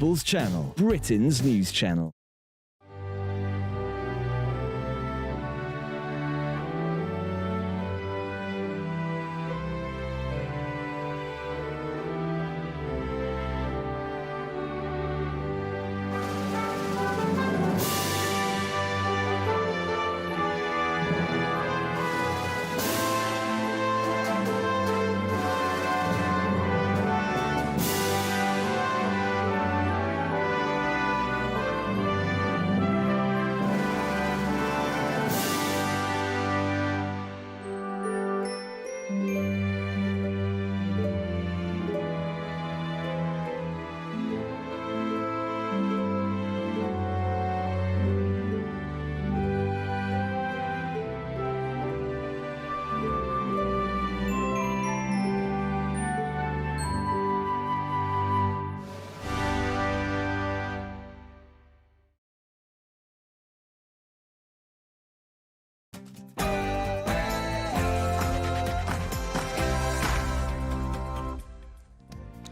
People's Channel, Britain's news channel.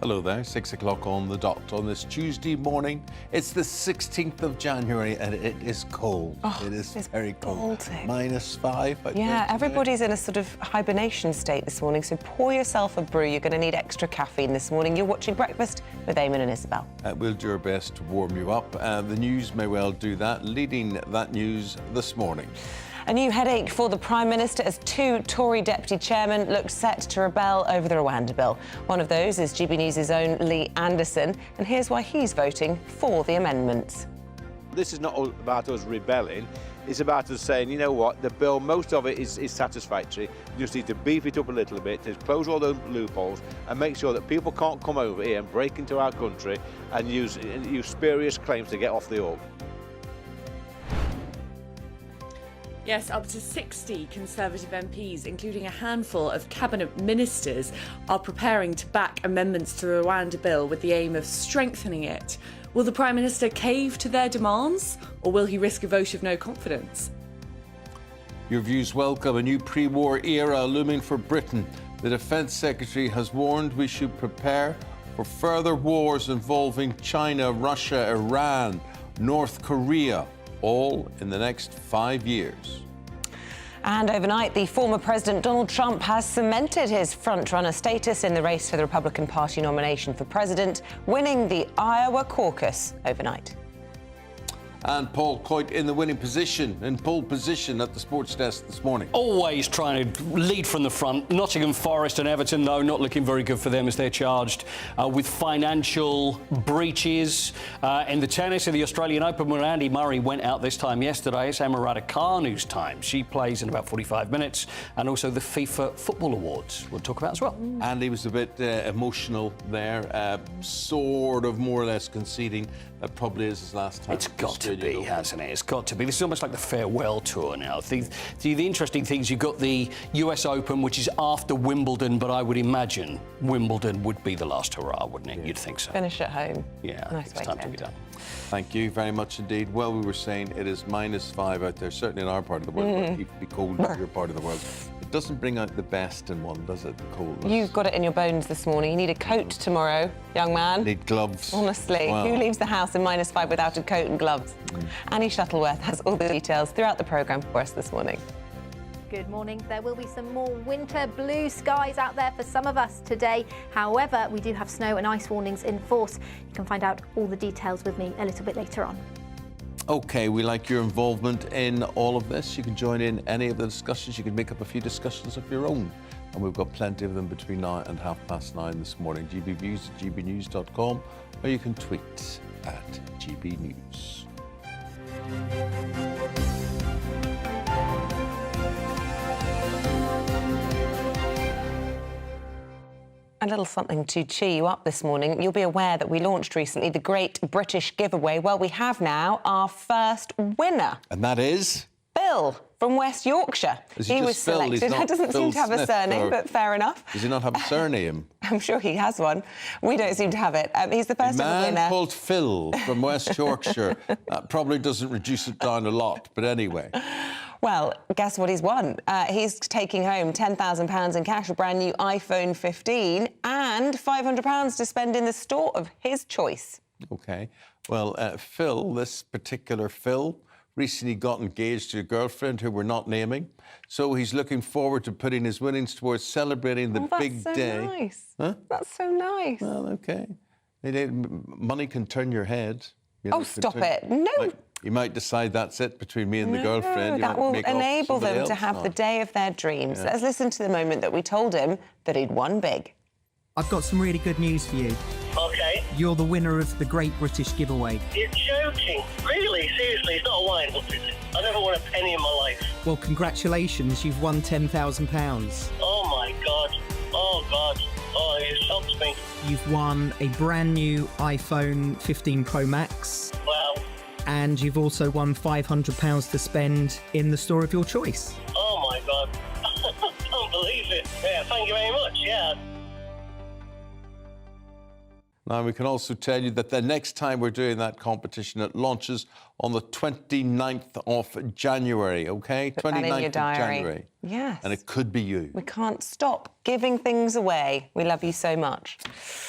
Hello there, 6 o'clock on the dot on this Tuesday morning. It's the 16th of January and it is cold. It is very cold. Baltic. -5. Yeah, everybody's in a sort of hibernation state this morning, so pour yourself a brew. You're going to need extra caffeine this morning. You're watching Breakfast with Eamonn and Isabel. We'll do our best to warm you up. The news may well do that. Leading that news this morning. A new headache for the Prime Minister as two Tory deputy chairmen look set to rebel over the Rwanda bill. One of those is GB News' own Lee Anderson, and here's why he's voting for the amendments. This is not all about us rebelling, it's about us saying, you know what, the bill, most of it is satisfactory. We just need to beef it up a little bit, to close all those loopholes and make sure that people can't come over here and break into our country and use spurious claims to get off the hook. Yes, up to 60 Conservative MPs, including a handful of cabinet ministers, are preparing to back amendments to the Rwanda bill with the aim of strengthening it. Will the Prime Minister cave to their demands, or will he risk a vote of no confidence? Your views welcome. A new pre-war era looming for Britain. The Defence Secretary has warned we should prepare for further wars involving China, Russia, Iran, North Korea, all in the next 5 years. And overnight, the former President Donald Trump has cemented his front-runner status in the race for the Republican Party nomination for president, winning the Iowa caucus overnight. And Paul Coyte in the winning position, in pole position at the sports desk this morning. Always trying to lead from the front. Nottingham Forest and Everton, though, not looking very good for them as they're charged with financial breaches. In the tennis of the Australian Open, when Andy Murray went out this time yesterday, it's Emma Raducanu's time. She plays in about 45 minutes. And also the FIFA Football Awards we'll talk about as well. Andy was a bit emotional there, sort of more or less conceding that probably is his last time. It's got to be, hasn't it? It's got to be. This is almost like the farewell tour now. The interesting things, you've got the US Open, which is after Wimbledon, but I would imagine Wimbledon would be the last hurrah, wouldn't it? Yeah. You'd think so. Finish at home. Yeah, nice it's time to be done. Thank you very much indeed. Well, we were saying it is -5 out there, certainly in our part of the world. It keeps be cold in your part of the world. It doesn't bring out the best in one, does it, the coldness? You've got it in your bones this morning. You need a coat tomorrow, young man. Need gloves. Honestly, wow. Who leaves the house in -5 without a coat and gloves? Annie Shuttleworth has all the details throughout the programme for us this morning. Good morning. There will be some more winter blue skies out there for some of us today. However, we do have snow and ice warnings in force. You can find out all the details with me a little bit later on. OK, we like your involvement in all of this. You can join in any of the discussions. You can make up a few discussions of your own. And we've got plenty of them between now and 9:30 this morning. gbviews@gbnews.com, or you can tweet at gbnews. A little something to cheer you up this morning. You'll be aware that we launched recently the Great British Giveaway. Well, we have now our first winner. And that is? Phil from West Yorkshire. He was selected. He doesn't seem to have a surname, but fair enough. Does he not have a surname? I'm sure he has one. We don't seem to have it. He's the first ever winner. A man called Phil from West Yorkshire. That probably doesn't reduce it down a lot, but anyway. Well, guess what he's won? He's taking home £10,000 in cash, a brand new iPhone 15 and £500 to spend in the store of his choice. OK. Well, Phil, this particular Phil, recently got engaged to a girlfriend who we're not naming. So he's looking forward to putting his winnings towards celebrating the big day. Nice. Huh? That's so nice. Well, OK. Money can turn your head. You know, Oh, stop it. No. You might decide that's it between me and the girlfriend. You That might will make off enable somebody them to else. have the day of their dreams. Let's listen to the moment that we told him that he'd won big. I've got some really good news for you. Okay. You're the winner of the Great British Giveaway. You're joking. Really? Seriously? It's not a wine book, is it? I never won a penny in my life. Well, congratulations, you've won £10,000. Oh, my God. Oh, God. Oh, you shocked me. You've won a brand new iPhone 15 Pro Max. Wow. And you've also won £500 to spend in the store of your choice. Oh, my God. I can't believe it. Yeah, thank you very much. Yeah. Now, we can also tell you that the next time we're doing that competition, it launches on the 29th of January, OK? Put that in 29th your of diary. January. Yes. And it could be you. We can't stop giving things away. We love you so much.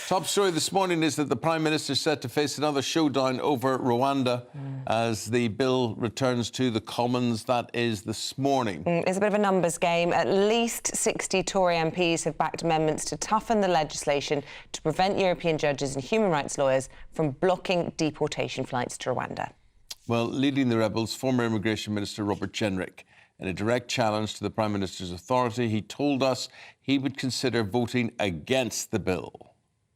Top story this morning is that the Prime Minister is set to face another showdown over Rwanda as the bill returns to the Commons. That is this morning. It's a bit of a numbers game. At least 60 Tory MPs have backed amendments to toughen the legislation to prevent European judges and human rights lawyers from blocking deportation flights to Rwanda. Well, leading the rebels, former Immigration Minister Robert Jenrick. In a direct challenge to the Prime Minister's authority, he told us he would consider voting against the bill.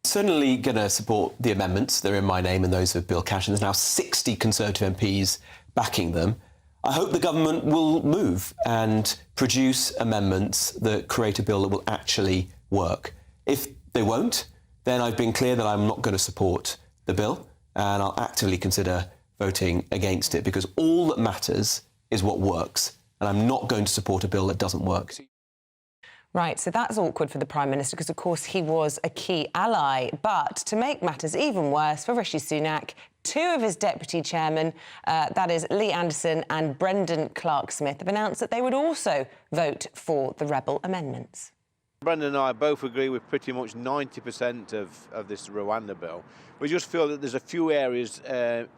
Certainly going to support the amendments. They're in my name and those of Bill Cash, and there's now 60 Conservative MPs backing them. I hope the government will move and produce amendments that create a bill that will actually work. If they won't, then I've been clear that I'm not going to support the bill, and I'll actively consider voting against it, because all that matters is what works. And I'm not going to support a bill that doesn't work. Right, so that's awkward for the Prime Minister because, of course, he was a key ally. But to make matters even worse for Rishi Sunak, two of his deputy chairmen, that is Lee Anderson and Brendan Clark-Smith, have announced that they would also vote for the rebel amendments. Brendan and I both agree with pretty much 90% of this Rwanda bill. We just feel that there's a few areas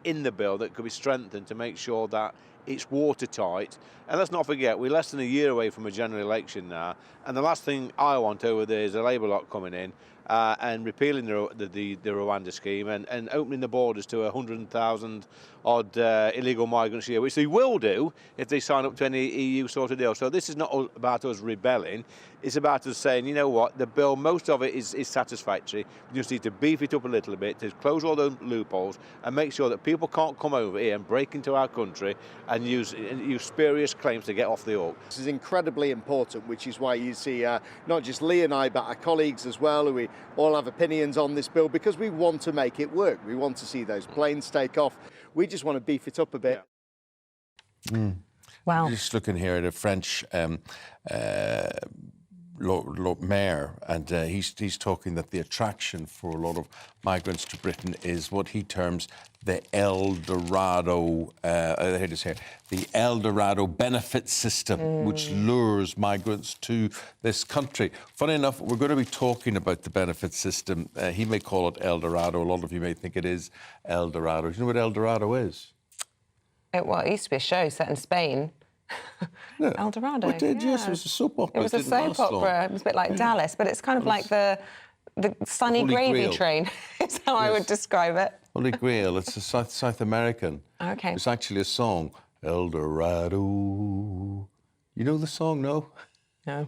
in the bill that could be strengthened to make sure that it's watertight. And let's not forget, we're less than a year away from a general election now. And the last thing I want over there is a Labour lot coming in and repealing the Rwanda scheme and opening the borders to 100,000 odd illegal migrants a year, which they will do if they sign up to any EU sort of deal. So this is not about us rebelling. It's about us saying, you know what, the bill, most of it is satisfactory. We just need to beef it up a little bit to close all those loopholes and make sure that people can't come over here and break into our country and use spurious claims to get off the hook. This is incredibly important, which is why you see not just Lee and I, but our colleagues as well, who we all have opinions on this bill, because we want to make it work. We want to see those planes take off. We just want to beef it up a bit. Yeah. Wow. Just looking here at a French Lord Mayor, and he's talking that the attraction for a lot of migrants to Britain is what he terms the El Dorado, here it is here, the El Dorado benefit system, which lures migrants to this country. Funny enough, we're going to be talking about the benefit system. He may call it El Dorado. A lot of you may think it is El Dorado. Do you know what El Dorado is? It used to be a show set in Spain. Yeah. El Dorado. It did, yeah. yes. It was a soap opera. It was a didn't last soap long. opera. It was a bit like Dallas, but it's kind of like the sunny Holy gravy Grail. train, is how I would describe it. Holy Grail. It's a South American. Okay. It's actually a song, El Dorado. You know the song, no? No.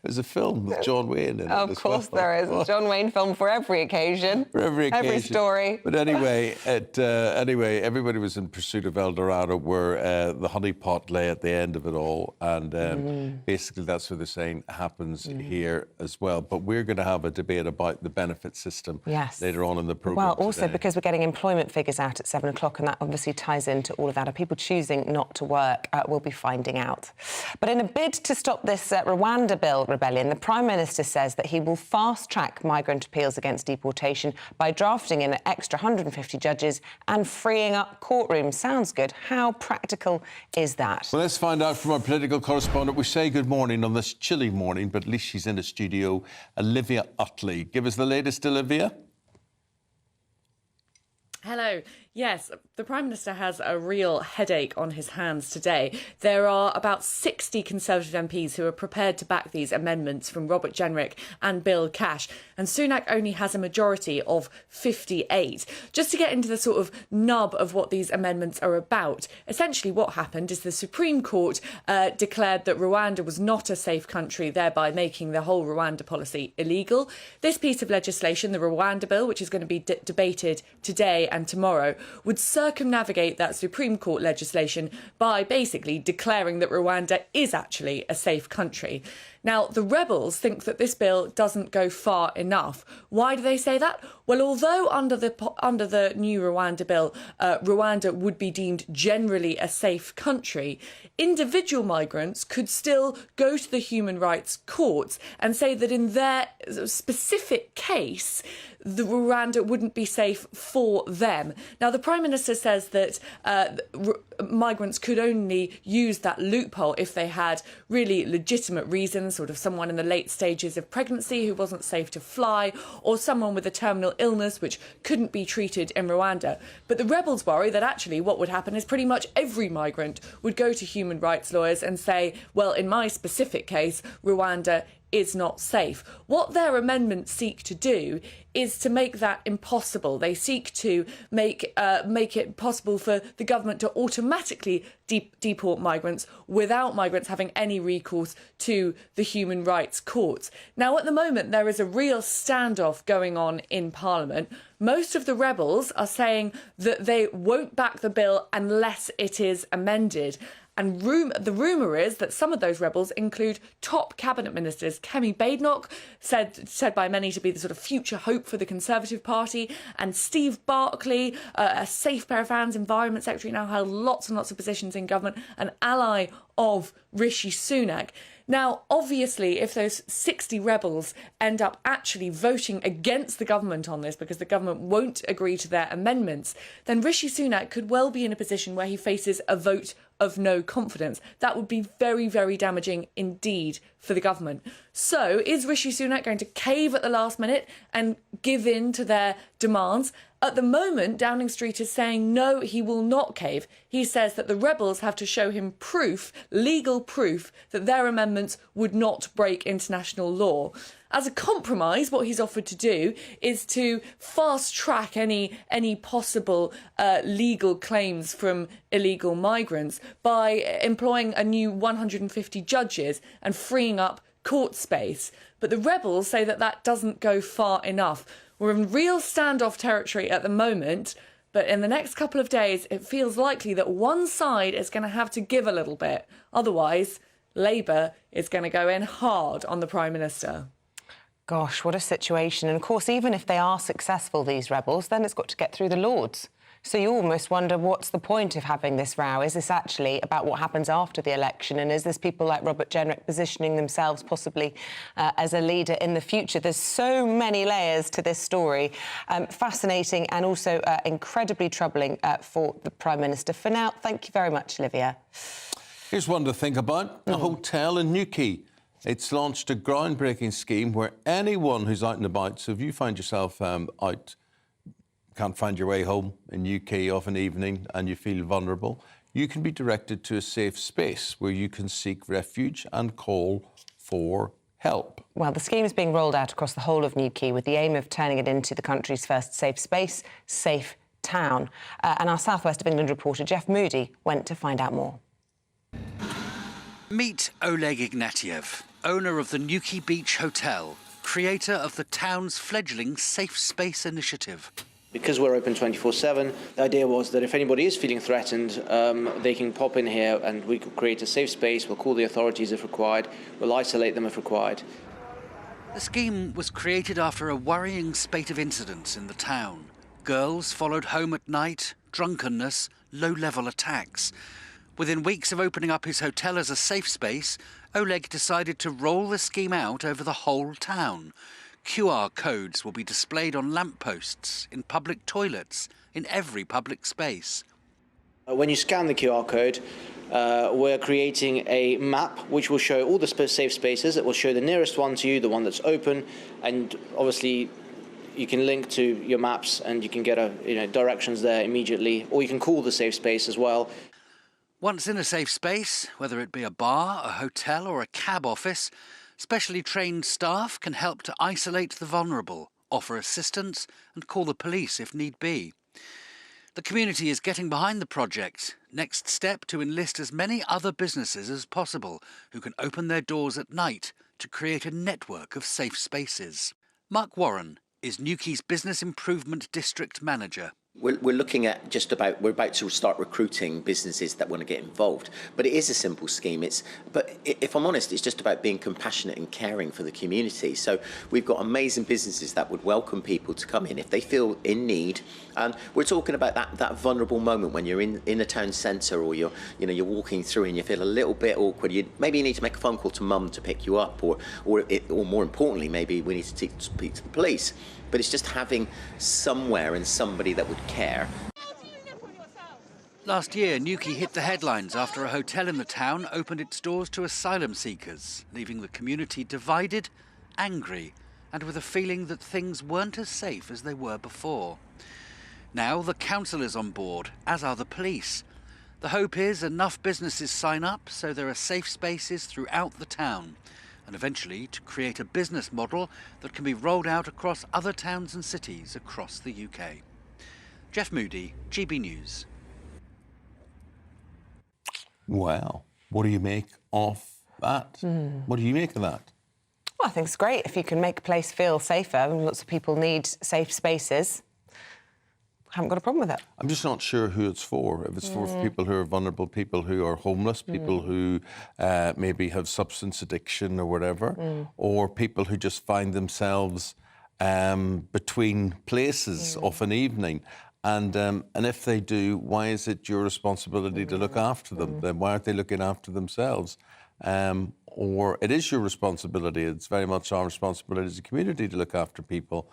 There's a film with John Wayne in it. Of as course well. there is. A John Wayne film for every occasion. For every occasion. Every story. But anyway, everybody was in pursuit of El Dorado, where the honeypot lay at the end of it all. And basically that's what they're saying happens here as well. But we're going to have a debate about the benefit system later on in the programme. Well, also today. because we're getting employment figures out at 7 o'clock, and that obviously ties into all of that. Are people choosing not to work? We'll be finding out. But in a bid to stop this Rwanda bill rebellion, the Prime Minister says that he will fast-track migrant appeals against deportation by drafting in an extra 150 judges and freeing up courtrooms. Sounds good. How practical is that? Well, let's find out from our political correspondent. We say good morning on this chilly morning, but at least she's in the studio, Olivia Utley. Give us the latest, Olivia. Hello. Yes, the Prime Minister has a real headache on his hands today. There are about 60 Conservative MPs who are prepared to back these amendments from Robert Jenrick and Bill Cash, and Sunak only has a majority of 58. Just to get into the sort of nub of what these amendments are about, essentially what happened is the Supreme Court declared that Rwanda was not a safe country, thereby making the whole Rwanda policy illegal. This piece of legislation, the Rwanda Bill, which is going to be debated today and tomorrow, would circumnavigate that Supreme Court legislation by basically declaring that Rwanda is actually a safe country. Now, the rebels think that this bill doesn't go far enough. Why do they say that? Well, although under the new Rwanda bill, Rwanda would be deemed generally a safe country, individual migrants could still go to the human rights courts and say that in their specific case, the Rwanda wouldn't be safe for them. Now, the Prime Minister says that migrants could only use that loophole if they had really legitimate reasons, sort of someone in the late stages of pregnancy who wasn't safe to fly, or someone with a terminal illness which couldn't be treated in Rwanda. But the rebels worry that actually what would happen is pretty much every migrant would go to human rights lawyers and say, well, in my specific case, Rwanda is not safe. What their amendments seek to do is to make that impossible. They seek to make it possible for the government to automatically deport migrants without migrants having any recourse to the human rights courts. Now, at the moment, there is a real standoff going on in Parliament. Most of the rebels are saying that they won't back the bill unless it is amended. And the rumour is that some of those rebels include top cabinet ministers. Kemi Badenoch, said by many to be the sort of future hope for the Conservative Party, and Steve Barclay, a safe pair of hands Environment Secretary, now held lots and lots of positions in government, an ally of Rishi Sunak. Now, obviously, if those 60 rebels end up actually voting against the government on this because the government won't agree to their amendments, then Rishi Sunak could well be in a position where he faces a vote of no confidence. That would be very, very damaging indeed for the government. So, is Rishi Sunak going to cave at the last minute and give in to their demands? At the moment, Downing Street is saying no, he will not cave. He says that the rebels have to show him proof, legal proof, that their amendments would not break international law. As a compromise, what he's offered to do is to fast-track any possible legal claims from illegal migrants by employing a new 150 judges and freeing up court space. But the rebels say that that doesn't go far enough. We're in real standoff territory at the moment, but in the next couple of days, it feels likely that one side is going to have to give a little bit. Otherwise, Labour is going to go in hard on the Prime Minister. Gosh, what a situation. And of course, even if they are successful, these rebels, then it's got to get through the Lords. So you almost wonder, what's the point of having this row? Is this actually about what happens after the election? And is this people like Robert Jenrick positioning themselves possibly as a leader in the future? There's so many layers to this story. Fascinating and also incredibly troubling for the Prime Minister. For now, thank you very much, Olivia. Here's one to think about. A hotel in Newquay. It's launched a groundbreaking scheme where anyone who's out and about, so if you find yourself out, can't find your way home in UK of an evening and you feel vulnerable, you can be directed to a safe space where you can seek refuge and call for help. Well, the scheme is being rolled out across the whole of Newquay with the aim of turning it into the country's first safe space, safe town. And our South West of England reporter Jeff Moody went to find out more. Meet Oleg Ignatiev, owner of the Newquay Beach Hotel, creator of the town's fledgling Safe Space initiative. Because we're open 24/7, the idea was that if anybody is feeling threatened, they can pop in here and we could create a safe space. We'll call the authorities if required. We'll isolate them if required. The scheme was created after a worrying spate of incidents in the town. Girls followed home at night, drunkenness, low-level attacks. Within weeks of opening up his hotel as a safe space, Oleg decided to roll the scheme out over the whole town. QR codes will be displayed on lampposts, in public toilets, in every public space. When you scan the QR code, we're creating a map which will show all the safe spaces. It will show the nearest one to you, the one that's open, and obviously you can link to your maps and you can get directions there immediately, or you can call the safe space as well. Once in a safe space, whether it be a bar, a hotel or a cab office, specially trained staff can help to isolate the vulnerable, offer assistance and call the police if need be. The community is getting behind the project. Next step, to enlist as many other businesses as possible who can open their doors at night to create a network of safe spaces. Mark Warren is Newquay's Business Improvement District Manager. We're looking at we're about to start recruiting businesses that want to get involved. But it is a simple scheme. But if I'm honest, it's just about being compassionate and caring for the community. So we've got amazing businesses that would welcome people to come in if they feel in need. And we're talking about that vulnerable moment when you're in a town centre, or you're walking through and you feel a little bit awkward. Maybe you need to make a phone call to mum to pick you up, or more importantly, maybe we need to speak to the police. But it's just having somewhere and somebody that would care. Last year, Newquay hit the headlines after a hotel in the town opened its doors to asylum seekers, leaving the community divided, angry, and with a feeling that things weren't as safe as they were before. Now the council is on board, as are the police. The hope is enough businesses sign up so there are safe spaces throughout the town, and eventually to create a business model that can be rolled out across other towns and cities across the UK. Jeff Moody, GB News. Wow. What do you make of that? What do you make of that? Well, I think it's great if you can make a place feel safer. I mean, lots of people need safe spaces. I haven't got a problem with it. I'm just not sure who it's for. If it's for people who are vulnerable, people who are homeless, people who maybe have substance addiction or whatever, or people who just find themselves between places of an evening. And if they do, why is it your responsibility to look after them? Then why aren't they looking after themselves? Or it is your responsibility. It's very much our responsibility as a community to look after people,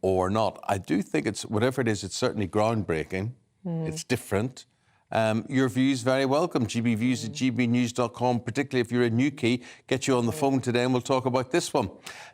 or not. I do think it's, whatever it is, it's certainly groundbreaking. It's different. Your views very welcome. gbviews at gbnews.com, particularly if you're in Newquay. Get you on the phone today and we'll talk about this one.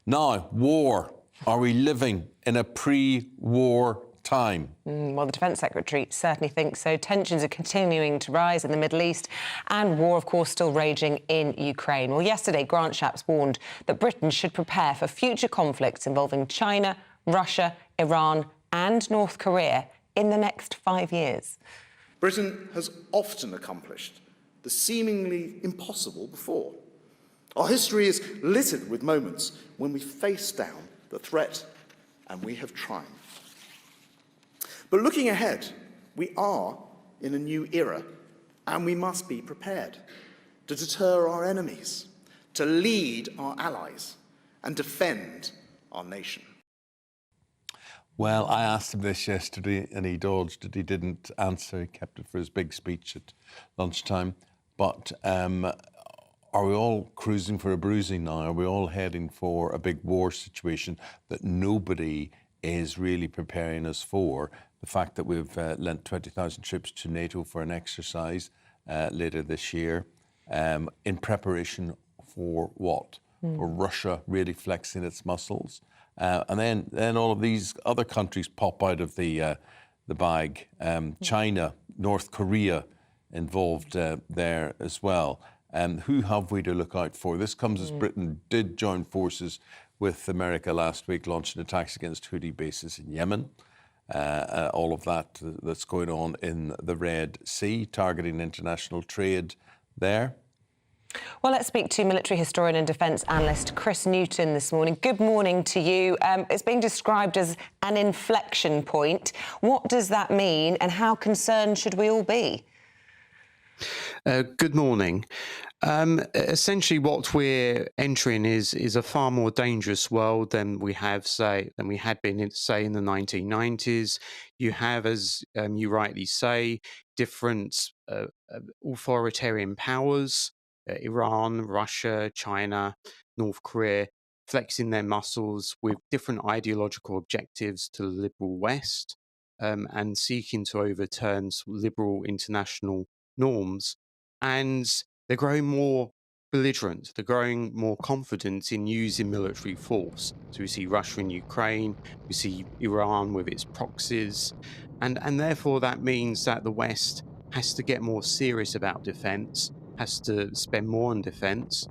Now, war. Are we living in a pre-war time? Well, the Defence Secretary certainly thinks so. Tensions are continuing to rise in the Middle East and war, of course, still raging in Ukraine. Well, yesterday, Grant Shapps warned that Britain should prepare for future conflicts involving China, Russia, Iran and North Korea in the next 5 years. Britain has often accomplished the seemingly impossible before. Our history is littered with moments when we faced down the threat and we have triumphed. But looking ahead, we are in a new era, and we must be prepared to deter our enemies, to lead our allies, and defend our nation. Well, I asked him this yesterday and he dodged it. He didn't answer. He kept it for his big speech at lunchtime. But are we all cruising for a bruising now? Are we all heading for a big war situation that nobody is really preparing us for? The fact that we've lent 20,000 troops to NATO for an exercise later this year, in preparation for what? For Russia really flexing its muscles. And then all of these other countries pop out of the bag. China, North Korea involved there as well. Who have we to look out for? This comes as Britain did join forces with America last week, launching attacks against Houthi bases in Yemen. All of that that's going on in the Red Sea, targeting international trade there. Well, let's speak to military historian and defence analyst Chris Newton this morning. Good morning to you. It's being described as an inflection point. What does that mean and how concerned should we all be? Good morning. Essentially, what we're entering is a far more dangerous world than we had been in, say, in the 1990s. You have, as you rightly say, different authoritarian powers, Iran, Russia, China, North Korea, flexing their muscles with different ideological objectives to the liberal West, and seeking to overturn liberal international norms. And they're growing more belligerent. They're growing more confident in using military force. So we see Russia and Ukraine, we see Iran with its proxies, and therefore that means that the West has to get more serious about defence, has to spend more on defence.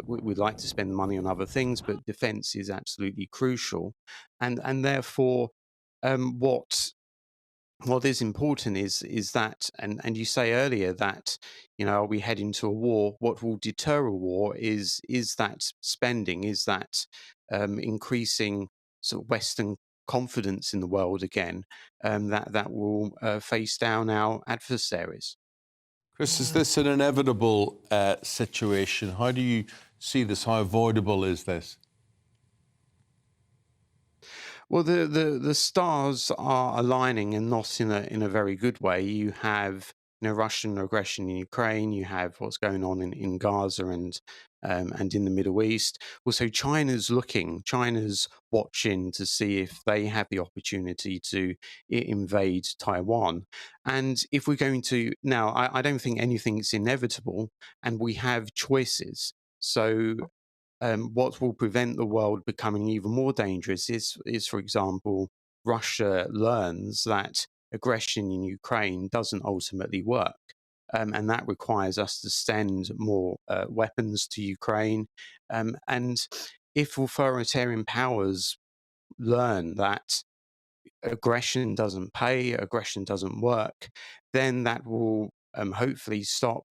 We'd like to spend money on other things, but defence is absolutely crucial, and therefore what is important is that, and you say earlier that, are we heading to a war? What will deter a war is that spending, is that increasing sort of Western confidence in the world again, that will face down our adversaries. Chris, is this an inevitable situation? How do you see this? How avoidable is this? Well, the stars are aligning, and not in a very good way. You have Russian aggression in Ukraine. You have what's going on in Gaza and in the Middle East. Also, China's watching to see if they have the opportunity to invade Taiwan. And if we're going to now, I don't think anything's inevitable, and we have choices. So what will prevent the world becoming even more dangerous is, for example, Russia learns that aggression in Ukraine doesn't ultimately work. And that requires us to send more weapons to Ukraine. And if authoritarian powers learn that aggression doesn't pay, aggression doesn't work, then that will hopefully stop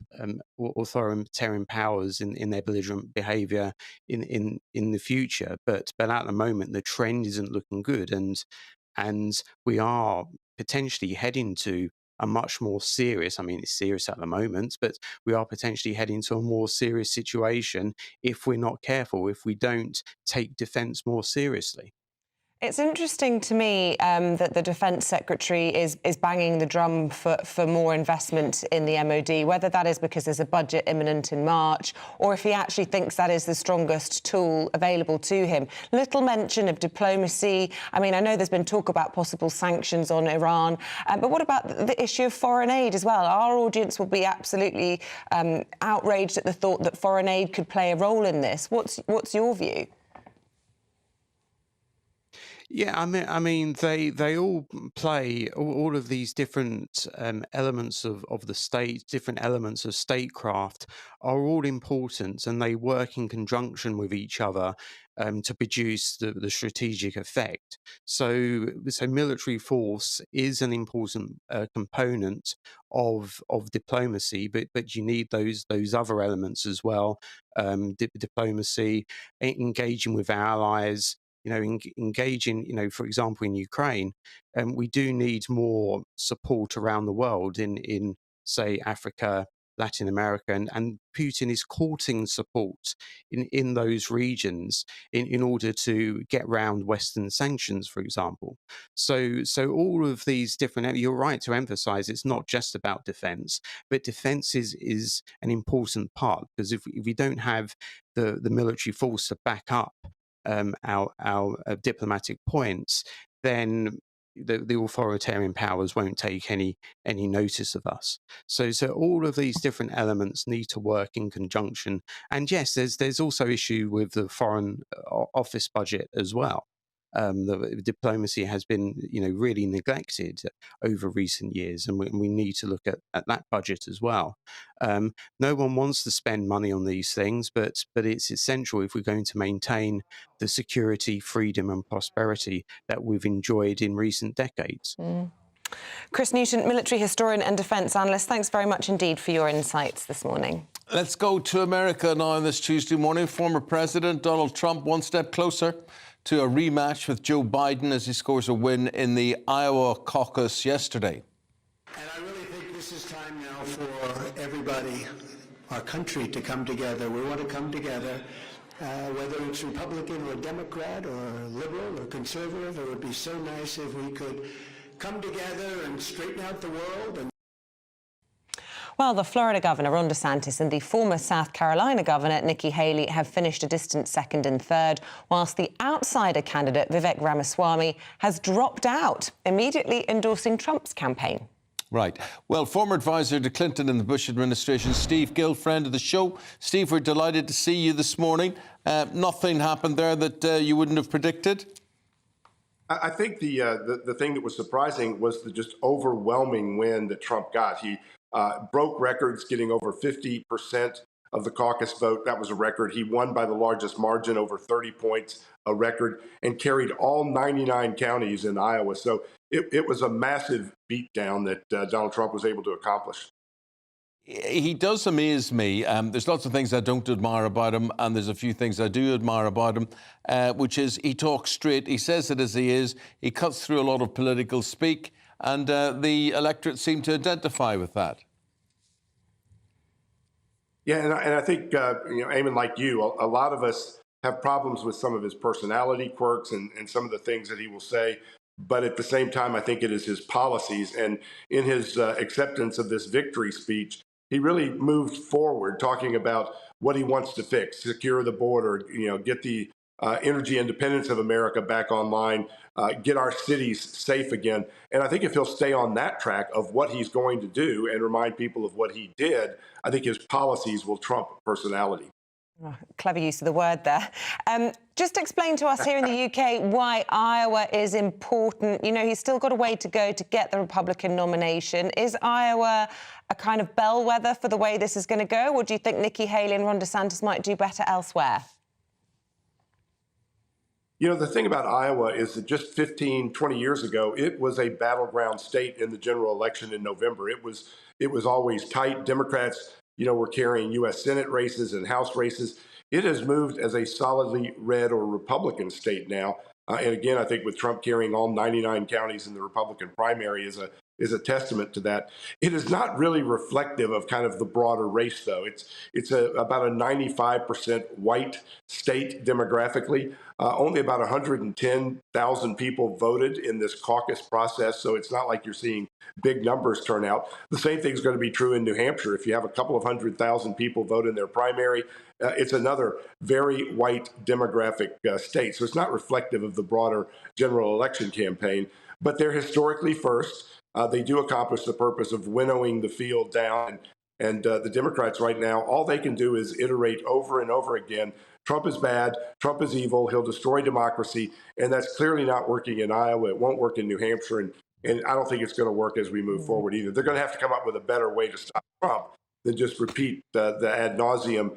authoritarian powers in their belligerent behaviour in the future. But at the moment, the trend isn't looking good, and we are potentially heading to a much more serious, I mean, it's serious at the moment, but we are potentially heading to a more serious situation if we're not careful, if we don't take defence more seriously. It's interesting to me that the Defence Secretary is banging the drum for more investment in the MOD, whether that is because there's a budget imminent in March or if he actually thinks that is the strongest tool available to him. Little mention of diplomacy. I mean, I know there's been talk about possible sanctions on Iran, but what about the issue of foreign aid as well? Our audience will be absolutely outraged at the thought that foreign aid could play a role in this. What's your view? Yeah, I mean, they all play all of these different elements of the state, different elements of statecraft are all important, and they work in conjunction with each other to produce the strategic effect. So military force is an important component of diplomacy, but you need those other elements as well. Diplomacy, engaging with allies. Engaging, for example, in Ukraine, we do need more support around the world in say, Africa, Latin America, and Putin is courting support in those regions in order to get round Western sanctions, for example. So all of these different, you're right to emphasize it's not just about defense, but defense is an important part, because if we don't have the military force to back up our diplomatic points, then the authoritarian powers won't take any notice of us. So all of these different elements need to work in conjunction. And yes, there's also issue with the Foreign Office budget as well. The diplomacy has been, really neglected over recent years, and we need to look at that budget as well. No one wants to spend money on these things, but it's essential if we're going to maintain the security, freedom, and prosperity that we've enjoyed in recent decades. Chris Newton, military historian and defence analyst, thanks very much indeed for your insights this morning. Let's go to America now on this Tuesday morning. Former President Donald Trump one step closer to a rematch with Joe Biden as he scores a win in the Iowa caucus yesterday. And I really think this is time now for everybody, our country, to come together. We want to come together, whether it's Republican or Democrat or liberal or conservative. It would be so nice if we could come together and straighten out the world. Well, the Florida Governor, Ron DeSantis, and the former South Carolina Governor, Nikki Haley, have finished a distant second and third, whilst the outsider candidate, Vivek Ramaswamy, has dropped out, immediately endorsing Trump's campaign. Right. Well, former advisor to Clinton in the Bush administration, Steve Gill, friend of the show. Steve, we're delighted to see you this morning. Nothing happened there that you wouldn't have predicted? I think the thing that was surprising was the just overwhelming win that Trump got. He broke records, getting over 50% of the caucus vote. That was a record. He won by the largest margin, over 30 points, a record, and carried all 99 counties in Iowa. So it was a massive beatdown that Donald Trump was able to accomplish. He does amaze me. There's lots of things I don't admire about him, and there's a few things I do admire about him, which is he talks straight, he says it as he is, he cuts through a lot of political speak, and the electorate seem to identify with that. Yeah, and I think, Eamonn, like you, a lot of us have problems with some of his personality quirks and some of the things that he will say. But at the same time, I think it is his policies. And in his acceptance of this victory speech, he really moved forward, talking about what he wants to fix, secure the border, get the energy independence of America back online, get our cities safe again. And I think if he'll stay on that track of what he's going to do and remind people of what he did, I think his policies will trump personality. Oh, clever use of the word there. Just explain to us here in the UK why Iowa is important. He's still got a way to go to get the Republican nomination. Is Iowa a kind of bellwether for the way this is going to go, or do you think Nikki Haley and Ron DeSantis might do better elsewhere? The thing about Iowa is that just 15, 20 years ago, it was a battleground state in the general election in November. It was always tight. Democrats, were carrying U.S. Senate races and House races. It has moved as a solidly red or Republican state now. And again, I think with Trump carrying all 99 counties in the Republican primary is a testament to that. It is not really reflective of kind of the broader race, though. It's about a 95% white state demographically. Only about 110,000 people voted in this caucus process, so it's not like you're seeing big numbers turn out. The same thing is going to be true in New Hampshire. If you have a couple of 100,000 people vote in their primary, it's another very white demographic state. So it's not reflective of the broader general election campaign, but they're historically first. They do accomplish the purpose of winnowing the field down. And the Democrats right now, all they can do is iterate over and over again. Trump is bad. Trump is evil. He'll destroy democracy. And that's clearly not working in Iowa. It won't work in New Hampshire. And I don't think it's going to work as we move forward either. They're going to have to come up with a better way to stop Trump than just repeat the ad nauseum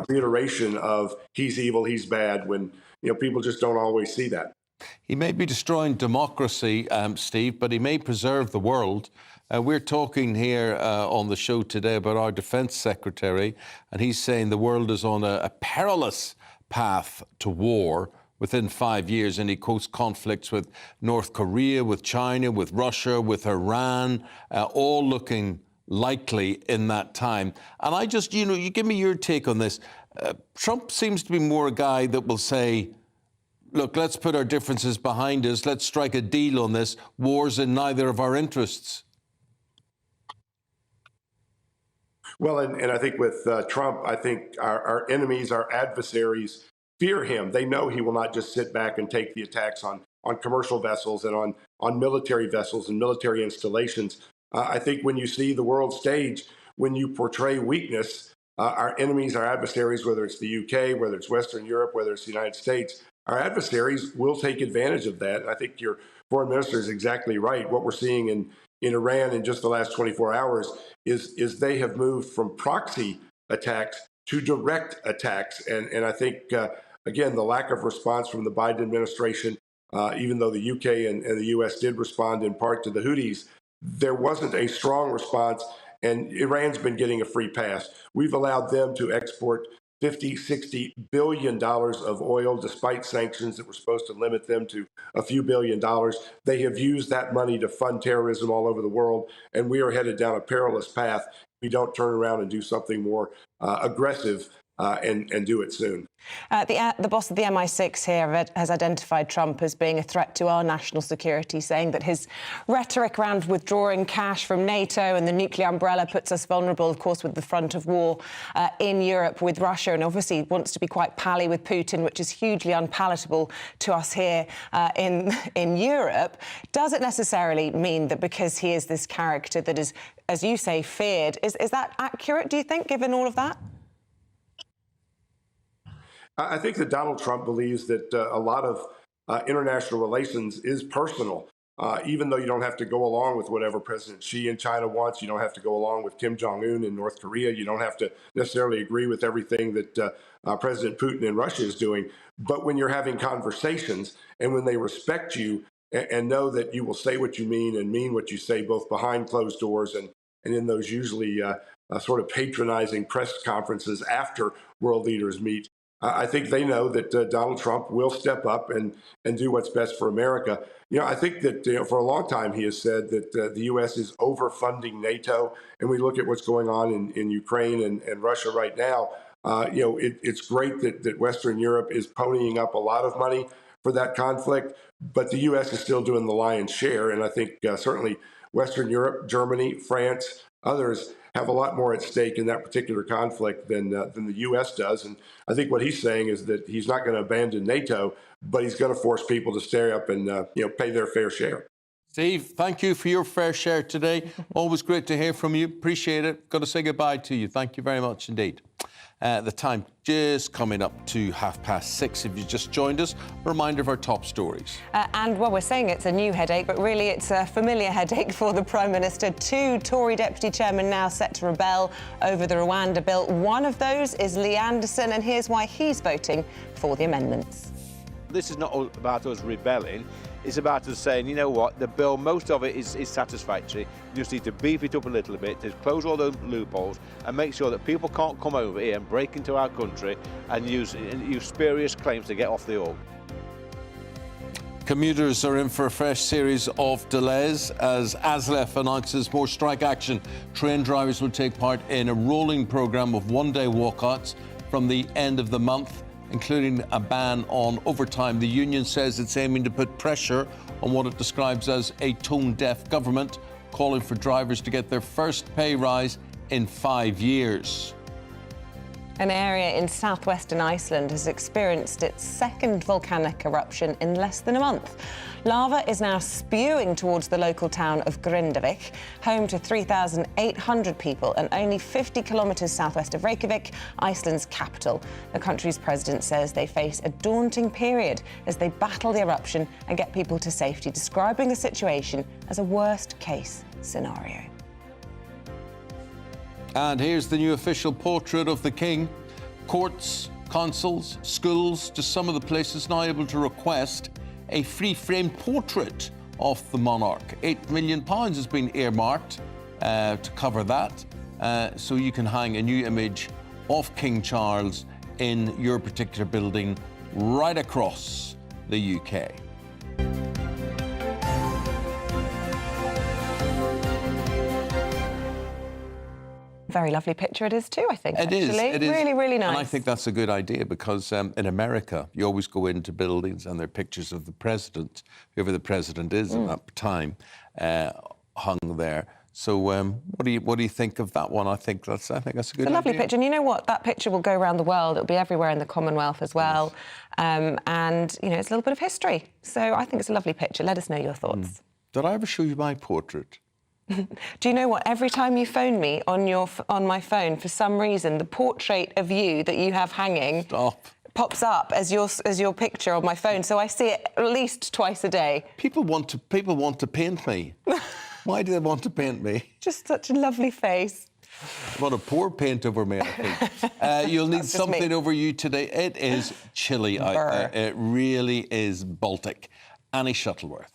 reiteration of he's evil, he's bad, when people just don't always see that. He may be destroying democracy, Steve, but he may preserve the world. We're talking here on the show today about our defense secretary, and he's saying the world is on a perilous path to war within 5 years, and he quotes conflicts with North Korea, with China, with Russia, with Iran, all looking likely in that time. And I just, you give me your take on this. Trump seems to be more a guy that will say, look, let's put our differences behind us. Let's strike a deal on this. War's in neither of our interests. Well, and I think with Trump, I think our enemies, our adversaries, fear him. They know he will not just sit back and take the attacks on commercial vessels and on military vessels and military installations. I think when you see the world stage, when you portray weakness, our enemies, our adversaries, whether it's the UK, whether it's Western Europe, whether it's the United States, our adversaries will take advantage of that. And I think your foreign minister is exactly right. What we're seeing in Iran in just the last 24 hours is they have moved from proxy attacks to direct attacks. And I think, again, the lack of response from the Biden administration, even though the UK and the US did respond in part to the Houthis, there wasn't a strong response, and Iran's been getting a free pass. We've allowed them to export $50-60 billion of oil, despite sanctions that were supposed to limit them to a few $1 billion. They have used that money to fund terrorism all over the world, and we are headed down a perilous path if we don't turn around and do something more aggressive and do it soon. The boss of the MI6 here has identified Trump as being a threat to our national security, saying that his rhetoric around withdrawing cash from NATO and the nuclear umbrella puts us vulnerable, of course, with the front of war in Europe with Russia, and obviously wants to be quite pally with Putin, which is hugely unpalatable to us here in Europe. Does it necessarily mean that because he is this character that is, as you say, feared, is that accurate, do you think, given all of that? I think that Donald Trump believes that a lot of international relations is personal. Even though you don't have to go along with whatever President Xi in China wants, you don't have to go along with Kim Jong-un in North Korea, you don't have to necessarily agree with everything that President Putin in Russia is doing. But when you're having conversations and when they respect you and know that you will say what you mean and mean what you say, both behind closed doors and in those usually sort of patronizing press conferences after world leaders meet, I think they know that Donald Trump will step up and do what's best for America. I think that for a long time he has said that the U.S. is overfunding NATO, and we look at what's going on in Ukraine and Russia right now. It's great that Western Europe is ponying up a lot of money for that conflict, but the U.S. is still doing the lion's share, and I think certainly Western Europe, Germany, France, others have a lot more at stake in that particular conflict than the U.S. does. And I think what he's saying is that he's not going to abandon NATO, but he's going to force people to stay up and pay their fair share. Steve, thank you for your fair share today. Always great to hear from you. Appreciate it. Got to say goodbye to you. Thank you very much indeed. The time just coming up to 6:30. If you just joined us, a reminder of our top stories. And, well, we're saying it's a new headache, but really it's a familiar headache for the Prime Minister. 2 Tory deputy chairmen now set to rebel over the Rwanda bill. One of those is Lee Anderson, and here's why he's voting for the amendments. This is not all about us rebelling. It's about us saying, you know what, the bill, most of it is satisfactory. You just need to beef it up a little bit, to close all those loopholes and make sure that people can't come over here and break into our country and use spurious claims to get off the hook. Commuters are in for a fresh series of delays as ASLEF announces more strike action. Train drivers will take part in a rolling programme of one-day walkouts from the end of the month, including a ban on overtime. The union says it's aiming to put pressure on what it describes as a tone-deaf government, calling for drivers to get their first pay rise in 5 years. An area in southwestern Iceland has experienced its second volcanic eruption in less than a month. Lava is now spewing towards the local town of Grindavik, home to 3,800 people and only 50 kilometres southwest of Reykjavik, Iceland's capital. The country's president says they face a daunting period as they battle the eruption and get people to safety, describing the situation as a worst-case scenario. And here's the new official portrait of the king. Courts, consuls, schools, just some of the places now able to request a free-frame portrait of the monarch. £8 million has been earmarked to cover that, so you can hang a new image of King Charles in your particular building right across the UK. Very lovely picture it is too, I think. It is. Really, really nice. And I think that's a good idea because in America, you always go into buildings and there are pictures of the president, whoever the president is at that time, hung there. So what do you think of that one? I think that's a good idea. It's a lovely picture. And you know what? That picture will go around the world. It'll be everywhere in the Commonwealth as well. And, you know, it's a little bit of history. So I think it's a lovely picture. Let us know your thoughts. Did I ever show you my portrait? Do you know what? Every time you phone me on my phone, for some reason, the portrait of you that you have hanging pops up as your picture on my phone. So I see it at least twice a day. People want to paint me. Why do they want to paint me? Just such a lovely face. I want to pour paint over me, I think. You'll need something over you today. It is chilly out there. It really is Baltic. Annie Shuttleworth.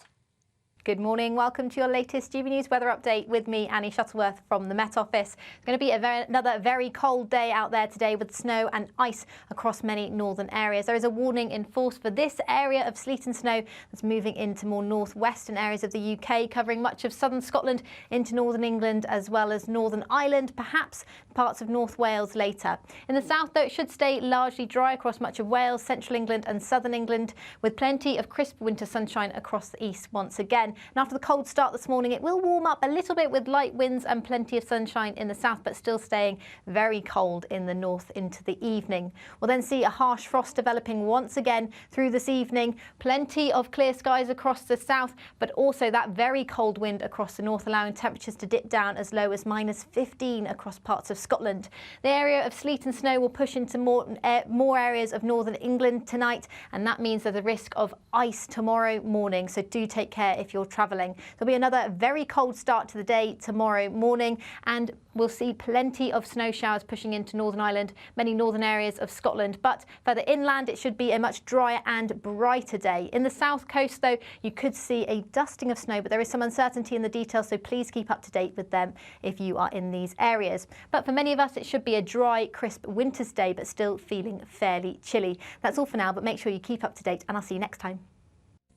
Good morning. Welcome to your latest GB News weather update with me, Annie Shuttleworth from the Met Office. It's going to be another very cold day out there today with snow and ice across many northern areas. There is a warning in force for this area of sleet and snow that's moving into more northwestern areas of the UK, covering much of southern Scotland into northern England as well as Northern Ireland, perhaps parts of North Wales later. In the south, though, it should stay largely dry across much of Wales, central England and southern England, with plenty of crisp winter sunshine across the east once again. And after the cold start this morning, it will warm up a little bit with light winds and plenty of sunshine in the south, but still staying very cold in the north into the evening. We'll then see a harsh frost developing once again through this evening. Plenty of clear skies across the south, but also that very cold wind across the north, allowing temperatures to dip down as low as -15 across parts of Scotland. The area of sleet and snow will push into more areas of northern England tonight, and that means there's a risk of ice tomorrow morning, so do take care if you're travelling. There'll be another very cold start to the day tomorrow morning, and we'll see plenty of snow showers pushing into Northern Ireland, many northern areas of Scotland, but further inland it should be a much drier and brighter day. In the south coast, though, you could see a dusting of snow, but there is some uncertainty in the details, so please keep up to date with them if you are in these areas. But for many of us, it should be a dry, crisp winter's day, but still feeling fairly chilly. That's all for now, but make sure you keep up to date, and I'll see you next time.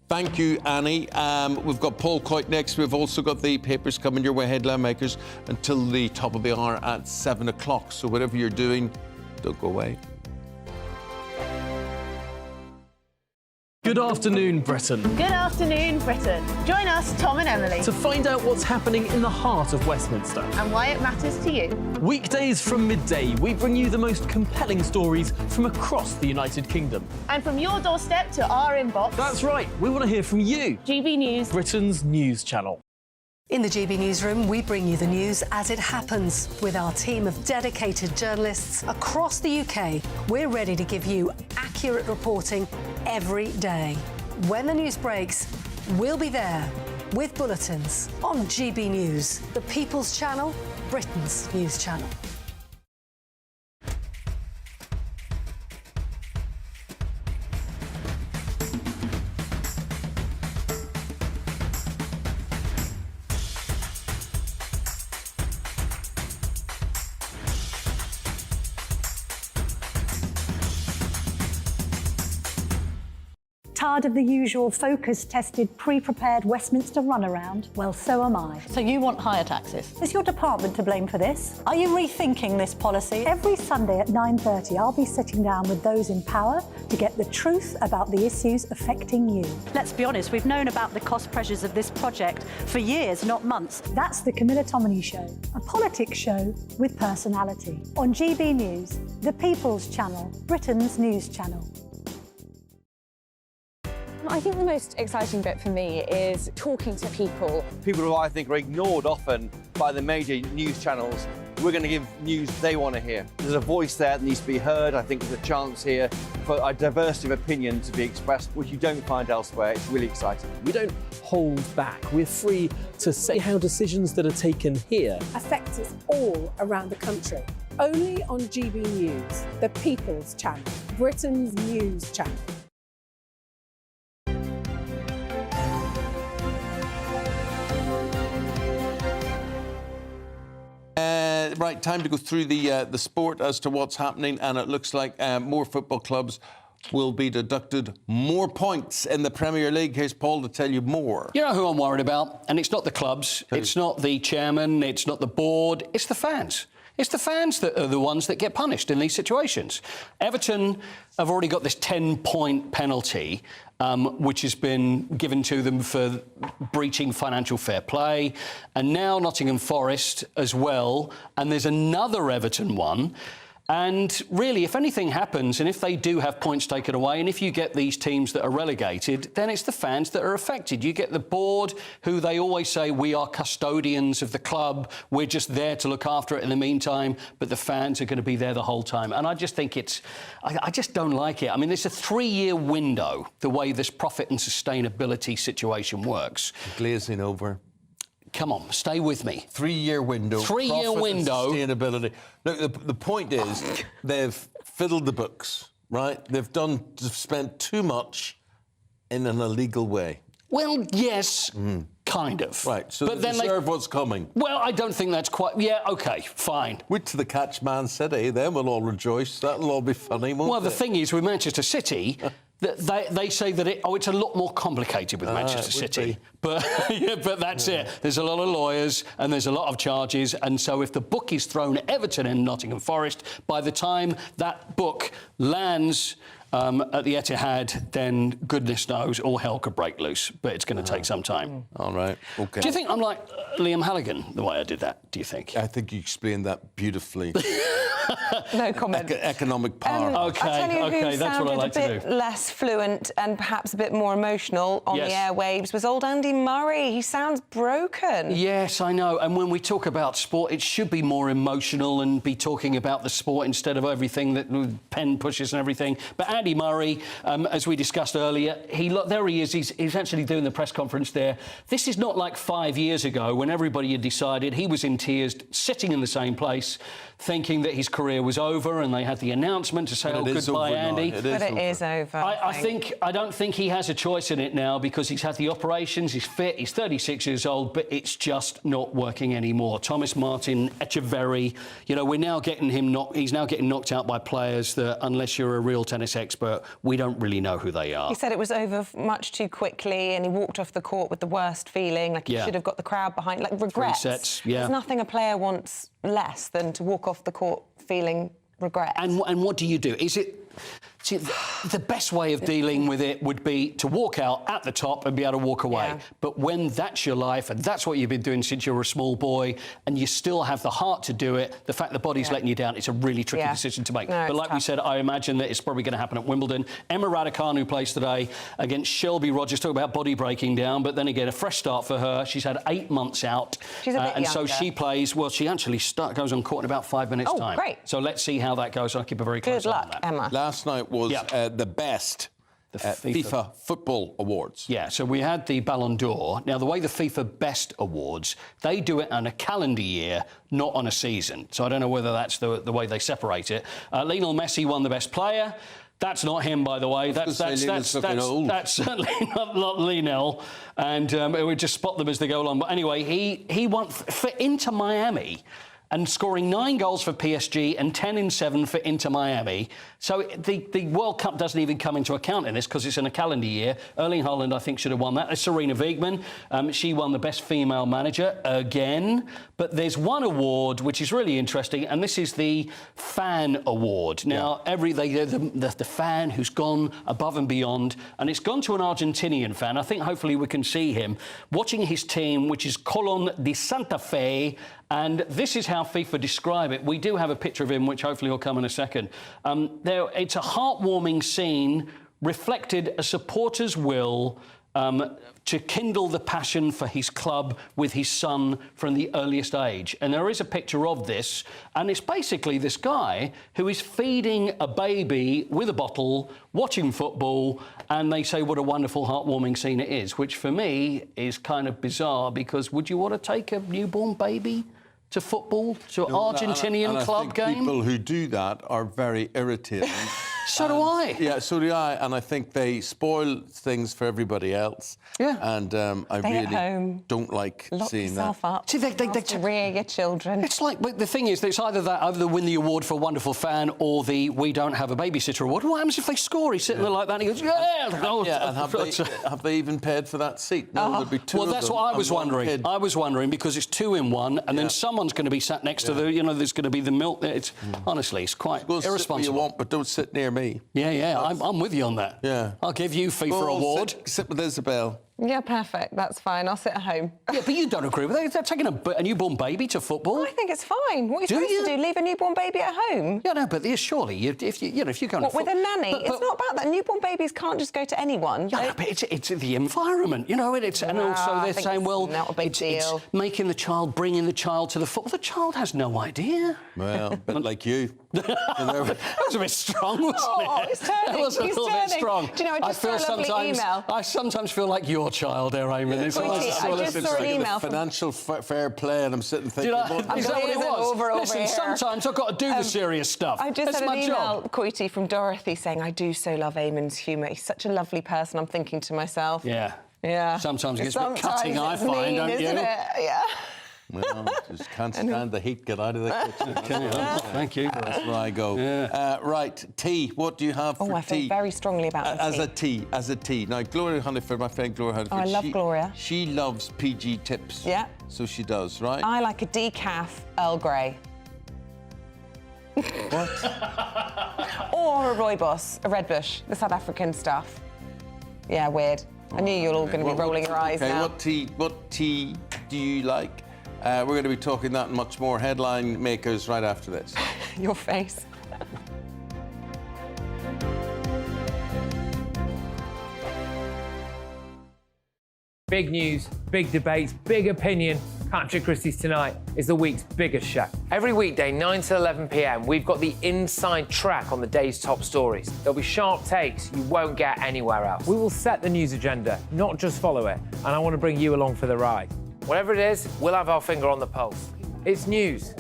Thank you, Annie. We've got Paul Coit next. We've also got the papers coming your way, headline makers, until the top of the hour at 7 o'clock. So whatever you're doing, don't go away. Good afternoon, Britain. Good afternoon, Britain. Join us, Tom and Emily, To find out what's happening in the heart of Westminster. and why it matters to you. Weekdays from midday, we bring you the most compelling stories from across the United Kingdom. And from your doorstep to our inbox. That's right, we want to hear from you. GB News, Britain's news channel. In the GB Newsroom, we bring you the news as it happens. With our team of dedicated journalists across the UK, we're ready to give you accurate reporting every day. When the news breaks, we'll be there with bulletins on GB News, the People's Channel, Britain's news channel. Tired of the usual focus-tested, pre-prepared Westminster runaround? Well, so am I. So you want higher taxes? Is your department to blame for this? Are you rethinking this policy? Every Sunday at 9:30, I'll be sitting down with those in power to get the truth about the issues affecting you. Let's be honest, we've known about the cost pressures of this project for years, not months. That's the Camilla Tominey Show, a politics show with personality. On GB News, the People's Channel, Britain's news channel. I think the most exciting bit for me is talking to people. People who I think are ignored often by the major news channels. We're going to give news they want to hear. There's a voice there that needs to be heard. I think there's a chance here for a diversity of opinion to be expressed, which you don't find elsewhere. It's really exciting. We don't hold back. We're free to say how decisions that are taken here affect us all around the country. Only on GB News, the People's Channel, Britain's news channel. Right, time to go through the sport as to what's happening, and it looks like more football clubs will be deducted more points in the Premier League. Here's Paul to tell you more. You know who I'm worried about? And it's not the clubs, it's not the chairman, it's not the board, it's the fans. It's the fans that are the ones that get punished in these situations. Everton have already got this 10-point penalty, which has been given to them for breaching financial fair play, and now Nottingham Forest as well, and there's another Everton one. And really, if anything happens, and if they do have points taken away, and if you get these teams that are relegated, then it's the fans that are affected. You get the board, who they always say, we are custodians of the club, we're just there to look after it in the meantime, but the fans are going to be there the whole time. And I just think I just don't like it. I mean, it's a 3-year window, the way this profit and sustainability situation works. Glazing over. Come on, stay with me. 3-year window. 3-year window. Sustainability. Look, the point is they've fiddled the books, right? They've spent too much in an illegal way. Well, yes, Kind of. Right, so they deserve what's coming. Well, I don't think that's quite... Yeah, OK, fine. Wait till the catch Man City, then we'll all rejoice. That'll all be funny, won't Well, the it? thing is, with Manchester City... They say that it's a lot more complicated with Manchester City. But that's it. There's a lot of lawyers and there's a lot of charges. And so if the book is thrown at Everton and Nottingham Forest, by the time that book lands at the Etihad, then goodness knows all hell could break loose. But it's going to take some time. All right, OK. Do you think I'm like Liam Halligan, the way I did that, do you think? I think you explained that beautifully. No comment. Economic power. OK, that's what I like to do. A bit less fluent and perhaps a bit more emotional on the airwaves was old Andy Murray. He sounds broken. Yes, I know. And when we talk about sport, it should be more emotional and be talking about the sport instead of everything that pen pushes and everything. But Andy Murray, as we discussed earlier, there he is. He's actually doing the press conference there. This is not like 5 years ago when everybody had decided he was in tears, sitting in the same place, thinking that his career was over, and they had the announcement to say, "Oh, goodbye, Andy." But it is over. I don't think he has a choice in it now because he's had the operations, he's fit, he's 36 years old, but it's just not working anymore. Thomas Martin Echeverry, we're now getting him he's now getting knocked out by players that, unless you're a real tennis expert, we don't really know who they are. He said it was over much too quickly, and he walked off the court with the worst feeling, like he should have got the crowd behind, like regrets. 3 sets, yeah. There's nothing a player wants less than to walk off the court feeling regret. And what do you do? Is it... See, the best way of dealing with it would be to walk out at the top and be able to walk away. Yeah. But when that's your life and that's what you've been doing since you were a small boy and you still have the heart to do it, the fact the body's letting you down, it's a really tricky decision to make. But like we said, I imagine that it's probably going to happen at Wimbledon. Emma Raducanu plays today against Shelby Rogers. Talk about body breaking down, but then again, a fresh start for her. She's had 8 months out. She's a bit and younger. so she plays... Well, she actually goes on court in about 5 minutes' time. Oh, great. So let's see how that goes. I'll keep a very close eye on that. Good luck, Emma. Last night was the best FIFA Football Awards. Yeah, so we had the Ballon d'Or. Now, the way the FIFA Best Awards, they do it on a calendar year, not on a season. So I don't know whether that's the way they separate it. Lionel Messi won the Best Player. That's not him, by the way. That's certainly not Lionel. And we just spot them as they go along. But anyway, he won for Inter Miami, and scoring 9 goals for PSG and 10 in 7 for Inter Miami. So the World Cup doesn't even come into account in this because it's in a calendar year. Erling Haaland, I think, should have won that. Serena Wiegmann, she won the Best Female Manager again. But there's one award which is really interesting, and this is the Fan Award. Now, the fan who's gone above and beyond, and it's gone to an Argentinian fan. I think hopefully we can see him watching his team, which is Colón de Santa Fe. And this is how FIFA describe it. We do have a picture of him, which hopefully will come in a second. It's a heartwarming scene, reflected a supporter's will to kindle the passion for his club with his son from the earliest age. And there is a picture of this, and it's basically this guy who is feeding a baby with a bottle, watching football, and they say what a wonderful, heartwarming scene it is, which for me is kind of bizarre, because would you want to take a newborn baby to football, to an Argentinian club game? People who do that are very irritating. So do I. Yeah, so do I. And I think they spoil things for everybody else. Yeah. And I Stay really at home. don't like Lock seeing yourself that. up. See, they rear your children. It's like, but the thing is, it's either that, either win the award for a wonderful fan, or the we don't have a babysitter award. What happens if they score? He's sitting there like that, and he goes, and have they even paid for that seat? No, there'd be two. Well, that's what I was wondering. I was wondering because it's 2 in 1, and then someone's going to be sat next to the, there's going to be the milk. It's honestly, it's quite irresponsible. Sit where you want, but don't sit near me. Yeah. I'm with you on that. Yeah. I'll give you FIFA award. Sit with Isabel. Yeah, perfect. That's fine. I'll sit at home. Yeah, but you don't agree with that. They're taking a newborn baby to football. I think it's fine. What are you supposed to do? Leave a newborn baby at home? Yeah, no, but surely, if you're going with a nanny? It's not about that. Newborn babies can't just go to anyone. Yeah, but it's the environment, and also they're saying, well, not a big deal. It's making the child, bringing the child to the football. The child has no idea. Well, a bit like you. That was a bit strong, wasn't it? It's turning. That was a little bit strong. Do you know, I just saw a lovely email. I sometimes feel like your child there, Eamonn. I just saw an email from... Financial fair play, and I'm sitting thinking... Is that what it was? Listen, sometimes I've got to do the serious stuff. I just had an email, Coity, from Dorothy saying, I do so love Eamonn's humour. He's such a lovely person. I'm thinking to myself... Yeah. Yeah. Sometimes it gets a bit cutting, I find, mean, don't you? Isn't it? Yeah. Well, just can't stand the heat. Get out of the kitchen. Okay, thank you. That's where I go. Yeah. Right, tea. What do you have for tea? I feel very strongly about the tea. As a tea. Now, Gloria Hunniford, my friend Gloria Hunniford. I love Gloria. She loves PG tips. Yeah. So she does, right? I like a decaf Earl Grey. What? Or a Rooibos, a Red Bush, the South African stuff. Yeah, weird. I knew you were all going to be rolling your eyes now. What tea do you like? We're going to be talking that and much more headline makers right after this. Your face. Big news, big debates, big opinion. Patrick Christie's Tonight is the week's biggest show. Every weekday, 9 to 11 p.m, we've got the inside track on the day's top stories. There'll be sharp takes you won't get anywhere else. We will set the news agenda, not just follow it, and I want to bring you along for the ride. Whatever it is, we'll have our finger on the pulse. It's news,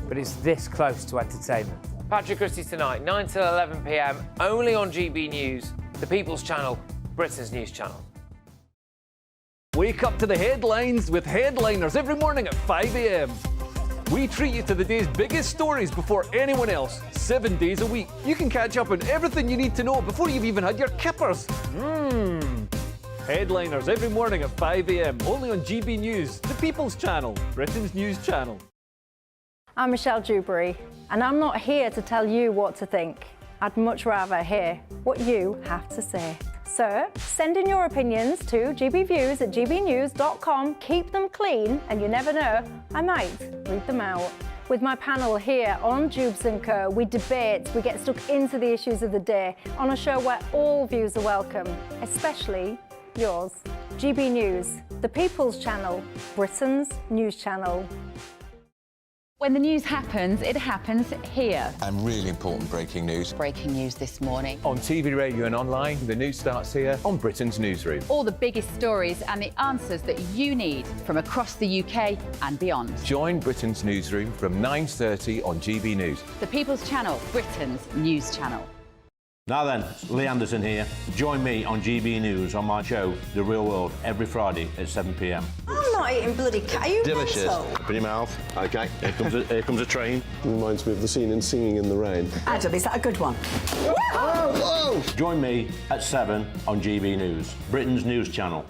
but it's this close to entertainment. Patrick Christie's Tonight, 9 to 11 p.m, only on GB News, the People's Channel, Britain's news channel. Wake up to the headlines with Headliners every morning at 5 a.m. We treat you to the day's biggest stories before anyone else, 7 days a week. You can catch up on everything you need to know before you've even had your kippers. Headliners every morning at 5 a.m, only on GB News, the People's Channel, Britain's news channel. I'm Michelle Dewberry, and I'm not here to tell you what to think. I'd much rather hear what you have to say. So, send in your opinions to gbviews@gbnews.com. Keep them clean, and you never know, I might read them out. With my panel here on Jubes & Co, we debate, we get stuck into the issues of the day on a show where all views are welcome, especially yours. GB News, the People's Channel, Britain's news channel. When the news happens, it happens here. And really important breaking news. Breaking news this morning. On TV, radio and online, the news starts here on Britain's Newsroom. All the biggest stories and the answers that you need from across the UK and beyond. Join Britain's Newsroom from 9:30 on GB News. The People's Channel, Britain's news channel. Now then, Lee Anderson here. Join me on GB News on my show, The Real World, every Friday at 7 p.m. I'm not eating bloody cat. Are you Delicious. mental? Open your mouth. OK, here comes a train. Reminds me of the scene in Singing in the Rain. Adam, is that a good one? Whoa! Join me at 7 on GB News, Britain's news channel.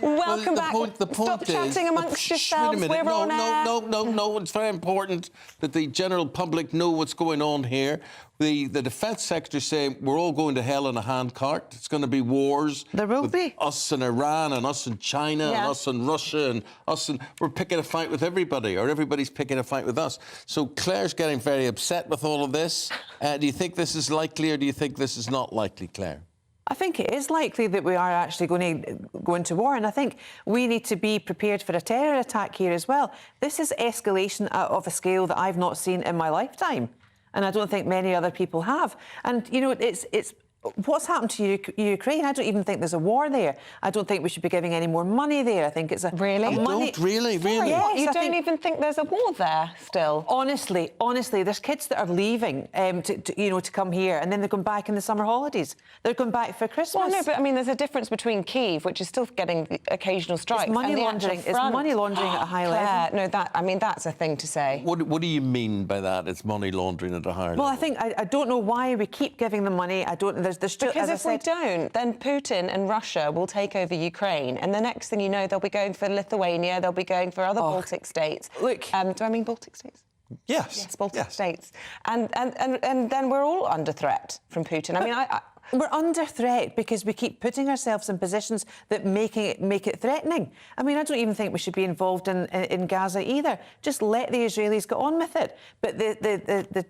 Welcome back. Stop chatting amongst yourselves. Wait a minute. We're on air. No. It's very important that the general public know what's going on here. The Defence Secretary saying we're all going to hell in a handcart. It's going to be wars. There will be. Us and Iran and us and China and us and Russia and us and we're picking a fight with everybody, or everybody's picking a fight with us. So Claire's getting very upset with all of this. Do you think this is likely, or do you think this is not likely, Claire? I think it is likely that we are actually going to go into war, and I think we need to be prepared for a terror attack here as well. This is escalation of a scale that I've not seen in my lifetime, and I don't think many other people have. And, you know, it's what's happened to Ukraine? I don't even think there's a war there. I don't think we should be giving any more money there. I think it's a money. Don't really. Yes, you don't even think there's a war there still? Honestly, there's kids that are leaving to come here, and then they're going back in the summer holidays. They're going back for Christmas. Well, no, but I mean, there's a difference between Kyiv, which is still getting the occasional strikes, It's money and the laundering. actual It's front. money laundering at a high level. No, that's a thing to say. What do you mean by that? It's money laundering at a higher level? Well, I think I don't know why we keep giving them money. I don't. There's still, because as if we don't, then Putin and Russia will take over Ukraine, and the next thing you know, they'll be going for Lithuania. They'll be going for other Baltic states. Look, do I mean Baltic states? Yes, Baltic states, and then we're all under threat from Putin. I mean, we're under threat because we keep putting ourselves in positions that make it threatening. I mean, I don't even think we should be involved in Gaza either. Just let the Israelis get on with it. But the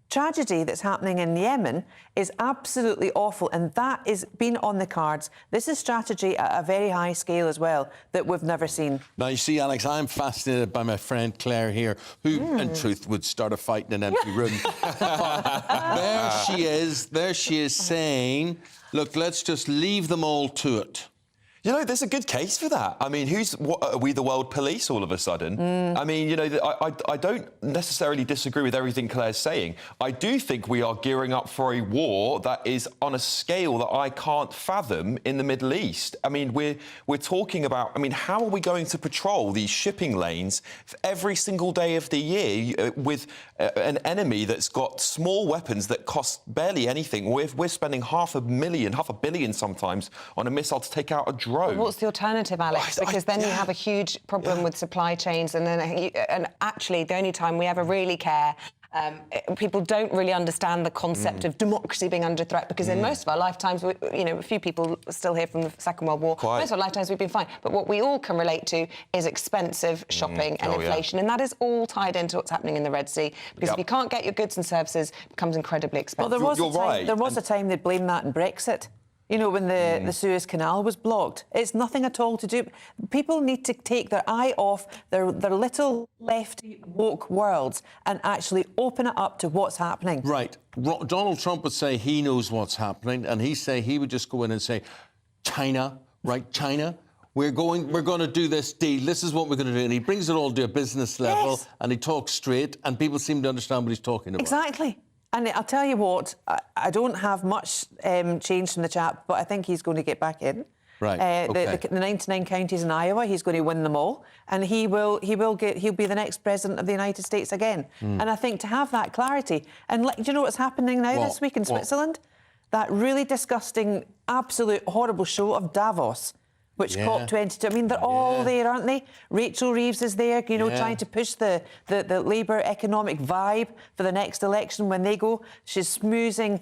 tragedy that's happening in Yemen is absolutely awful, and that is been on the cards. This is strategy at a very high scale as well that we've never seen. Now, you see, Alex, I'm fascinated by my friend Claire here, who, in truth, would start a fight in an empty room. There she is saying, look, let's just leave them all to it. You know, there's a good case for that. I mean, what, are we the world police all of a sudden? I mean, you know, I don't necessarily disagree with everything Claire's saying. I do think we are gearing up for a war that is on a scale that I can't fathom in the Middle East. I mean, we're talking about, I mean, how are we going to patrol these shipping lanes every single day of the year with an enemy that's got small weapons that cost barely anything? We're spending half a billion sometimes on a missile to take out a drone. Well, what's the alternative, Alex? Because then you have a huge problem with supply chains, and actually the only time we ever really care. People don't really understand the concept of democracy being under threat, because in most of our lifetimes, you know, a few people still here from the Second World War. Most of our lifetimes we've been fine. But what we all can relate to is expensive shopping and inflation, and that is all tied into what's happening in the Red Sea. Because if you can't get your goods and services, it becomes incredibly expensive. Well, there was a time they'd blame that in Brexit. You know, when the Suez Canal was blocked. It's nothing at all to do... People need to take their eye off their little lefty woke worlds and actually open it up to what's happening. Right. Donald Trump would say he knows what's happening, and he would just go in and say, China, right, China, we're going to do this deal. This is what we're going to do. And he brings it all to a business level, and he talks straight, and people seem to understand what he's talking about. Exactly. And I'll tell you what, I don't have much change from the chap, but I think he's going to get back in. Right. The 99 counties in Iowa, he's going to win them all, and he'll be the next president of the United States again. And I think to have that clarity, and do you know what's happening now this week in Switzerland? That really disgusting, absolute horrible show of Davos. Which COP22, I mean, they're all there, aren't they? Rachel Reeves is there, you know, trying to push the Labour economic vibe for the next election when they go. She's smoozing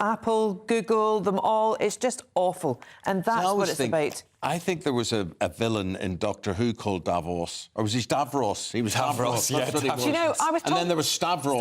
Apple, Google, them all. It's just awful. And that's what it's about. I think there was a villain in Doctor Who called Davos. Or was he Stavros? He was Davros, yeah. Do you know, I was And then there was Stavros.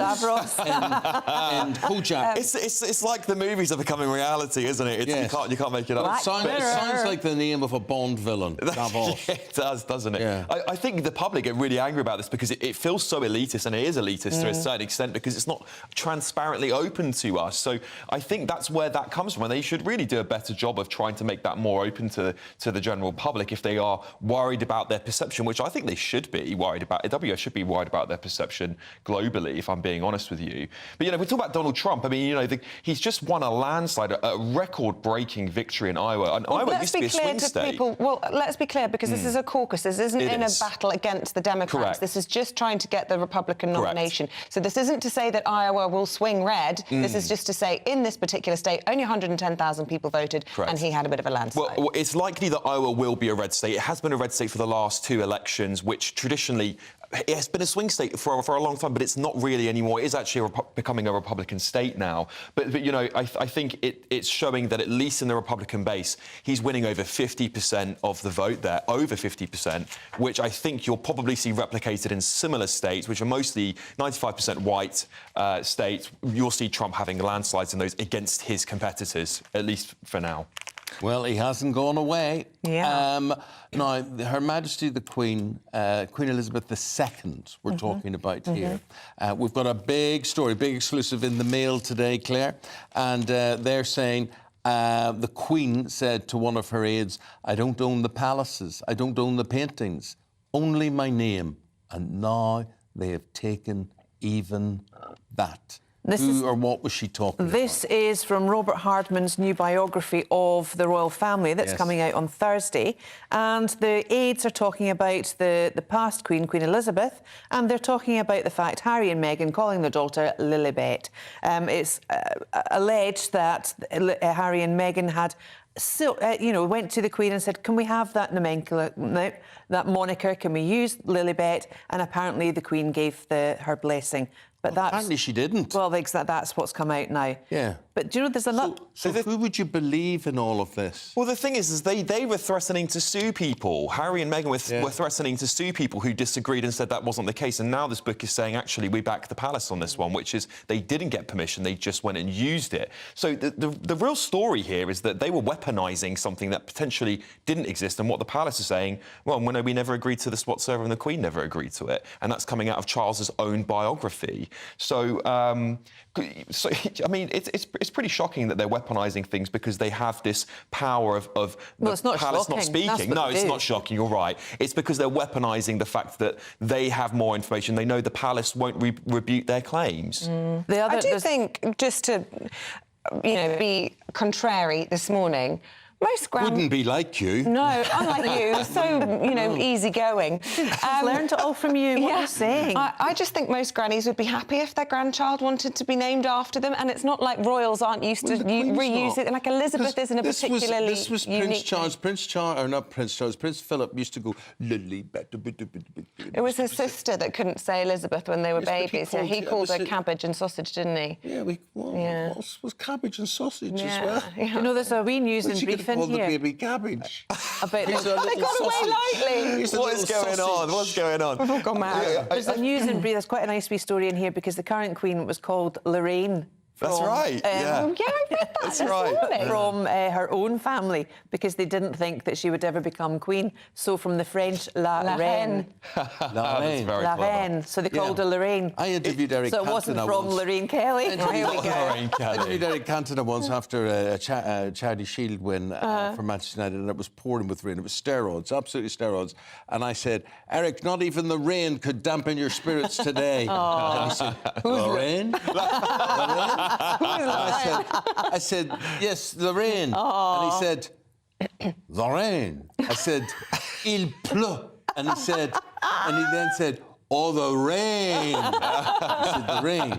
And Kojak. It's like the movies are becoming reality, isn't it? You can't make it up. It sounds like the name of a Bond villain, Davos. It does, doesn't it? Yeah. I think the public get really angry about this because it feels so elitist, and it is elitist to a certain extent because it's not transparently open to us. So I think that's where that comes from, and they should really do a better job of trying to make that more open to the general public if they are worried about their perception, which I think they should be worried about. WS should be worried about their perception globally, if I'm being honest with you. But, you know, we talk about Donald Trump. I mean, you know, he's just won a landslide, a record-breaking victory in Iowa. And Iowa used to be a swing state. Well, let's be clear, because this is a caucus. This isn't a battle against the Democrats. Correct. This is just trying to get the Republican nomination. So this isn't to say that Iowa will swing red. This is just to say, in this particular state, only 110,000 people voted, and he had a bit of a landslide. Well, it's likely that Iowa will be a red state. It has been a red state for the last two elections, which traditionally... It's been a swing state for a long time, but it's not really anymore. It is actually becoming a Republican state now. But you know, I think it's showing that at least in the Republican base, he's winning over 50% of the vote there, over 50%, which I think you'll probably see replicated in similar states, which are mostly 95% white states. You'll see Trump having landslides in those against his competitors, at least for now. Well, he hasn't gone away. Yeah. Now, Her Majesty the Queen, Queen Elizabeth II, we're talking about here. We've got a big story, big exclusive in the Mail today, Claire, and they're saying the Queen said to one of her aides, I don't own the palaces, I don't own the paintings, only my name. And now they have taken even that. Who or what was she talking about? This is from Robert Hardman's new biography of the royal family that's coming out on Thursday. And the aides are talking about the past Queen, Queen Elizabeth, and they're talking about the fact Harry and Meghan calling their daughter Lilibet. It's alleged that Harry and Meghan had... went to the Queen and said, can we have that that moniker? Can we use Lilibet? And apparently the Queen gave her blessing. But apparently she didn't. Well, that's what's come out now. Yeah. But do you know, there's a lot... So who would you believe in all of this? Well, the thing is they were threatening to sue people. Harry and Meghan were threatening to sue people who disagreed and said that wasn't the case. And now this book is saying, actually, we back the palace on this one, which is they didn't get permission, they just went and used it. So the real story here is that they were weaponising something that potentially didn't exist. And what the palace is saying, well, no, we never agreed to this whatsoever, and the Queen never agreed to it. And that's coming out of Charles's own biography. So, I mean, it's it's pretty shocking that they're weaponising things because they have this power of Well, the it's not palace shocking. not speaking. That's what No, they it's do. not shocking. You're right. It's because they're weaponising the fact that they have more information. They know the palace won't rebuke their claims. I do think, just to, be contrary this morning, most Wouldn't be like you. No, unlike you, so, easygoing. Learned it all from you. What are you saying? I just think most grannies would be happy if their grandchild wanted to be named after them, and it's not like royals aren't used to reuse it. Like Elizabeth isn't a particularly This was Prince Charles. Prince Philip used to go, Lily. It was his sister that couldn't say Elizabeth when they were babies. He called her cabbage and sausage, didn't he? Yeah, was cabbage and sausage as well. Yeah. There's a wee news and brief in the here. baby cabbage. About they got away lightly. What is going on? What's going on? We've all gone mad. There's a news and brief. There's quite a nice wee story in here because the current queen was called Lorraine. That's right. I read that That's this right. morning. From her own family because they didn't think that she would ever become queen. So from the French, La Reine. La Reine. La Reine. So they called her Lorraine. I interviewed Eric So it Cantona wasn't from once. Lorraine Kelly. Here we go. I interviewed Eric Cantona once after a Charity Shield win for Manchester United, and it was pouring with rain. It was steroids, absolutely steroids. And I said, Eric, not even the rain could dampen your spirits today. And he said, Lorraine? Lorraine? I said, yes, Lorraine. And he said, Lorraine. I said, il pleut. And he then said, oh, the rain. I said, the rain.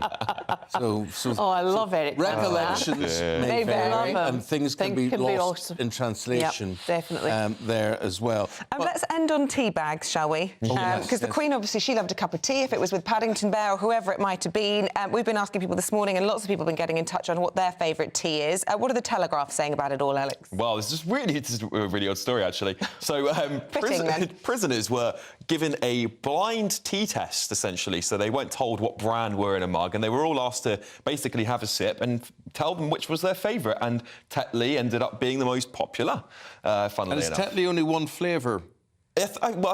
I love Eric. Recollections may vary, and things can be lost in translation. Yep, definitely. There as well. Let's end on tea bags, shall we? Because the Queen, obviously, she loved a cup of tea, if it was with Paddington Bear or whoever it might have been. We've been asking people this morning, and lots of people have been getting in touch on what their favourite tea is. What are the Telegraph saying about it all, Alex? Well, it's a really odd story, actually. So, prisoners were given a blind tea test, essentially. So they weren't told what brand were in a mug, and they were all asked to basically have a sip and tell them which was their favourite. And Tetley ended up being the most popular, funnily enough. And is Tetley only one flavour? I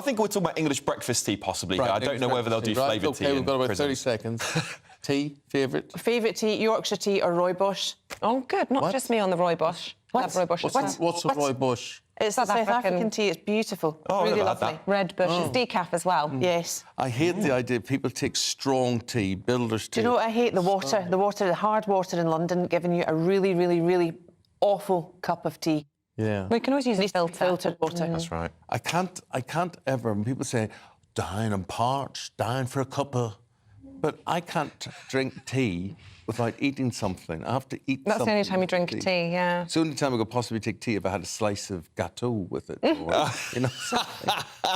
think we're talking about English breakfast tea, possibly. Right, I don't know whether they'll do flavoured tea. OK, we've got about prison. 30 seconds. Tea, favourite? Favourite tea, Yorkshire tea or rooibos? Oh, good. Not just me on the rooibos. What's a rooibos? It's South African tea. It's beautiful. Oh, really I've never had lovely. that. Red Bush. It's decaf as well. Yes. I hate the idea people take strong tea, builder's tea. Do you know what I hate? The water. The hard water in London giving you a really, really, really awful cup of tea. Yeah. We can always use filtered water. That's right. I can't ever, when people say, dying and parched, dying for a cuppa, but I can't drink tea without eating something. I have to eat That's something. the only time you drink tea, yeah. It's the only time I could possibly take tea if I had a slice of gâteau with it. Or,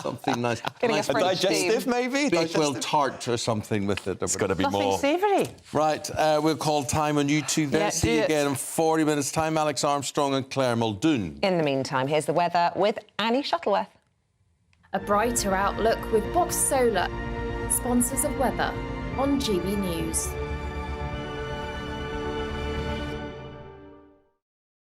something nice. Getting a French digestive, maybe? Bakewell tart or something with it. It's got to be Nothing more. savoury. Right, we'll call time on you two there. Yeah, See do you it. again in 40 minutes' time. Alex Armstrong and Claire Muldoon. In the meantime, here's the weather with Annie Shuttleworth. A brighter outlook with Box Solar, sponsors of weather on GB News.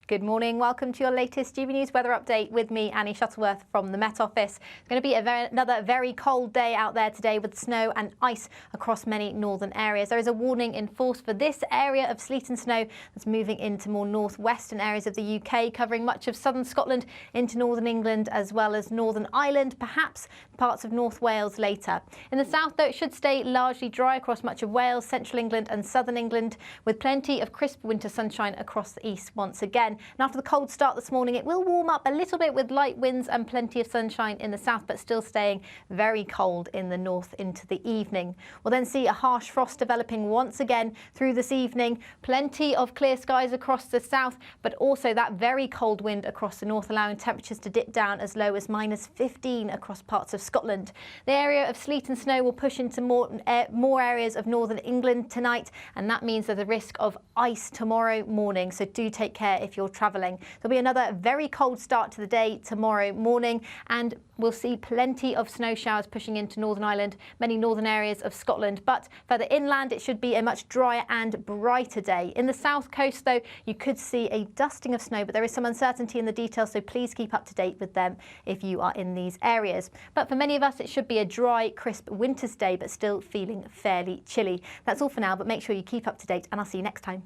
Good morning. Welcome to your latest GB News weather update with me, Annie Shuttleworth from the Met Office. It's going to be another very cold day out there today with snow and ice across many northern areas. There is a warning in force for this area of sleet and snow that's moving into more northwestern areas of the UK, covering much of southern Scotland into northern England as well as Northern Ireland, perhaps parts of North Wales later. In the south, though, it should stay largely dry across much of Wales, central England and southern England, with plenty of crisp winter sunshine across the east once again. And after the cold start this morning, it will warm up a little bit with light winds and plenty of sunshine in the south, but still staying very cold in the north into the evening. We'll then see a harsh frost developing once again through this evening. Plenty of clear skies across the south, but also that very cold wind across the north, allowing temperatures to dip down as low as -15 across parts of Scotland. The area of sleet and snow will push into more areas of northern England tonight, and that means there's a risk of ice tomorrow morning, so do take care if you're travelling. There'll be another very cold start to the day tomorrow morning, and we'll see plenty of snow showers pushing into Northern Ireland, many northern areas of Scotland, but further inland it should be a much drier and brighter day. In the south coast, though, you could see a dusting of snow, but there is some uncertainty in the details, so please keep up to date with them if you are in these areas. But for many of us, it should be a dry, crisp winter's day, but still feeling fairly chilly. That's all for now, but make sure you keep up to date, and I'll see you next time.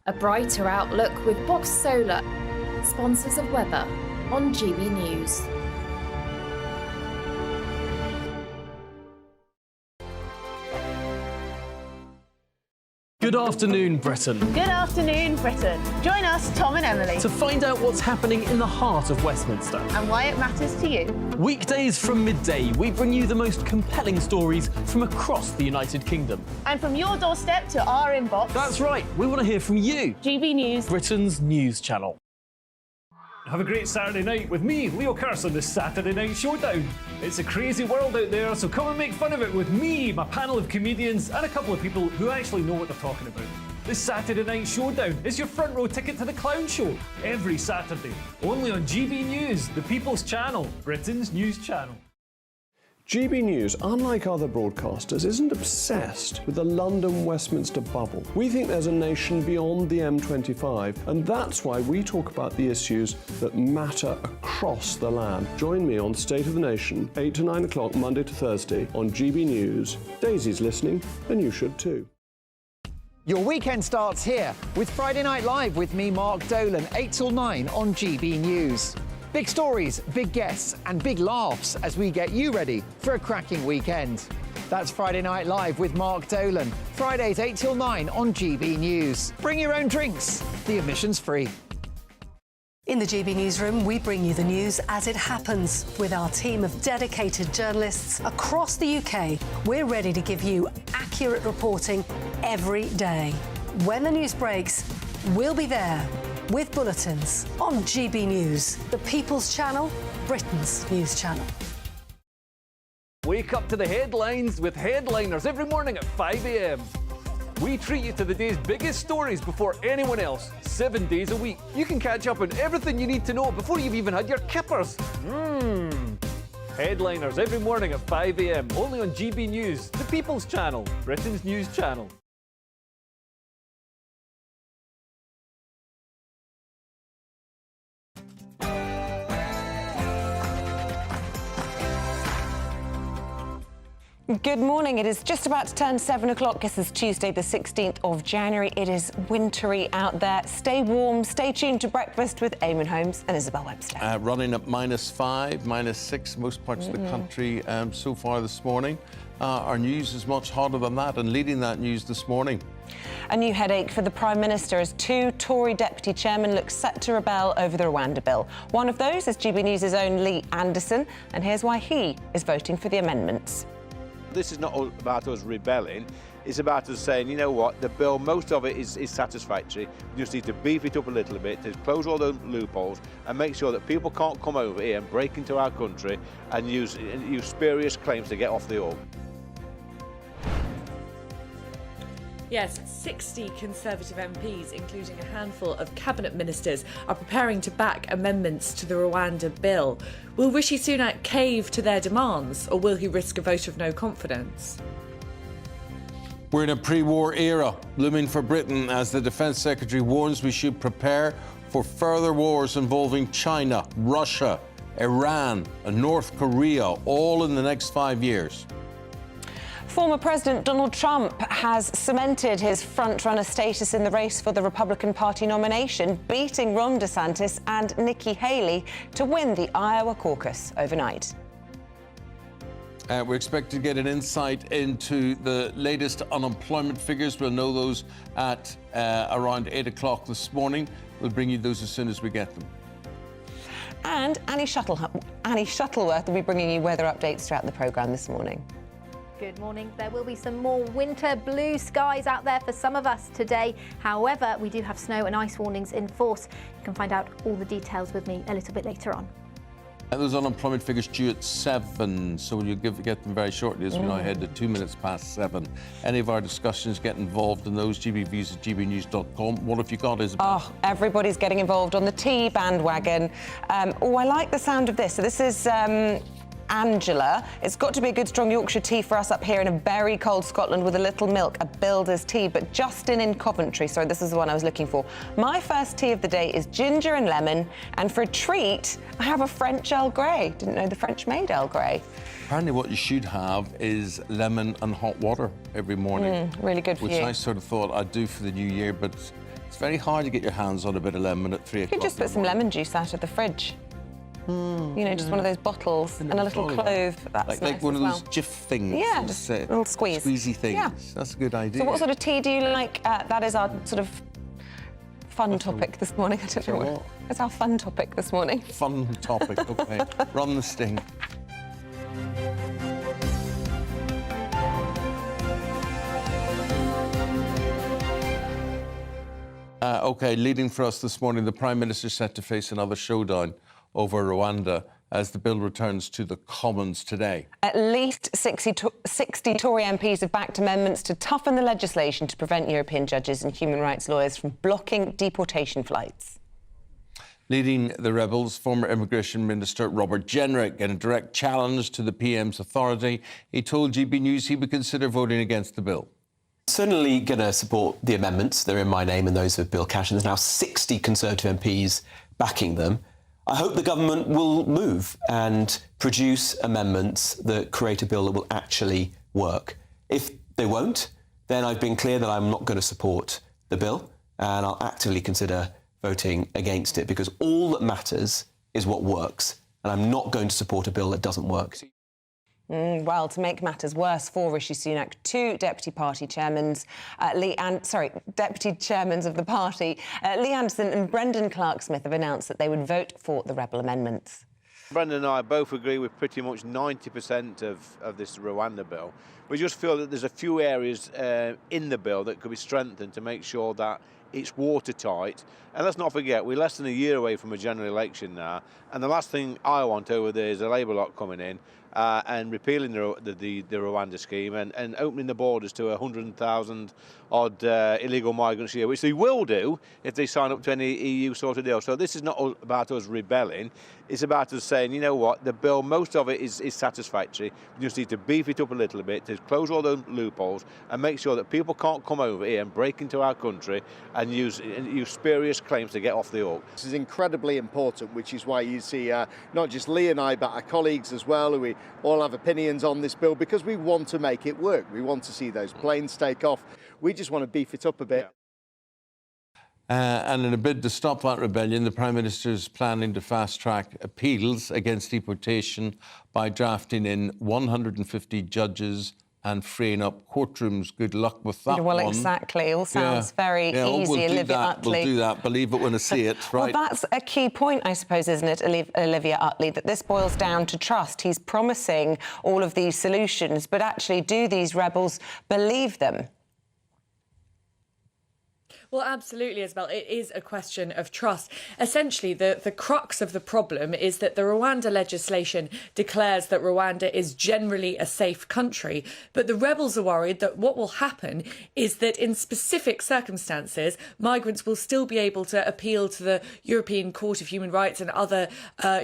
A brighter outlook with Box Solar, sponsors of weather on GB News. Good afternoon, Britain. Good afternoon, Britain. Join us, Tom and Emily, To find out what's happening in the heart of Westminster. and why it matters to you. Weekdays from midday, we bring you the most compelling stories from across the United Kingdom. And from your doorstep to our inbox. That's right, we want to hear from you. GB News, Britain's news channel. Have a great Saturday night with me, Leo Carson, this Saturday Night Showdown. It's a crazy world out there, so come and make fun of it with me, my panel of comedians, and a couple of people who actually know what they're talking about. This Saturday Night Showdown is your front row ticket to the clown show every Saturday, only on GB News, the People's Channel, Britain's news channel. GB News, unlike other broadcasters, isn't obsessed with the London-Westminster bubble. We think there's a nation beyond the M25, and that's why we talk about the issues that matter across the land. Join me on State of the Nation, 8 to 9 o'clock, Monday to Thursday, on GB News. Daisy's listening, and you should too. Your weekend starts here with Friday Night Live with me, Mark Dolan, 8 till 9 on GB News. Big stories, big guests, and big laughs as we get you ready for a cracking weekend. That's Friday Night Live with Mark Dolan, Fridays 8 till 9 on GB News. Bring your own drinks, the admission's free. In the GB Newsroom, we bring you the news as it happens. With our team of dedicated journalists across the UK, we're ready to give you accurate reporting every day. When the news breaks, we'll be there with bulletins on GB News, the People's Channel, Britain's news channel. Wake up to the headlines with headliners every morning at 5 a.m. We treat you to the day's biggest stories before anyone else, 7 days a week. You can catch up on everything you need to know before you've even had your kippers. Headliners every morning at 5 a.m. only on GB News, the People's Channel, Britain's news channel. Good morning. It is just about to turn 7 o'clock. This is Tuesday, the 16th of January. It is wintry out there. Stay warm. Stay tuned to breakfast with Eamonn Holmes and Isabel Webster. Running at -5, -6, most parts of the country so far this morning. Our news is much hotter than that, and leading that news this morning. A new headache for the Prime Minister as 2 Tory deputy chairmen look set to rebel over the Rwanda bill. One of those is GB News' own Lee Anderson, and here's why he is voting for the amendments. This is not all about us rebelling, it's about us saying, you know what, the bill, most of it is satisfactory. We just need to beef it up a little bit, to close all those loopholes and make sure that people can't come over here and break into our country and use spurious claims to get off the hook. Yes, 60 Conservative MPs, including a handful of cabinet ministers, are preparing to back amendments to the Rwanda bill. Will Rishi Sunak cave to their demands, or will he risk a vote of no confidence? We're in a pre-war era looming for Britain as the Defence Secretary warns we should prepare for further wars involving China, Russia, Iran and North Korea, all in the next 5 years. Former President Donald Trump has cemented his front-runner status in the race for the Republican Party nomination, beating Ron DeSantis and Nikki Haley to win the Iowa caucus overnight. We're expected to get an insight into the latest unemployment figures. We'll know those at around 8 o'clock this morning. We'll bring you those as soon as we get them. And Annie Shuttleworth will be bringing you weather updates throughout the programme this morning. Good morning. There will be some more winter blue skies out there for some of us today. However, we do have snow and ice warnings in force. You can find out all the details with me a little bit later on. Those unemployment figures due at 7, so you'll get them very shortly as we now head to 2 minutes past 7. Any of our discussions, get involved in those, gbviews@gbnews.com. What have you got, Isabel? Oh, everybody's getting involved on the tea bandwagon. I like the sound of this. So this is Angela. It's got to be a good strong Yorkshire tea for us up here in a very cold Scotland with a little milk, a builder's tea. But Justin in Coventry, sorry, this is the one I was looking for. My first tea of the day is ginger and lemon, and for a treat, I have a French Earl Grey. Didn't know the French made Earl Grey. Apparently what you should have is lemon and hot water every morning. Really good for which you. I sort of thought I'd do for the new year, but It's very hard to get your hands on a bit of lemon at 3 o'clock. You could just put some lemon juice out of the fridge. You know, just one of those bottles and a little clove. That's nice like one as of well. those Jif things. Yeah, just a little squeeze. Squeezy things. Yeah. That's a good idea. So what sort of tea do you like? That is our sort of fun topic this morning. I don't know what. It's our fun topic this morning. Fun topic, OK. Run the sting. OK, leading for us this morning, the Prime Minister is set to face another showdown over Rwanda as the bill returns to the Commons today. At least 60 Tory MPs have backed amendments to toughen the legislation to prevent European judges and human rights lawyers from blocking deportation flights. Leading the rebels, former Immigration Minister Robert Jenrick, in a direct challenge to the PM's authority, he told GB News he would consider voting against the bill. Certainly going to support the amendments. They're in my name and those of Bill Cash, and there's now 60 Conservative MPs backing them. I hope the government will move and produce amendments that create a bill that will actually work. If they won't, then I've been clear that I'm not going to support the bill, and I'll actively consider voting against it, because all that matters is what works, and I'm not going to support a bill that doesn't work. Well, to make matters worse for Rishi Sunak, two deputy chairmans of the party, Lee Anderson and Brendan Clark-Smith, have announced that they would vote for the rebel amendments. Brendan and I both agree with pretty much 90% of this Rwanda bill. We just feel that there's a few areas in the bill that could be strengthened to make sure that it's watertight. And let's not forget, we're less than a year away from a general election now, and the last thing I want over there is a Labour lot coming in and repealing the Rwanda scheme and opening the borders to 100,000 odd illegal migrants a year, which they will do if they sign up to any EU sort of deal. So this is not about us rebelling. It's about us saying, you know what, the bill, most of it is satisfactory. We just need to beef it up a little bit, to close all those loopholes and make sure that people can't come over here and break into our country and use spurious claims to get off the hook. This is incredibly important, which is why you see not just Lee and I, but our colleagues as well, who we all have opinions on this bill, because we want to make it work. We want to see those planes take off. We just want to beef it up a bit. And in a bid to stop that rebellion, the Prime Minister is planning to fast-track appeals against deportation by drafting in 150 judges and freeing up courtrooms. Good luck with that well, one. Exactly. All sounds very easy, Olivia Utley. We'll do that. Believe it when I see it, right? Well, that's a key point, I suppose, isn't it, Olivia Utley, that this boils down to trust. He's promising all of these solutions, but actually, do these rebels believe them? Well, absolutely, Isabel. It is a question of trust. Essentially, the crux of the problem is that the Rwanda legislation declares that Rwanda is generally a safe country, but the rebels are worried that what will happen is that in specific circumstances, migrants will still be able to appeal to the European Court of Human Rights and other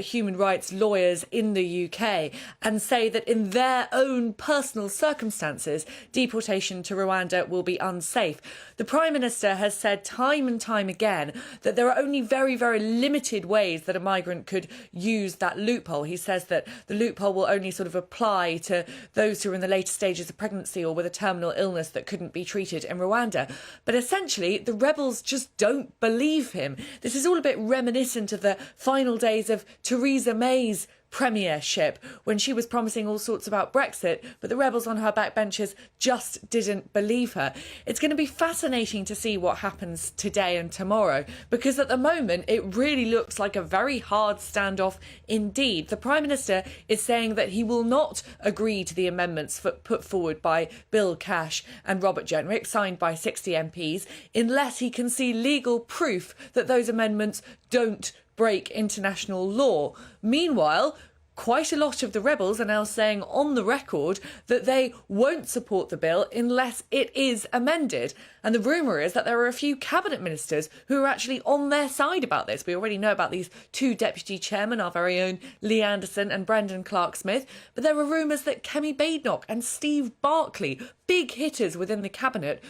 human rights lawyers in the UK and say that in their own personal circumstances, deportation to Rwanda will be unsafe. The Prime Minister has said time and time again that there are only very, very limited ways that a migrant could use that loophole. He says that the loophole will only sort of apply to those who are in the later stages of pregnancy or with a terminal illness that couldn't be treated in Rwanda. But essentially, the rebels just don't believe him. This is all a bit reminiscent of the final days of Theresa May's premiership, when she was promising all sorts about Brexit, but the rebels on her backbenches just didn't believe her. It's going to be fascinating to see what happens today and tomorrow, because at the moment it really looks like a very hard standoff indeed. The Prime Minister is saying that he will not agree to the amendments put forward by Bill Cash and Robert Jenrick, signed by 60 MPs, unless he can see legal proof that those amendments don't break international law. Meanwhile, quite a lot of the rebels are now saying on the record that they won't support the bill unless it is amended. And the rumour is that there are a few cabinet ministers who are actually on their side about this. We already know about these two deputy chairmen, our very own Lee Anderson and Brendan Clark-Smith. But there are rumours that Kemi Badenoch and Steve Barclay, big hitters within the cabinet,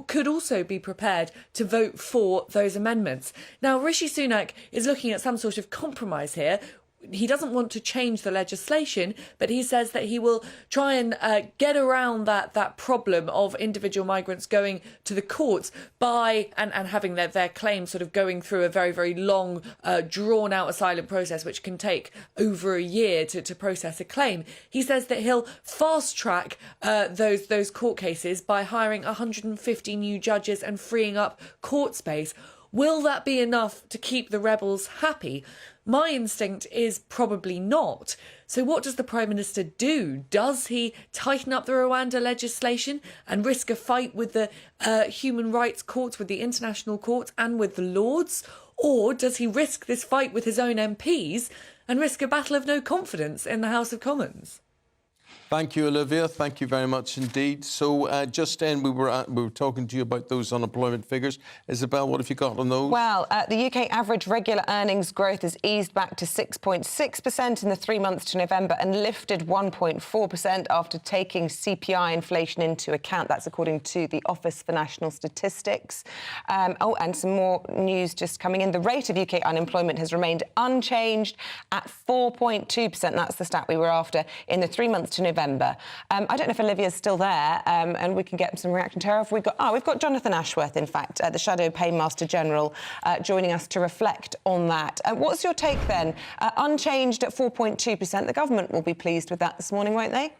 could also be prepared to vote for those amendments. Now, Rishi Sunak is looking at some sort of compromise here. he doesn't want to change the legislation, but he says that he will try and get around that problem of individual migrants going to the courts by and having their claims sort of going through a very, very long, drawn-out asylum process, which can take over a year to process a claim. He says that he'll fast-track those court cases by hiring 150 new judges and freeing up court space. Will that be enough to keep the rebels happy? My instinct is probably not. So what does the Prime Minister do? Does he tighten up the Rwanda legislation and risk a fight with the human rights courts, with the international courts and with the Lords? Or does he risk this fight with his own MPs and risk a battle of no confidence in the House of Commons? Thank you, Olivia. Thank you very much indeed. So just then we were talking to you about those unemployment figures. Isabel, what have you got on those? Well, the UK average regular earnings growth has eased back to 6.6% in the 3 months to November and lifted 1.4% after taking CPI inflation into account. That's according to the Office for National Statistics. And some more news just coming in. The rate of UK unemployment has remained unchanged at 4.2%. That's the stat we were after in the 3 months to November. I don't know if Olivia's still there, and we can get some reaction to her. We've got Jonathan Ashworth, in fact, the Shadow Paymaster General, joining us to reflect on that. What's your take then? Unchanged at 4.2%. The government will be pleased with that this morning, won't they?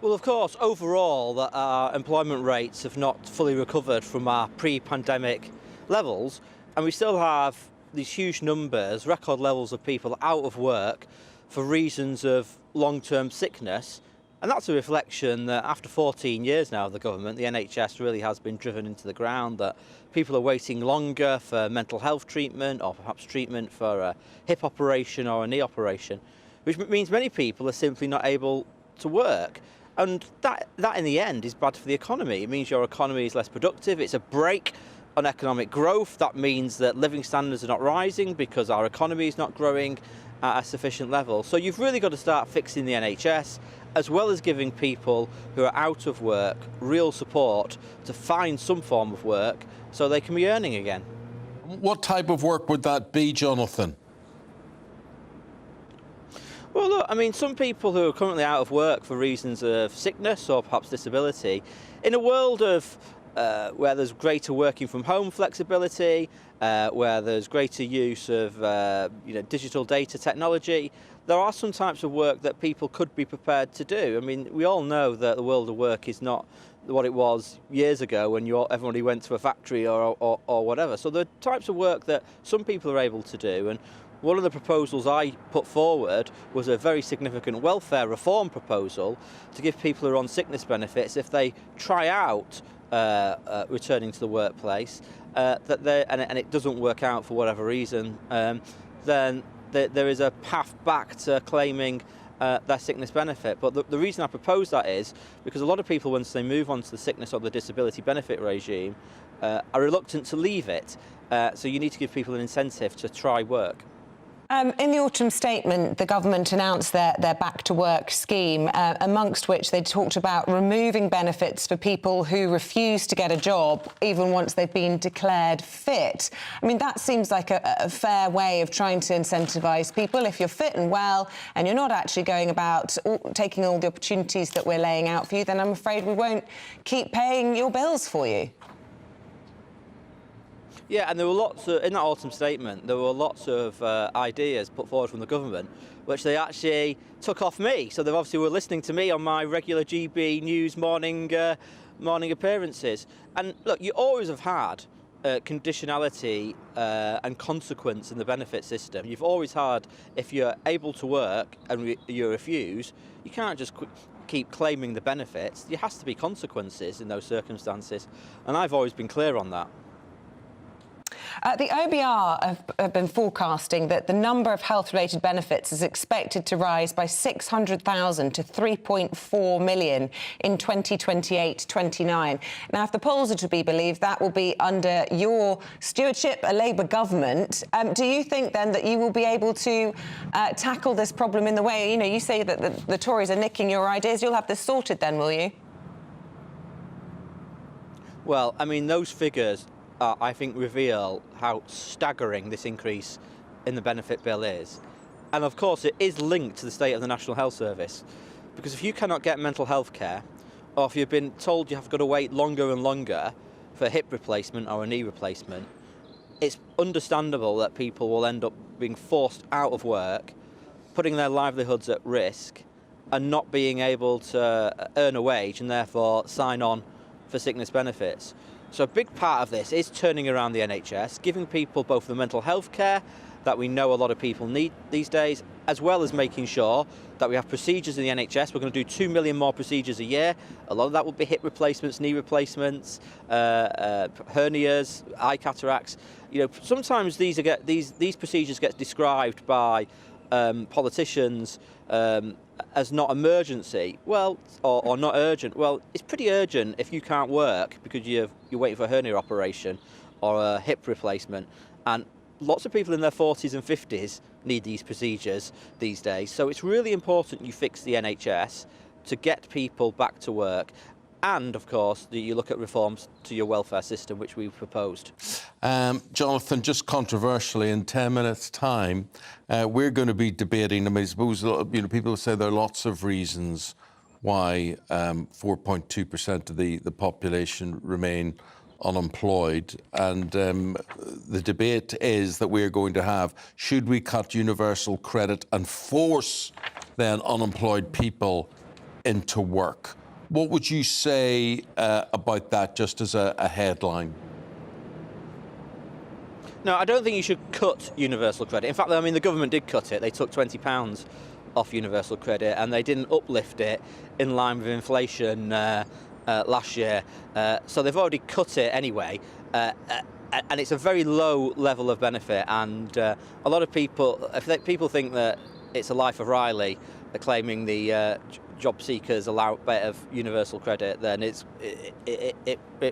Well, of course, overall, our employment rates have not fully recovered from our pre-pandemic levels, and we still have these huge numbers, record levels of people out of work for reasons of long-term sickness. And that's a reflection that after 14 years now of the government, the NHS really has been driven into the ground, that people are waiting longer for mental health treatment or perhaps treatment for a hip operation or a knee operation, which means many people are simply not able to work. And that in the end is bad for the economy. It means your economy is less productive. It's a brake on economic growth. That means that living standards are not rising because our economy is not growing at a sufficient level. So you've really got to start fixing the NHS, as well as giving people who are out of work real support to find some form of work so they can be earning again. What type of work would that be, Jonathan? Well, look, I mean, some people who are currently out of work for reasons of sickness or perhaps disability, in a world of where there's greater working from home flexibility, where there's greater use of digital data technology, there are some types of work that people could be prepared to do. I mean, we all know that the world of work is not what it was years ago when everybody went to a factory or whatever. So there are types of work that some people are able to do. And one of the proposals I put forward was a very significant welfare reform proposal to give people who are on sickness benefits, if they try out returning to the workplace, and it doesn't work out for whatever reason, then there is a path back to claiming their sickness benefit. But the reason I propose that is because a lot of people, once they move on to the sickness or the disability benefit regime, are reluctant to leave it. So you need to give people an incentive to try work. In the autumn statement, the government announced their Back to Work scheme, amongst which they talked about removing benefits for people who refuse to get a job, even once they've been declared fit. I mean, that seems like a fair way of trying to incentivise people. If you're fit and well and you're not actually going about taking all the opportunities that we're laying out for you, then I'm afraid we won't keep paying your bills for you. Yeah, and there were lots of, in that autumn statement, there were lots of ideas put forward from the government, which they actually took off me. So they obviously were listening to me on my regular GB News morning appearances. And look, you always have had conditionality and consequence in the benefit system. You've always had, if you're able to work and you refuse, you can't just keep claiming the benefits. There has to be consequences in those circumstances. And I've always been clear on that. The OBR have been forecasting that the number of health-related benefits is expected to rise by 600,000 to 3.4 million in 2028-29. Now, if the polls are to be believed, that will be under your stewardship, a Labour government. Do you think, then, that you will be able to tackle this problem in the way, you say that the Tories are nicking your ideas? You'll have this sorted then, will you? Well, I mean, those figures I think reveal how staggering this increase in the benefit bill is, and of course it is linked to the state of the National Health Service, because if you cannot get mental health care, or if you've been told you have got to wait longer and longer for a hip replacement or a knee replacement, it's understandable that people will end up being forced out of work, putting their livelihoods at risk, and not being able to earn a wage and therefore sign on for sickness benefits. So a big part of this is turning around the NHS, giving people both the mental health care that we know a lot of people need these days, as well as making sure that we have procedures in the NHS. We're going to do 2 million more procedures a year. A lot of that will be hip replacements, knee replacements, hernias, eye cataracts. You know, sometimes these procedures get described by politicians as not emergency, well, or not urgent. Well, it's pretty urgent if you can't work because you're waiting for a hernia operation or a hip replacement, and lots of people in their 40s and 50s need these procedures these days. So it's really important you fix the NHS to get people back to work. And, of course, that you look at reforms to your welfare system, which we've proposed. Jonathan, just controversially, in 10 minutes' time, we're going to be debating, I mean, I suppose, people say there are lots of reasons why 4.2% of the population remain unemployed. And the debate is that we're going to have, should we cut universal credit and force then unemployed people into work? What would you say about that, just as a headline? No, I don't think you should cut universal credit. In fact, I mean, the government did cut it. They took £20 off universal credit, and they didn't uplift it in line with inflation last year. So they've already cut it anyway. And it's a very low level of benefit. And a lot of people, people think that it's a life of Riley, they're claiming the job seekers allow a bit of universal credit, then it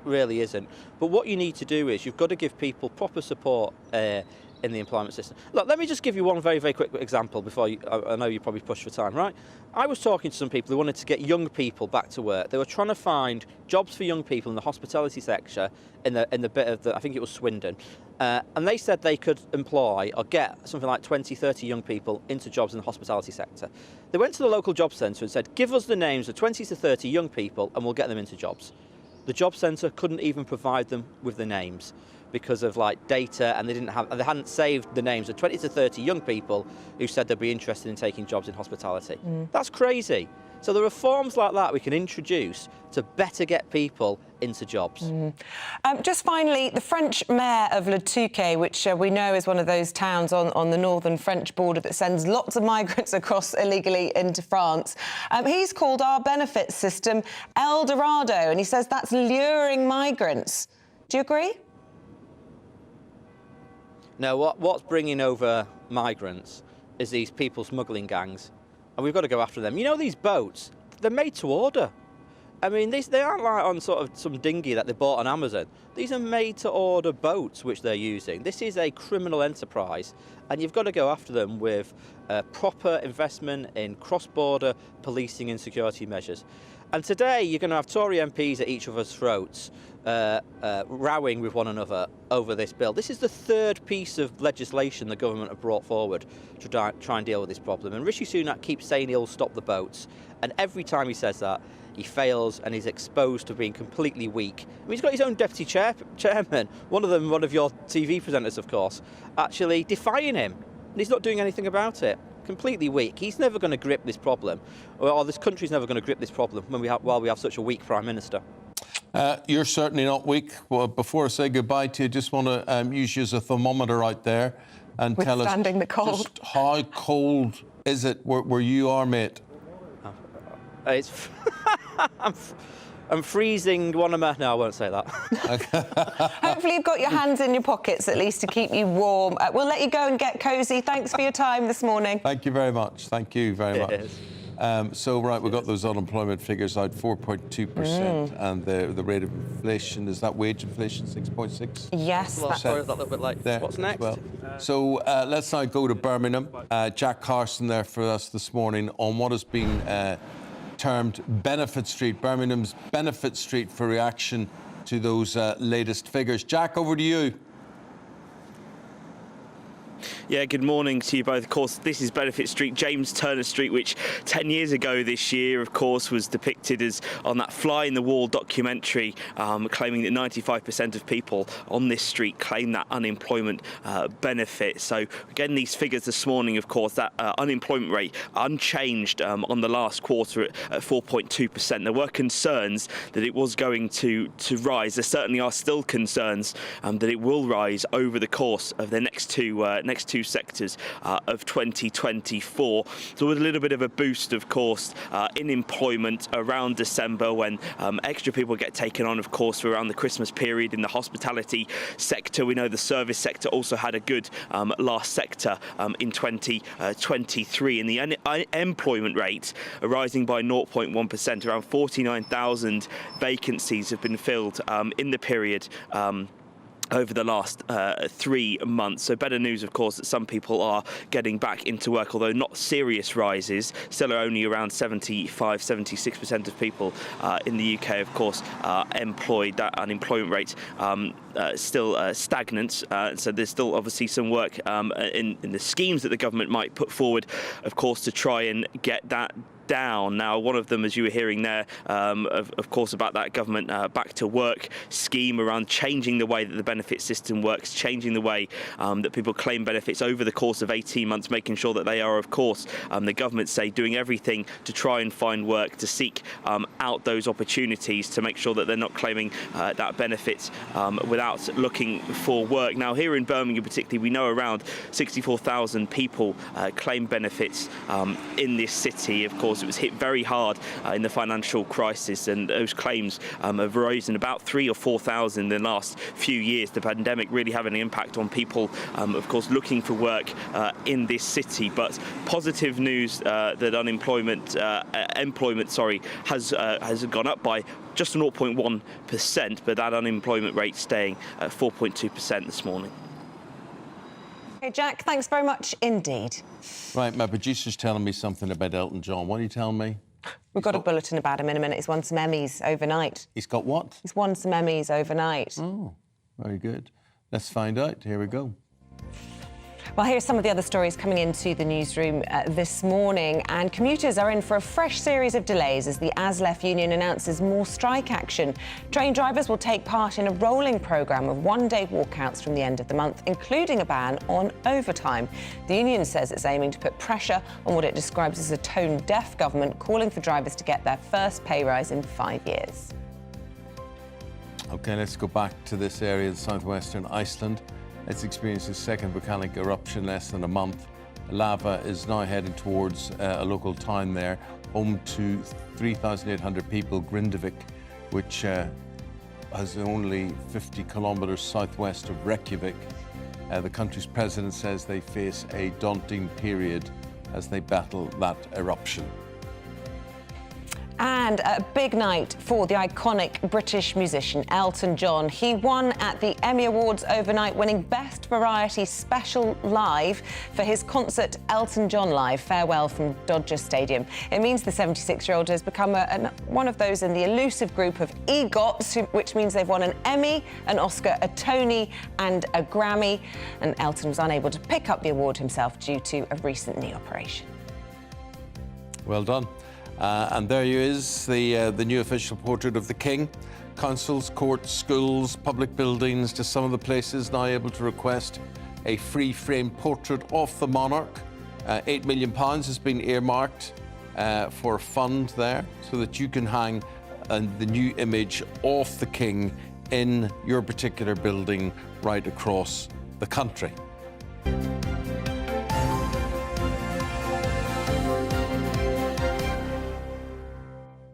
really isn't. But what you need to do is you've got to give people proper support in the employment system. Look, let me just give you one very, very quick example before I know you probably push for time, right? I was talking to some people who wanted to get young people back to work. They were trying to find jobs for young people in the hospitality sector in the bit of I think it was Swindon. And they said they could employ or get something like 20, 30 young people into jobs in the hospitality sector. They went to the local job centre and said, give us the names of 20 to 30 young people and we'll get them into jobs. The job centre couldn't even provide them with the names because of data, and they hadn't saved the names of 20 to 30 young people who said they'd be interested in taking jobs in hospitality. That's crazy. So there are reforms like that we can introduce to better get people into jobs. Just finally, the French mayor of Le Touquet, which we know is one of those towns on the northern French border that sends lots of migrants across illegally into France, he's called our benefit system El Dorado, and he says that's luring migrants. Do you agree? No, what's bringing over migrants is these people smuggling gangs, and we've got to go after them. You know, these boats, they're made to order. I mean, they aren't like on sort of some dinghy that they bought on Amazon. These are made to order boats which they're using. This is a criminal enterprise, and you've got to go after them with proper investment in cross-border policing and security measures. And today you're going to have Tory MPs at each other's throats, rowing with one another over this bill. This is the third piece of legislation the government have brought forward to try and deal with this problem. And Rishi Sunak keeps saying he'll stop the boats. And every time he says that, he fails and he's exposed to being completely weak. I mean, he's got his own deputy chairman, one of your TV presenters, of course, actually defying him. And he's not doing anything about it. Completely weak. He's never going to grip this problem, or this country's never going to grip this problem while we have such a weak Prime Minister. You're certainly not weak. Well, before I say goodbye to you, just want to use you as a thermometer out there and tell us the cold. Just how cold is it where you are, mate? It's I'm freezing one of my... No, I won't say that. Hopefully you've got your hands in your pockets at least to keep you warm. We'll let you go and get cosy. Thanks for your time this morning. Thank you very much. Thank you very much. Right, we've got those unemployment figures out, 4.2%, and the rate of inflation, is that wage inflation, 6.6%? Yes. Sorry, that little bit late. There What's next? Well. So let's now go to Birmingham. Jack Carson there for us this morning on what has been termed Benefit Street, Birmingham's Benefit Street, for reaction to those latest figures. Jack, over to you. Yeah, good morning to you both. Of course, this is Benefit Street, James Turner Street, which 10 years ago this year, of course, was depicted as on that Fly in the Wall documentary, claiming that 95% of people on this street claim that unemployment benefit. So, again, these figures this morning, of course, that unemployment rate unchanged on the last quarter at 4.2%. There were concerns that it was going to rise. There certainly are still concerns that it will rise over the course of the next two sectors of 2024. So with a little bit of a boost, of course, in employment around December, when extra people get taken on, of course, for around the Christmas period in the hospitality sector. We know the service sector also had a good last sector in 2023, and the unemployment rate rising by 0.1%. Around 49,000 vacancies have been filled in the period over the last 3 months. So better news, of course, that some people are getting back into work, although not serious rises. Still are only around 76% of people in the UK, of course, employed. That unemployment rate still stagnant. So there's still obviously some work in the schemes that the government might put forward, of course, to try and get that down. Now, one of them, as you were hearing there, of course, about that government back to work scheme around changing the way that the benefit system works, changing the way that people claim benefits over the course of 18 months, making sure that they are, of course, the government say, doing everything to try and find work, to seek out those opportunities, to make sure that they're not claiming that benefit without looking for work. Now, here in Birmingham particularly, we know around 64,000 people claim benefits in this city. Of course, it was hit very hard in the financial crisis, and those claims have risen about 3,000 or 4,000 in the last few years. The pandemic really having an impact on people, of course, looking for work in this city. But positive news that employment has gone up by just 0.1%, but that unemployment rate staying at 4.2% this morning. Okay, Jack, thanks very much indeed. Right, my producer's telling me something about Elton John. What are you telling me? We've got a bulletin about him in a minute. He's won some Emmys overnight. He's got what? He's won some Emmys overnight. Oh, very good. Let's find out. Here we go. Well, here's some of the other stories coming into the newsroom this morning. And commuters are in for a fresh series of delays as the ASLEF union announces more strike action. Train drivers will take part in a rolling programme of one-day walkouts from the end of the month, including a ban on overtime. The union says it's aiming to put pressure on what it describes as a tone-deaf government, calling for drivers to get their first pay rise in 5 years. OK, let's go back to this area of southwestern Iceland. It's experienced its second volcanic eruption in less than a month. Lava is now heading towards a local town there, home to 3,800 people, Grindavik, which has only 50 kilometres southwest of Reykjavik. The country's president says they face a daunting period as they battle that eruption. And a big night for the iconic British musician Elton John. He won at the Emmy Awards overnight, winning Best Variety Special Live for his concert Elton John Live, Farewell from Dodger Stadium. It means the 76-year-old has become one of those in the elusive group of EGOTs, which means they've won an Emmy, an Oscar, a Tony and a Grammy. And Elton was unable to pick up the award himself due to a recent knee operation. Well done. And there is the new official portrait of the King. Councils, courts, schools, public buildings, just some of the places now able to request a free frame portrait of the monarch. £8 million has been earmarked for a fund there so that you can hang the new image of the King in your particular building right across the country.